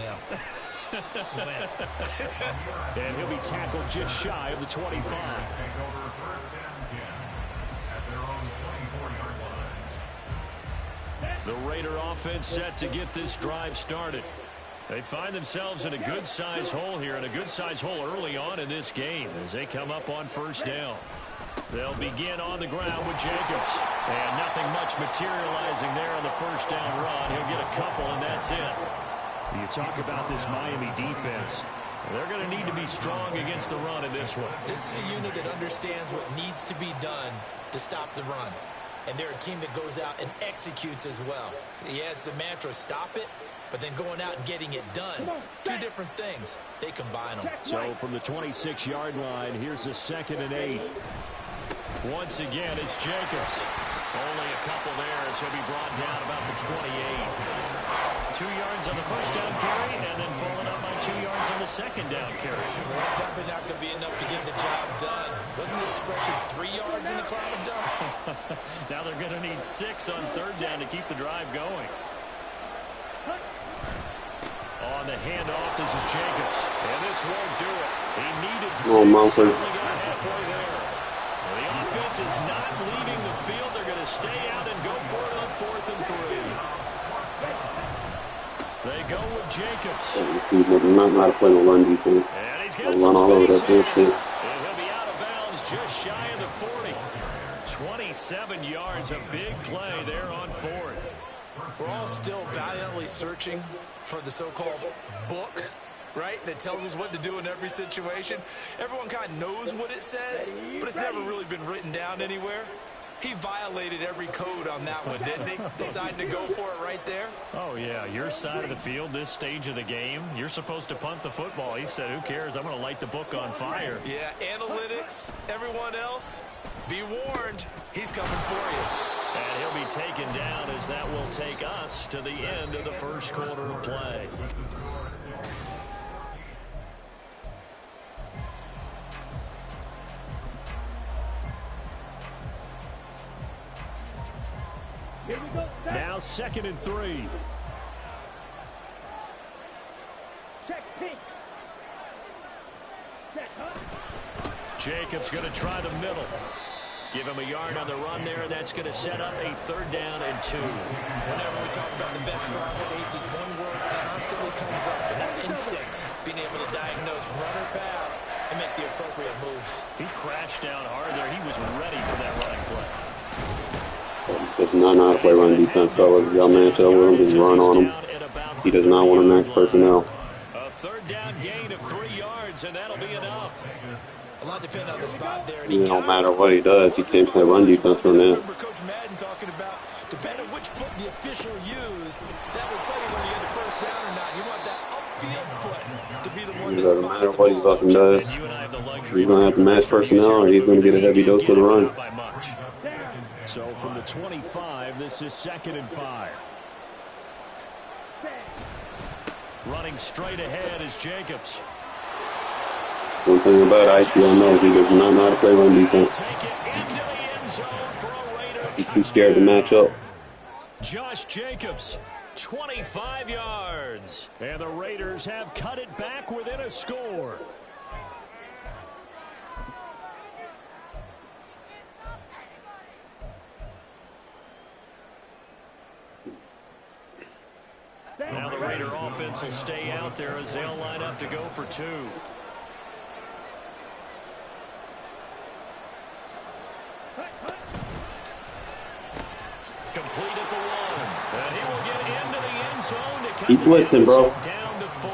Yeah. And he'll be tackled just shy of the 25. The Raider offense set to get this drive started. They find themselves in a good-sized hole here, and a good-sized hole early on in this game as they come up on first down. They'll begin on the ground with Jacobs. And nothing much materializing there on the first down run. He'll get a couple, and that's it. You talk about this Miami defense. They're going to need to be strong against the run in this one. This is a unit that understands what needs to be done to stop the run. And they're a team that goes out and executes as well. Yeah, it's the mantra, stop it, but then going out and getting it done. Two different things. They combine them. So from the 26-yard line, here's a 2nd and 8. Once again, it's Jacobs. Only a couple there as he'll be brought down about the 28. 2 yards on the first down carry, and then followed up by 2 yards on the second down carry. Well, it's definitely not going to be enough to get the job done. Wasn't the expression 3 yards in a cloud of dust? Now they're going to need 6 on third down to keep the drive going. On the handoff, this is Jacobs. And this won't do it. He needed 6. Only got halfway there. The offense is not leaving the field. They're going to stay out and go for it on 4th and 3. They go with Jacobs. He's not how to play no run defense. He'll run all over that bullshit. And he'll be out of bounds just shy of the 40. 27 yards, a big play there on 4th. We're all still valiantly searching for the so-called book, right, that tells us what to do in every situation. Everyone kind of knows what it says, but it's never really been written down anywhere. He violated every code on that one, didn't he? Decided to go for it right there. Oh, yeah, your side of the field, this stage of the game, you're supposed to punt the football. He said, who cares? I'm going to light the book on fire. Yeah, analytics, everyone else, be warned, he's coming for you. And he'll be taken down as that will take us to the end of the first quarter of play. Here we go. Now 2nd and 3. Check pink. Check, huh? Jacobs going to try the middle. Give him a yard on the run there, and that's going to set up a 3rd down and 2. Whenever we talk about the best strong safeties, one word constantly comes up, and that's instincts. Being able to diagnose run or pass and make the appropriate moves. He crashed down hard there. He was ready for that running play. Does not know how to play run defense, fellas. Y'all match up with him, just run on him. He does not want to match personnel. A 3rd down gain of 3 yards, and that'll be enough. A lot depends on the spot there. It don't matter what he does, he can't play run defense from there. I remember Coach Madden talking about, depending on which foot the official used, that will tell you whether you had the first down or not. You want that upfield foot to be the one that doesn't spots matter the what he ball. fucking does. He's going to have to match personnel, or he's going to get a heavy dose of the run. So from the 25, this is 2nd and 5. Running straight ahead is Jacobs. One thing about Icy, I know he does not know how to play run defense. He's too scared to match up. Josh Jacobs, 25 yards. And the Raiders have cut it back within a score. Now the Raider offense will stay out there as they'll line up to go for 2. Complete at the 1. And he will get into the end zone to cut Keep blitzing, bro. down to 4.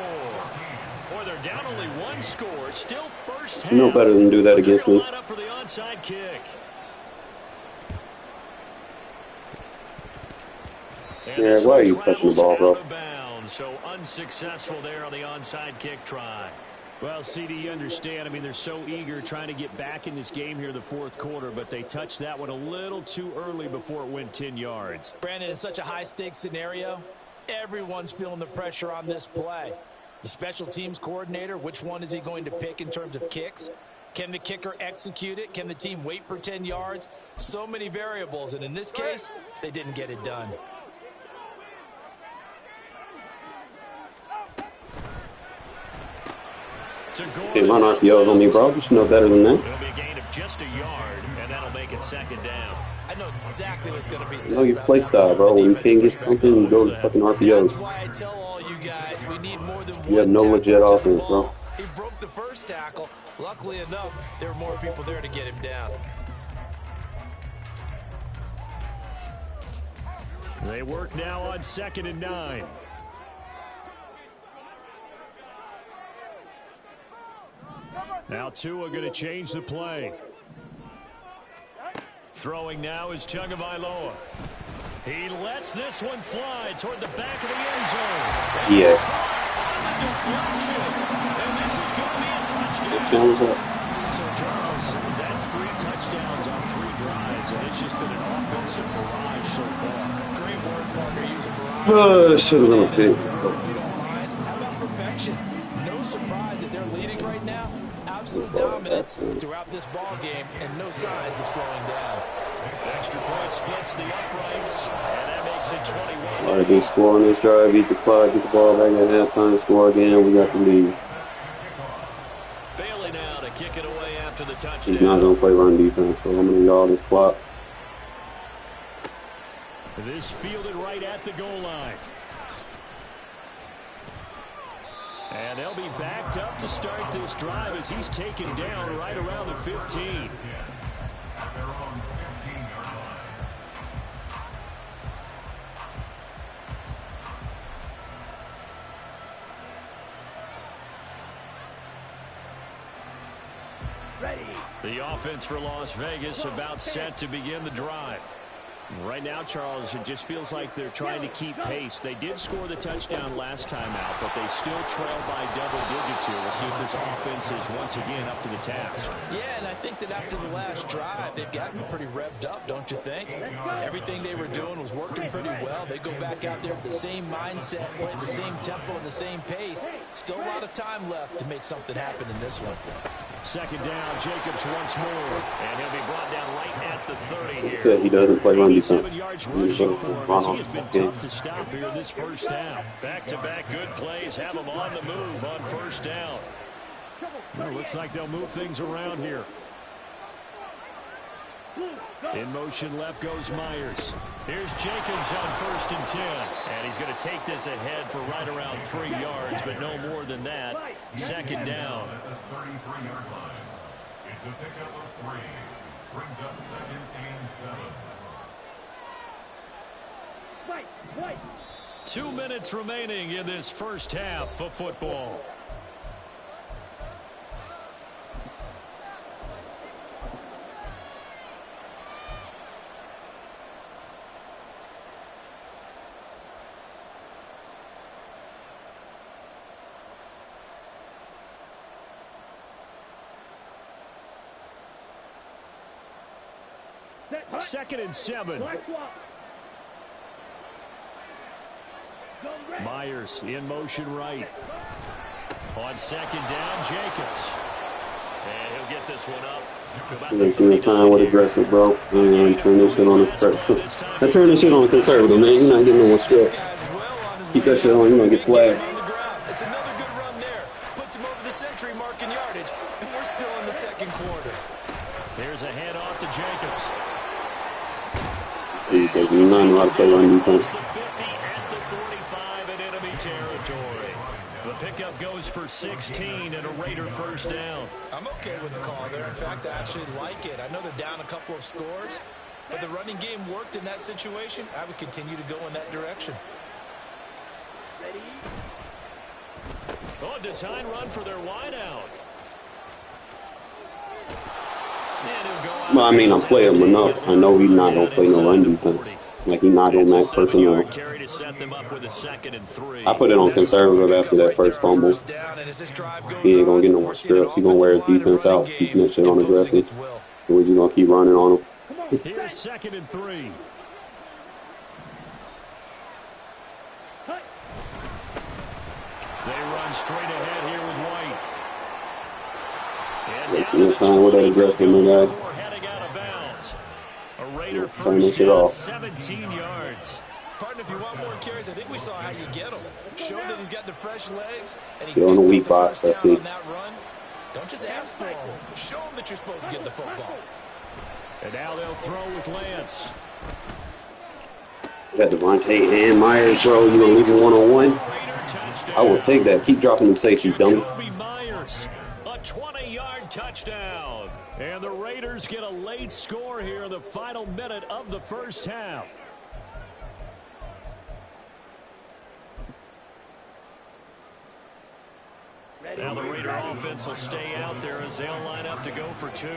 Boy, they're down only 1 score. Still first half. You know better than do that against me. Line up for the onside kick. Yeah, why are you touching the ball, bro? So unsuccessful there on the onside kick try. Well, CD, you understand. I mean, they're so eager trying to get back in this game here in the 4th quarter, but they touched that one a little too early before it went 10 yards. Brandon, in such a high-stakes scenario, everyone's feeling the pressure on this play. The special teams coordinator, which one is he going to pick in terms of kicks? Can the kicker execute it? Can the team wait for 10 yards? So many variables, and in this case, they didn't get it done. To Gordon. Can't run RPOs on me, bro. You should know better than that. It'll be a gain of just a yard, and that'll make it second down. I know exactly what's going to be You said. know your about play that style, call bro. from the When you can't defensive get something, you perspective. go to fucking That's RPOs. why I tell all you guys we need more than You have one no tackle legit to the offense, bro. ball. He broke the first tackle. Luckily enough, there were more people there to get him down. They work now on 2nd and 9. Now Tua going to change the play. Throwing now is Tagovailoa. He lets this one fly toward the back of the end zone. Yeah. And this is going to be a touchdown. Challenge up. So, Charles, that's 3 touchdowns on 3 drives, and it's just been an offensive barrage so far. Great work, partner. Use a barrage. Should have been a pick. If you don't mind, how about perfection? No surprise that they're leading right now. Absolute dominance throughout this ball game, and no signs of slowing down. Extra point splits the uprights, and that makes it 21. All right, they score on this drive, beat the clock, get the ball back at halftime, score again. We got the lead. Bailey now to kick it away after the touchdown. He's not going to play run defense, so I'm going to need all this clock. This fielded right at the goal line. And they'll be backed up to start this drive as he's taken down right around the 15. Ready. The offense for Las Vegas about set to begin the drive. Right now, Charles, it just feels like they're trying to keep pace. They did score the touchdown last time out, but they still trail by double digits here. We'll see if this offense is once again up to the task. Yeah, and I think that after the last drive, they've gotten pretty revved up, don't you think? Everything they were doing was working pretty well. They go back out there with the same mindset, playing the same tempo and the same pace. Still a lot of time left to make something happen in this one. Second down, Jacobs once more, and he'll be brought down right at the 30 here. Said he doesn't play run defense. 7 yards rushing for him as he has been tough to stop here this first half. Back-to-back good plays have him on the move on first down. Well, looks like they'll move things around here. In motion left goes Myers. Here's Jacobs on 1st and 10. And he's going to take this ahead for right around 3 yards, but no more than that. Second down. At the 33-yard line. It's a pickup of 3. Brings up 2nd and 7. Fight, fight. 2 minutes remaining in this first half of football. Set, 2nd and 7. black swap. Zone red. Myers in motion right. On 2nd down, Jacobs. And he'll get this one up to about the Wasting your time with aggressive, bro. And turn this shit on the I turn this shit on conservative, man. You're not getting no more strips. Keep that shit on, you're going to get flagged. It's another good run there. Puts him over the century mark in yardage, and we're still in the second quarter. Here's a handoff to Jacobs. You know how to play run defense. The 50 at the 45 in enemy territory. The pickup goes for 16 and a Raider first down. I'm okay with the call there. In fact, I actually like it. I know they're down a couple of scores, but the running game worked in that situation. I would continue to go in that direction. Ready. Oh, design run for their wideout. Well, I mean, I play him enough. I know he's not going to play no run defense. Like, he's not going to match personnel. Carry to set them up with a 2nd and 3. I put it on conservative after that first fumble. He ain't going to get no more strips. He's going to wear his defense out, keeping that shit on aggressive. And we're just going to keep running on him. Here's 2nd and 3. They run straight ahead here with White. Wasting your time with that aggressive, my guy. Heading out of bounds. A Raider Turn this first shit down, off. 17 yards. Partner, if you want more carries, I think we saw how you get them. Show that he's got the fresh legs. And Still in the weak box, I see. On that run. Don't just ask for them. Show them that you're supposed to get the football. And now they'll throw with Lance. You got Devontae and Myers, bro. You gonna leave him one-on-one? I will take that. Keep dropping them safeties, dummy. Myers, a 20-yard touchdown. And the Raiders get a late score here in the final minute of the first half. Now the Raider offense will stay out there as they'll line up to go for two.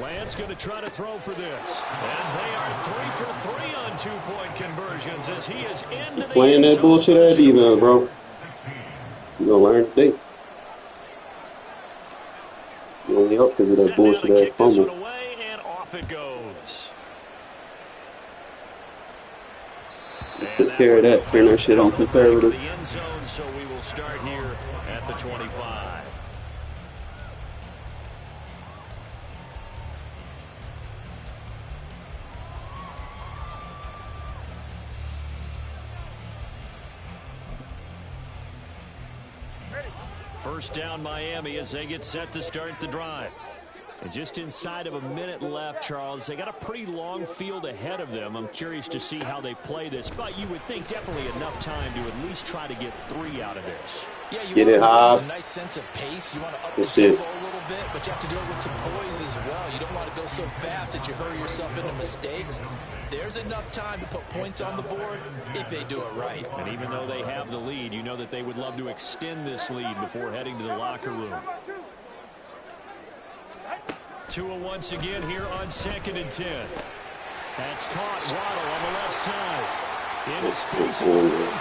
Lance going to try to throw for this. And they are 3 for 3 on two-point conversions as he is into the playing that bullshit at defense, bro. You gonna learn today. You only up because of that bullshit at fumble. Away and off it goes. You took care of that. Turn that shit on conservative. The end zone, so we will start here at the 25. First down Miami as they get set to start the drive. And just inside of a minute left, Charles, they got a pretty long field ahead of them. I'm curious to see how they play this, but you would think definitely enough time to at least try to get 3 out of this. Yeah, you get it, Hobbs. A nice sense of pace. You want to up the tempo a little bit, but you have to do it with some poise as well. You don't want to go so fast that you hurry yourself into mistakes. There's enough time to put points on the board if they do it right. And even though they have the lead, you know that they would love to extend this lead before heading to the locker room. Tua once again here on 2nd and 10. That's caught. Waddle on the left side. Into space.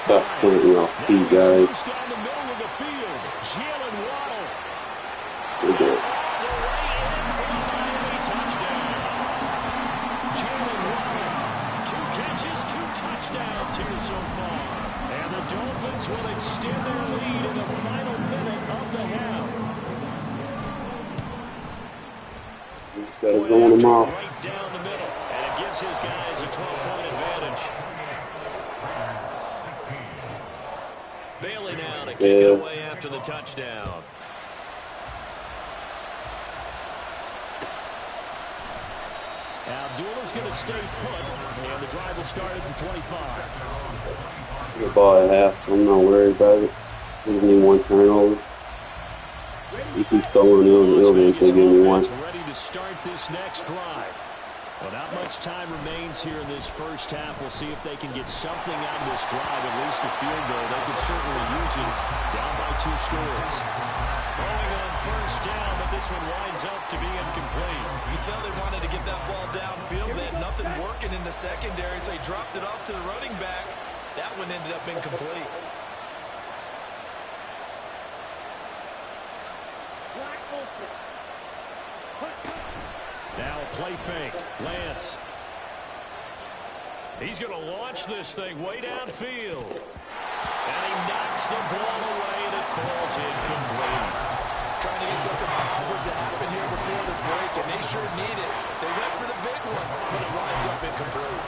Stop pointing off feet, guys. Down the middle of the field. Jalen Waddle. We're good. All the way in for the Miami touchdown. Jalen Waddle. 2 catches, 2 touchdowns here so far. And the Dolphins will extend their lead in the final minute of the half. Just got to zone them off. Right down the middle, and it gives his guys a 12-point advantage. Bailey now to kick it away after the touchdown. Abdullah's going to stay put, and the drive will start at the 25. The ball at half, so I'm not worried about it. We just need 1 turnover. He keeps going, he'll eventually give me 1. Ready to start this next drive. Well, not much time remains here in this first half. We'll see if they can get something out of this drive, at least a field goal. They could certainly use it down by 2 scores. Throwing on first down, but this one winds up to be incomplete. You can tell they wanted to get that ball downfield. They had nothing working in the secondary, so he dropped it off to the running back. That one ended up incomplete. Now a play fake. Lance. He's going to launch this thing way downfield. And he knocks the ball away and it falls incomplete. Trying to get something positive to happen here before the break, and they sure need it. They went for the big one, but it winds up incomplete.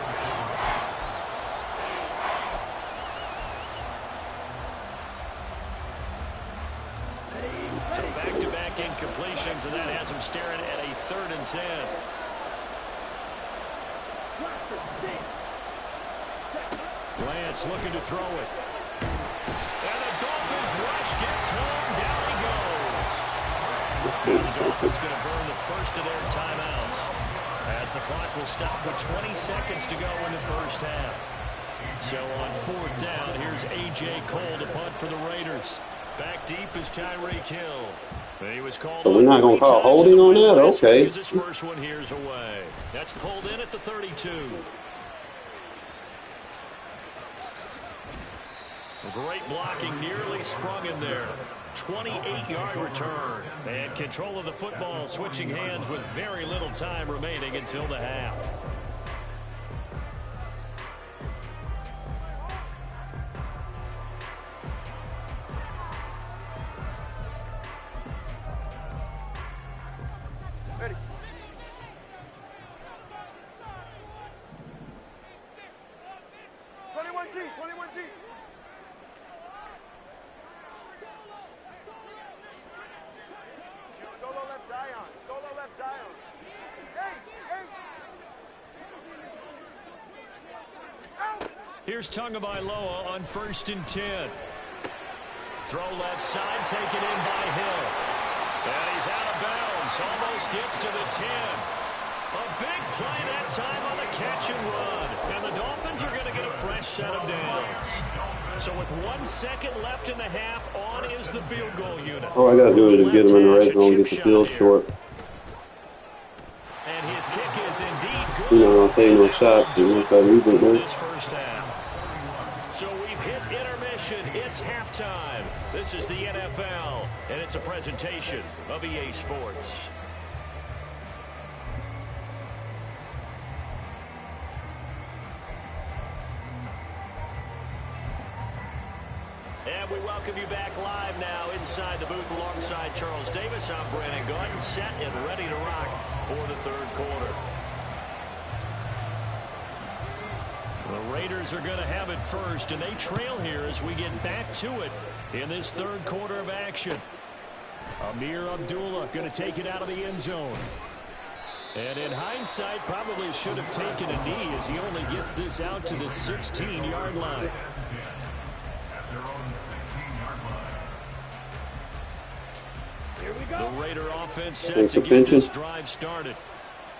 So back-to-back incompletions, and that has him staring at a 3rd and 10. Lance looking to throw it. And the Dolphins rush gets home. Down he goes. The Dolphins going to burn the first of their timeouts as the clock will stop with 20 seconds to go in the first half. So on 4th down, here's A.J. Cole to punt for the Raiders. Back deep is Tyreek Hill. He was called so we're not going to call holding on that? Okay. His first one here's away. That's pulled in at the 32. Great blocking, nearly sprung in there. 28-yard return. And control of the football switching hands with very little time remaining until the half. Here's Tagovailoa on 1st and 10. Throw left side, taken in by Hill. And he's out of bounds, almost gets to the 10. A big play that time on the catch and run. And the Dolphins are going to get a fresh set of downs. So with 1 second left in the half, on is the field goal unit. All I got to do is just get him in the red zone, get the field short. And his kick is indeed good. You know, don't take no shots unless I lose it, man. This first half. So we've hit intermission. It's halftime. This is the NFL, and it's a presentation of EA Sports. And we welcome you back live now inside the booth alongside Charles Davis. I'm Brandon Gordon, set and ready to rock for the third quarter. The Raiders are going to have it first, and they trail here as we get back to it in this third quarter of action. Amir Abdullah going to take it out of the end zone. And in hindsight, probably should have taken a knee as he only gets this out to the 16-yard line. Here we go. The Raider offense set to get this drive started.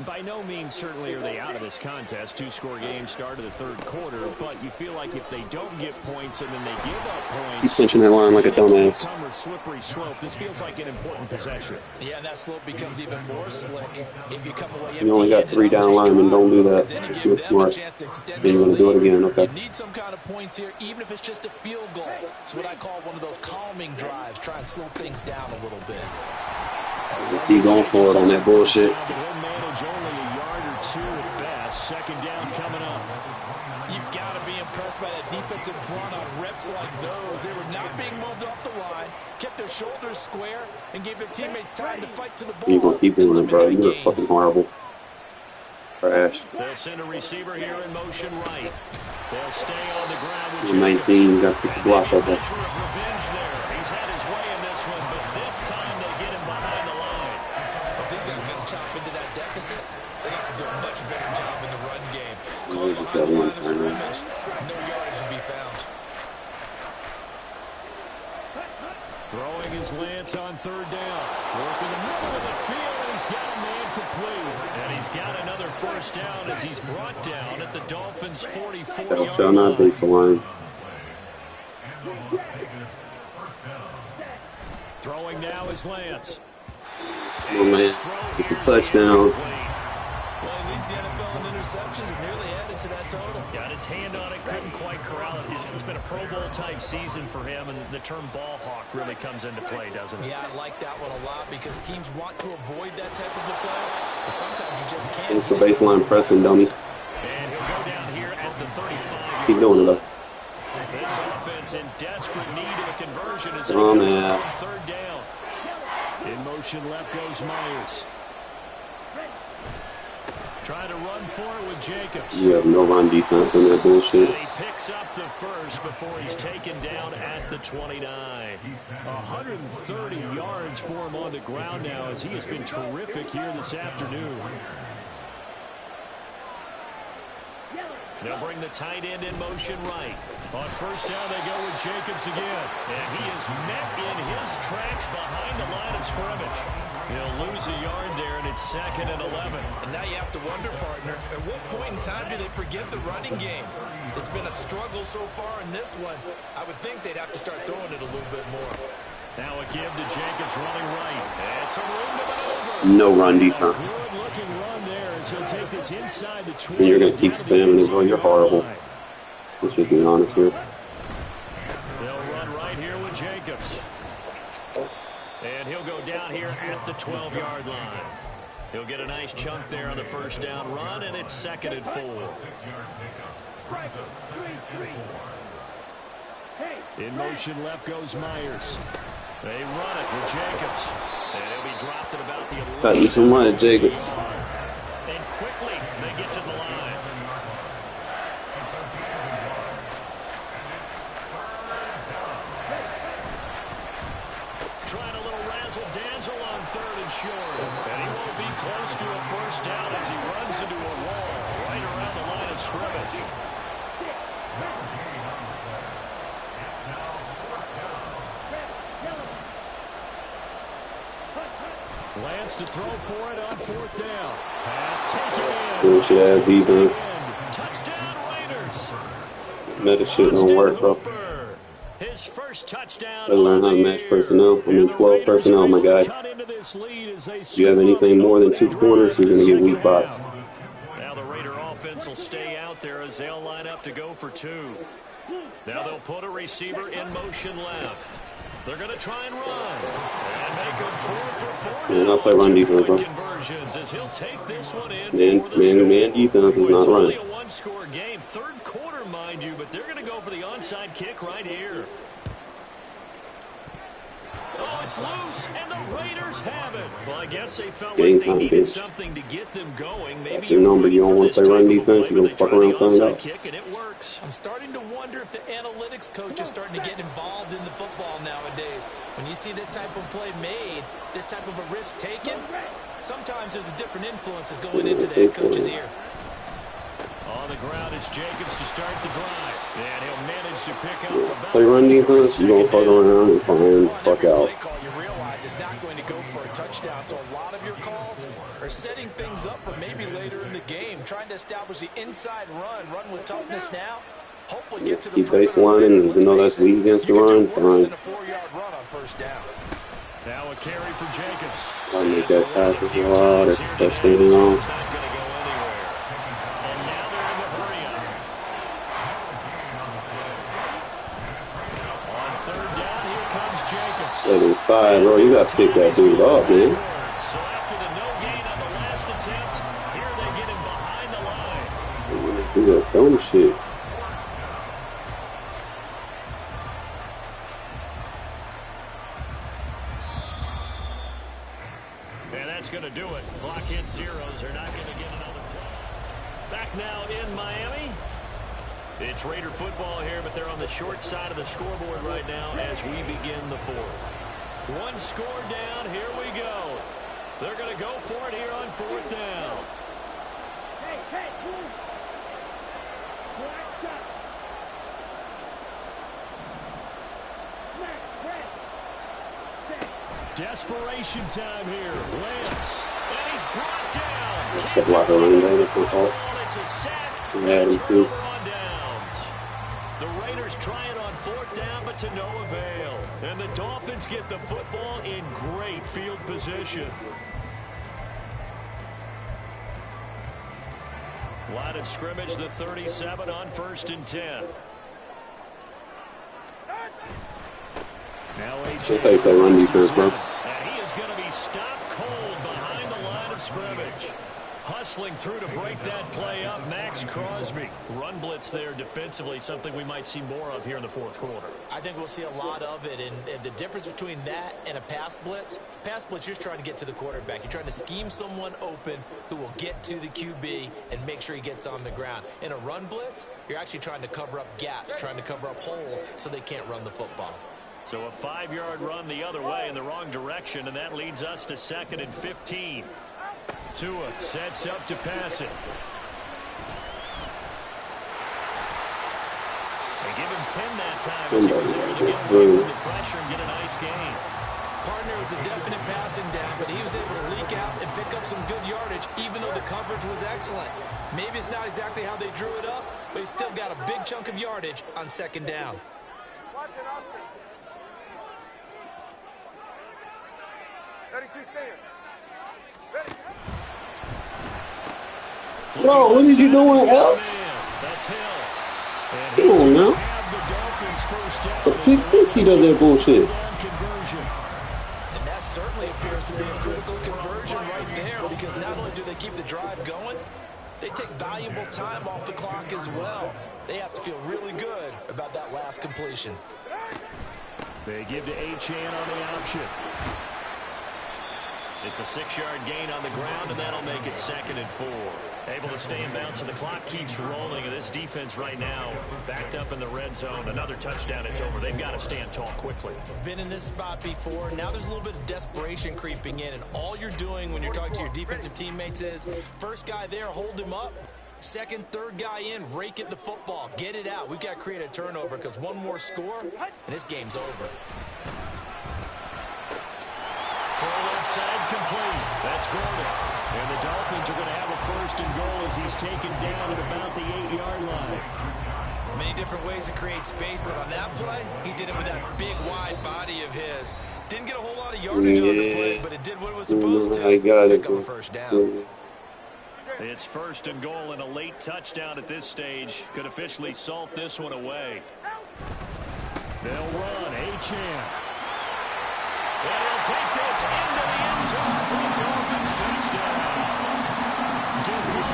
By no means certainly are they out of this contest. Two-score game start of the third quarter, but you feel like if they don't get points and then they give up points, He's pinching that line like a dumbass. Slippery slope. This feels like an important possession. Yeah, and that slope becomes even more slick if you come away. You only got 3 down linemen. Don't do that. It's not smart. Then you're going to do it again. Okay. You need some kind of points here, even if it's just a field goal. It's what I call one of those calming drives. Try and slow things down a little bit. Keep going for it on that bullshit. He'll manage only a yard or 2 at best. Second down coming up. You've got to be impressed by that defensive front on reps like those. They were not being moved off the line, kept their shoulders square, and gave their teammates time to fight to the ball. You're going to keep doing it, bro. You're fucking horrible. Trash. They'll send a receiver here in motion right. They'll stay on the ground with 19. You got to pick the block up there. Revenge there. He's had his way in this one, but this time they get him behind the line. If these guys going to chop into that deficit, they got to do a much better job in the run game. There's just that one turn. No yardage to be found. Throwing his Lance on third down. Working the middle of the field, and he's got a man complete. And he's got another first down as he's brought down at the Dolphins' 44-yard line. Thou shalt not base the line. Throwing now is Lance. Oh, man. It's a touchdown. Well, he leads the NFL in interceptions and nearly added to that total. Got his hand on it, couldn't quite corral it. It's been a Pro Bowl-type season for him, and the term ball hawk really comes into play, doesn't it? Yeah, I like that one a lot because teams want to avoid that type of a play, but sometimes you just can't. It's for baseline pressing, dummy. And he'll go down here at the 35. Keep doing it, though. This offense in desperate need of a conversion is Dumbass. third down. In motion left goes Myers. Trying to run for it with Jacobs. You have no run defense in that bullshit. And he picks up the first before he's taken down at the 29. 130 yards for him on the ground now as he has been terrific here this afternoon. They'll bring the tight end in motion right. On first down, they go with Jacobs again. And he is met in his tracks behind the line of scrimmage. He'll lose a yard there, and it's 2nd and 11. And now you have to wonder, partner, at what point in time do they forget the running game? It's been a struggle so far in this one. I would think they'd have to start throwing it a little bit more. Now a give to Jacobs running right. And some room to maneuver. No run defense. Good-looking run there as he'll take this inside the 20. And you're going to keep spamming it, bro. You're horrible. Let's just be honest here. They'll run right here with Jacobs. And he'll go down here at the 12-yard line. He'll get a nice chunk there on the first down run, and it's 2nd and 4. In motion left goes Myers. They run it with Jacobs. And he'll be dropped at about the 11. Cutting too much, Jacobs. And quickly they get to the line. razzle-dazzle on 3rd and short. And he won't be close to a first down as he runs into a wall right around the line of scrimmage. Lance to throw for it on 4th down. Pass taken in. Bullshit-ass defense. Touchdown Raiders. Meta shit don't work, bro. His first touchdown. Better learn how to match personnel. I mean, 12 personnel, my guy. If you have anything more than 2 corners, you're going to get weak bots. Now the Raider offense will stay out there as they'll line up to go for 2. Now they'll put a receiver in motion left. They're going to try and run. And make them 4 for 4. Man, I'll play run defense, bro. As he'll take this one in Man defense is not running. It's only a one-score game. 3rd quarter, mind you, but they're going to go for the onside kick right here. Oh, it's loose, and the Raiders have it. Well, I guess they felt Game like they time, needed bitch. something to get them going. Maybe That's your number. You don't want to play run defense. You're going to fuck around and find out. Kick, and it works. I'm starting to wonder if the analytics coach is starting to get involved in the football nowadays. When you see this type of play made, this type of a risk taken, sometimes there's a different influences going into the head coach's ear. On the ground is Jacobs to start the drive. And he'll manage to pick up about Play run defense, you're going to fuck around and find the fuck out. You realize it's not going to go for a touchdown, so a lot of your calls are setting things up for maybe later in the game, trying to establish the inside run with toughness now. Hopefully get to the keep baselining, even though that's weak against the run, fine. a 4-yard run on 1st down. Now a carry for Jacobs. I'll make that tackle. Wow, that's a touchdown. Second 5, bro. You got to pick that dude up, man. So after the no gain on the last attempt, here they get him behind the line. You got dumb shit. And that's going to do it. Clock hits zeros. They're not going to get another play. Back now in Miami. It's Raider football here, but they're on the short side of the scoreboard right now as we begin the 4th. 1 score down. Here we go. They're going to go for it here on 4th down. Desperation time here. Lance. And he's brought down. That's a block of running back. It's a sack. Yeah, him too. The Raiders try it on 4th down, but to no avail. And the Dolphins get the football in great field position. Line of scrimmage, the 37 on 1st and 10. Now That's how you play run defense, bro. and he is going to be stopped cold behind the line of scrimmage. Hustling through to break that play up, Max Crosby. Run blitz there defensively, something we might see more of here in the 4th quarter. I think we'll see a lot of it, and the difference between that and a pass blitz, you're just trying to get to the quarterback. You're trying to scheme someone open who will get to the QB and make sure he gets on the ground. In a run blitz, you're actually trying to cover up gaps, trying to cover up holes so they can't run the football. So a 5-yard run the other way in the wrong direction, and that leads us to 2nd and 15. Tua sets up to pass it. They give him 10 that time as he was able to get away from the pressure and get a nice gain. Partner was a definite passing down, but he was able to leak out and pick up some good yardage, even though the coverage was excellent. Maybe it's not exactly how they drew it up, but he still got a big chunk of yardage on 2nd down. Watch it, Oscar. 32 stand. Ready. Bro, what did you doing, Alex? That's Hill. Come on now. For pick 6, he does that bullshit. And that certainly appears to be a critical conversion right there, because not only do they keep the drive going, they take valuable time off the clock as well. They have to feel really good about that last completion. They give to Achane on the option. It's a 6-yard gain on the ground, and that'll make it 2nd and 4. Able to stay in bounds, so the clock keeps rolling, and this defense right now backed up in the red zone. Another touchdown, it's over. They've got to stand tall quickly. Been in this spot before. Now there's a little bit of desperation creeping in, and all you're doing when you're talking to your defensive teammates is first guy there, hold him up. Second, third guy in, rake at the football. Get it out. We've got to create a turnover because one more score, and this game's over. Throw inside, complete. That's Gordon. And the Dolphins are going to have a first and goal as he's taken down at about the 8-yard line. Many different ways to create space, but on that play, he did it with that big, wide body of his. Didn't get a whole lot of yardage on the play, but it did what it was supposed to. Pick up a first down. It's first and goal and a late touchdown at this stage. Could officially salt this one away. They'll run. Achane. And he'll take this into the end zone for a Dolphins touchdown.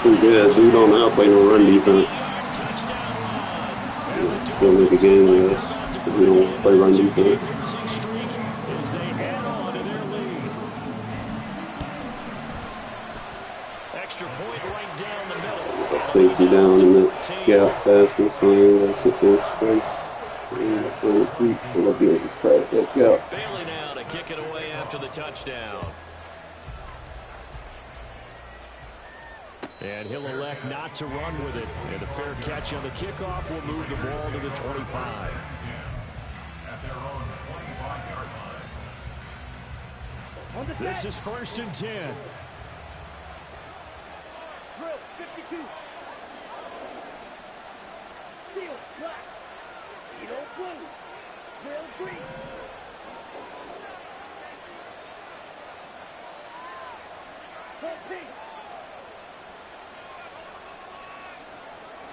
Pretty good. Dude on the play no run defense. It's going to make a game with us. We don't want to play run defense. As they add on to their lead. Extra point right down the middle. Safety down in the gap basket, so that's the full straight. We'll be able to crash that gap. Bailey now to kick it away after the touchdown. And he'll elect not to run with it. And a fair catch on the kickoff will move the ball to the 25. At their own 25-yard line. This is first and 10. Drill, 52. Steel, black. Zero, blue. Drill, green. Full pink.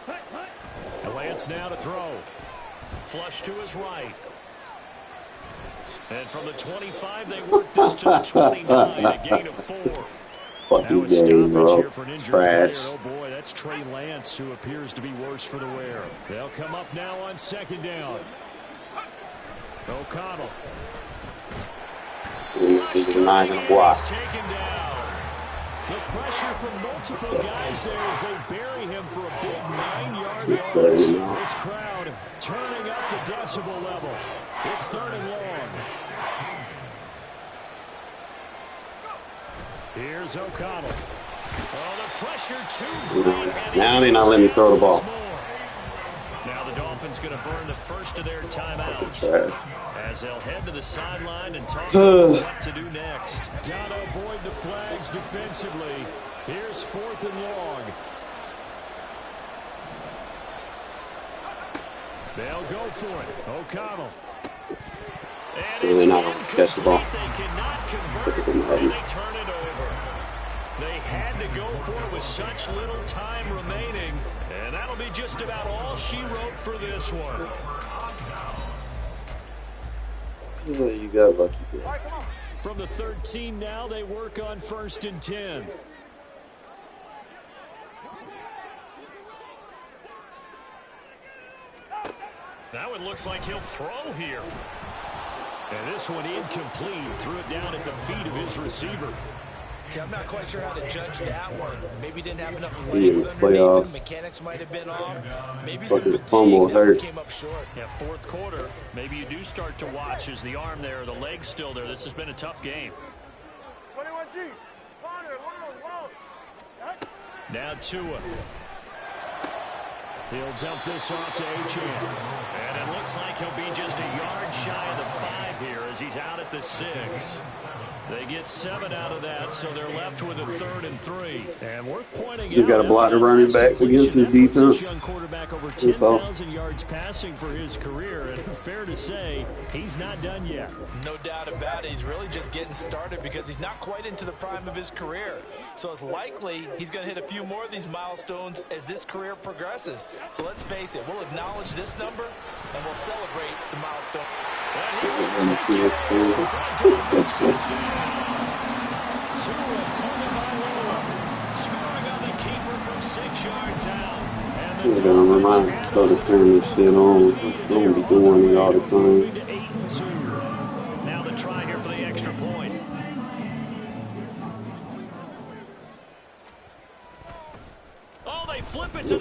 Hut, hut. Lance now to throw. Flush to his right. And from the 25, they work this to the 29, a gain of 4. It's fucking game, bro. Trash. Oh boy, that's Trey Lance, who appears to be worse for the wear. They'll come up now on second down. O'Connell. He's not going to block. Taken down. The pressure from multiple guys there as they bury him for a big 9-yard loss. This crowd turning up the decibel level. It's third and long. Here's O'Connell. Oh, the pressure too great. Now they're not letting me throw the ball. Now the Dolphins going to burn the first of their timeouts as they'll head to the sideline and talk about what to do next. Got to avoid the flags defensively. Here's fourth and long. They'll go for it. O'Connell. And They're not going to catch the ball. They cannot convert, and they turn it over. They had to go for it with such little time remaining, and that'll be just about all she wrote for this one. You got lucky there. From the 13 now, they work on first and 10. Now it looks like he'll throw here. And this one incomplete. Threw it down at the feet of his receiver. Okay, I'm not quite sure how to judge that one. Maybe didn't have enough legs underneath him. Mechanics might have been off. Maybe some fatigue that came up short. Yeah, fourth quarter. Maybe you do start to watch as the arm there, the leg's still there. This has been a tough game. 21G. Corner, long. Now Tua. He'll dump this off to Achane. And it looks like he'll be just a yard shy of the 5 here as he's out at the 6. They get 7 out of that, so they're left with a 3rd and 3. And worth pointing out, He's got a block to running back against his defense. Young quarterback over 10,000 yards passing for his career, and fair to say, he's not done yet. No doubt about it. He's really just getting started because he's not quite into the prime of his career. So it's likely he's going to hit a few more of these milestones as this career progresses. So let's face it, we'll acknowledge this number and we'll celebrate the milestone. We're gonna remind myself to turn this shit on. I'm gonna be doing it all the time. Now the try here for the extra point.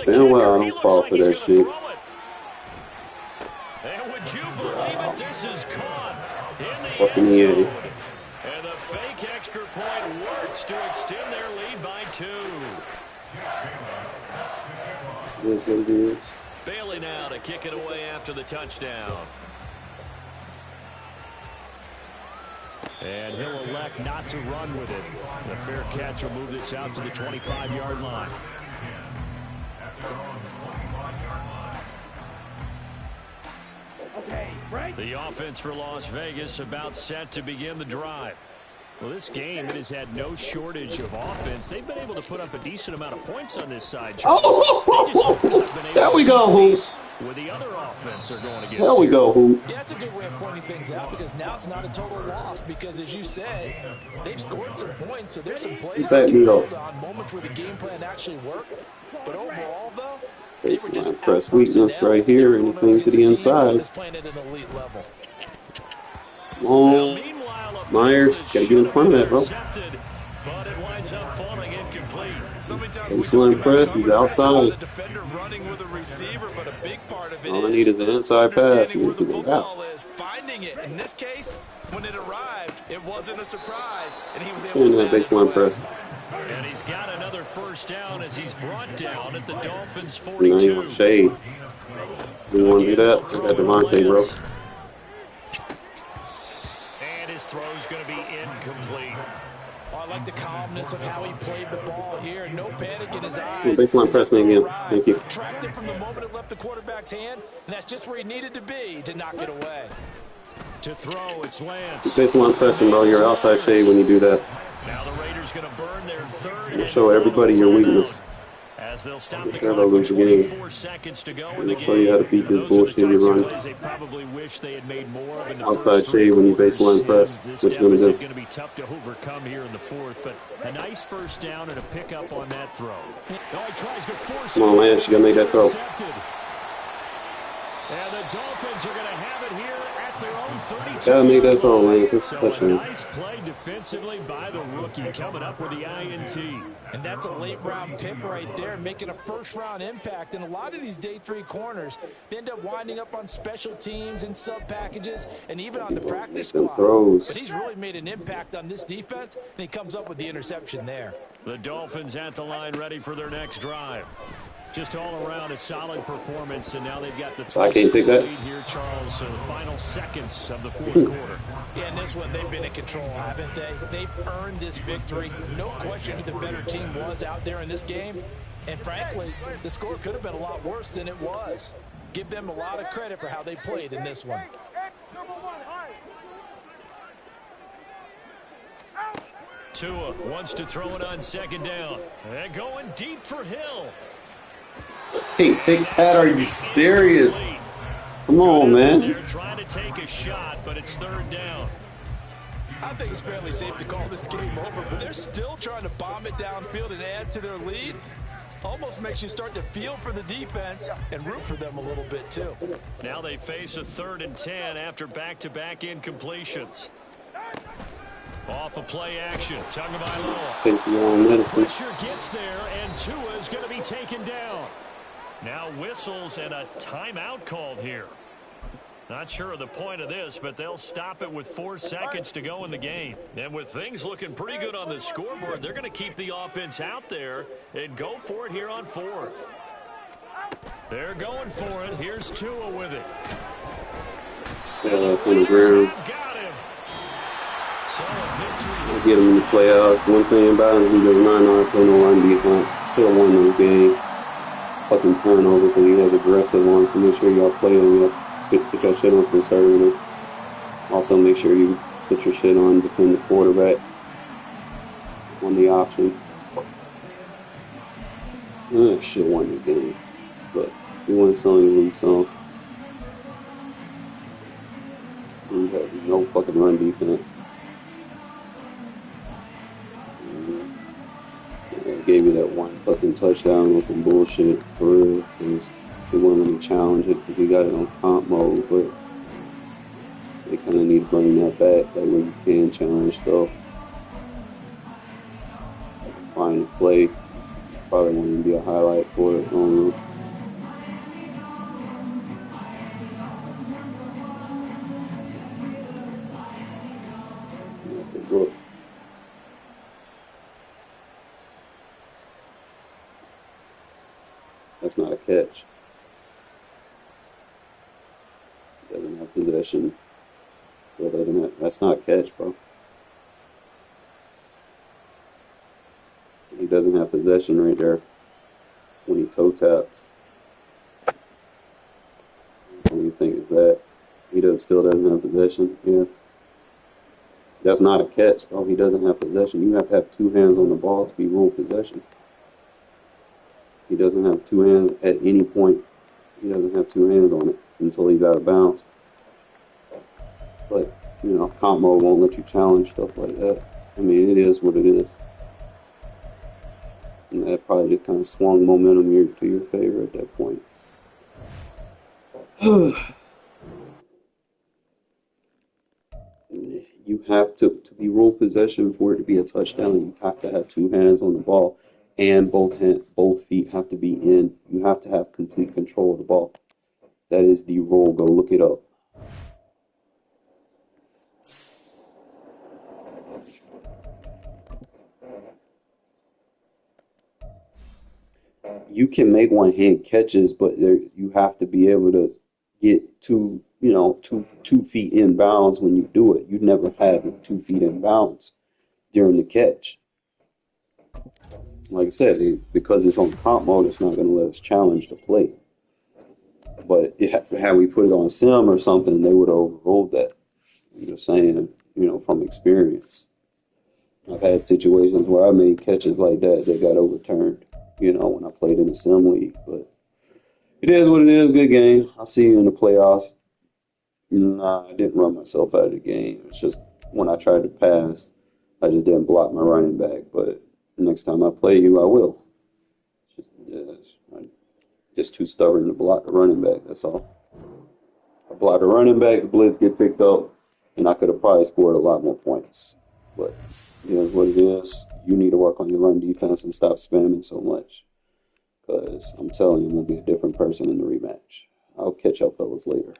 the Damn well I kicker. He don't looks fall like for he's that going to shit. throw it. And would you believe it? This is caught in the Fucking end EA. zone. And the fake extra point works to extend their lead by 2. It is what it is. Bailey now to kick it away after the touchdown. And he'll elect not to run with it. The fair catch will move this out to the 25-yard line. Okay, right? The offense for Las Vegas about set to begin the drive. Well, this game, it has had no shortage of offense. They've been able to put up a decent amount of points on this side, Charles. They just have not been able There we to go, keep Hoop. pace with the other offense they're going against. There we go, Hoop. Yeah, that's a good way of pointing things out because now it's not a total loss because, as you said, they've scored some points, so there's some plays Back they me can up. build on, moments where the game plan actually worked. But overall, though, they were just Baseline press weakness right here. Anything to the inside. playing at an elite level. Come on. Myers, gotta get in front of that, bro. But it winds up falling incomplete. Baseline press, he's outside. The defender running with a receiver, but a big part of it All I need is an inside pass. understanding He where needs the to get out. football is, finding it. In this case, when it arrived, it wasn't a surprise, and he was able Turn to that bat it baseline away. press. And he's got another first down as he's brought down at the Dolphins' You know, you 42. want shade. You want to do that? I got Devontae, bro. And his throw's going to be incomplete. Oh, I like the calmness of how he played the ball here. No panic in his eyes. Yeah, baseline press me again. Thank you. Tracked it from the moment it left the quarterback's hand, and that's just where he needed to be to knock it away. To throw, it's Lance. Baseline pressing, bro. You're outside shade when you do that. Now the Raiders going to burn their third. You'll show everybody your weakness. As they'll stop the They'll clock lose with the game. 24 seconds to go in And the they'll show you how to beat this Those bullshit are the you types of run. plays they probably wish they had made more of in the Outside first three shade when you quarters. baseline press. This What you gonna deficit do? going to be tough to overcome here in the fourth, but a nice first down and a pickup on that throw. Oh, he tries to force Come on, Lance. You gotta make that throw. intercepted. And the Dolphins are going to have it here at their own 32. Gotta make that throw, Lance. That's a So a touchdown. nice play defensively by the rookie coming up with the INT. And that's a late-round pick right there, making a first-round impact. And a lot of these day 3 corners, they end up winding up on special teams and sub-packages and even on the practice Them squad. throws. But he's really made an impact on this defense, and he comes up with the interception there. The Dolphins at the line ready for their next drive. Just all around a solid performance, and now they've got the I can't pick that. lead here, Charles. So the final seconds of the fourth quarter. Yeah, and this one, they've been in control, haven't they? They've earned this victory. No question who the better team was out there in this game. And frankly, the score could have been a lot worse than it was. Give them a lot of credit for how they played in this one. Tua wants to throw it on second down. And going deep for Hill. Hey, Big Pat, are you serious? Come on, man. They're trying to take a shot, but it's third down. I think it's fairly safe to call this game over, but they're still trying to bomb it downfield and add to their lead. Almost makes you start to feel for the defense and root for them a little bit, too. Now they face a 3rd and 10 after back-to-back incompletions. Off of play action, Tagovailoa. Takes your own medicine. Pressure gets there, and Tua is going to be taken down. Now whistles and a timeout called here. Not sure of the point of this, but they'll stop it with 4 seconds to go in the game. And with things looking pretty good on the scoreboard, they're going to keep the offense out there and go for it here on 4th. They're going for it. Here's Tua with it. Yeah, that's on the ground. Got him. So a victory. I'll get him in the playoffs. One thing about him, he does not know how to play no run defense. Should have won this game. Fucking turnover because he has aggressive ones. So make sure y'all play him. Y'all put your shit on conservative. Also make sure you put your shit on defend the quarterback on the option. Shit won the game. But you win some, you lose some. You have no fucking run defense. They gave you that one fucking touchdown with some bullshit for real. Because they wouldn't let me challenge it because he got it on comp mode, but they kind of need to bring that back. That way you can challenge stuff. Find a play, Probably won't even be a highlight for it. I don't know. Look. That's not a catch. Doesn't have possession. Still doesn't have. That's not a catch, bro. He doesn't have possession right there when he toe taps. What do you think is that? He still doesn't have possession. Yeah. That's not a catch, bro. He doesn't have possession. You have to have two hands on the ball to be ruled possession. He doesn't have two hands at any point. He doesn't have two hands on it until he's out of bounds. But, you know, comp mode won't let you challenge stuff like that. I mean, it is what it is. And that probably just kind of swung momentum to your favor at that point. You have to be ruled possession for it to be a touchdown. You have to have two hands on the ball, and both feet have to be in. You have to have complete control of the ball. That is the rule. Go look it up. You can make one-hand catches, but you have to be able to get two feet in bounds when you do it. You never have 2 feet in bounds during the catch. Like I said, because it's on comp mode, it's not going to let us challenge the play. But had we put it on sim or something, they would have overruled that. I'm just saying, from experience. I've had situations where I made catches like that got overturned, when I played in the sim league. But it is what it is. Good game. I'll see you in the playoffs. Nah, I didn't run myself out of the game. It's just when I tried to pass, I just didn't block my running back. But next time I play you, I will. I'm just too stubborn to block the running back. That's all. I block a running back, the blitz get picked up, and I could have probably scored a lot more points. But it is what it is. You need to work on your run defense and stop spamming so much. Because I'm telling you, I'm going to be a different person in the rematch. I'll catch y'all fellas later.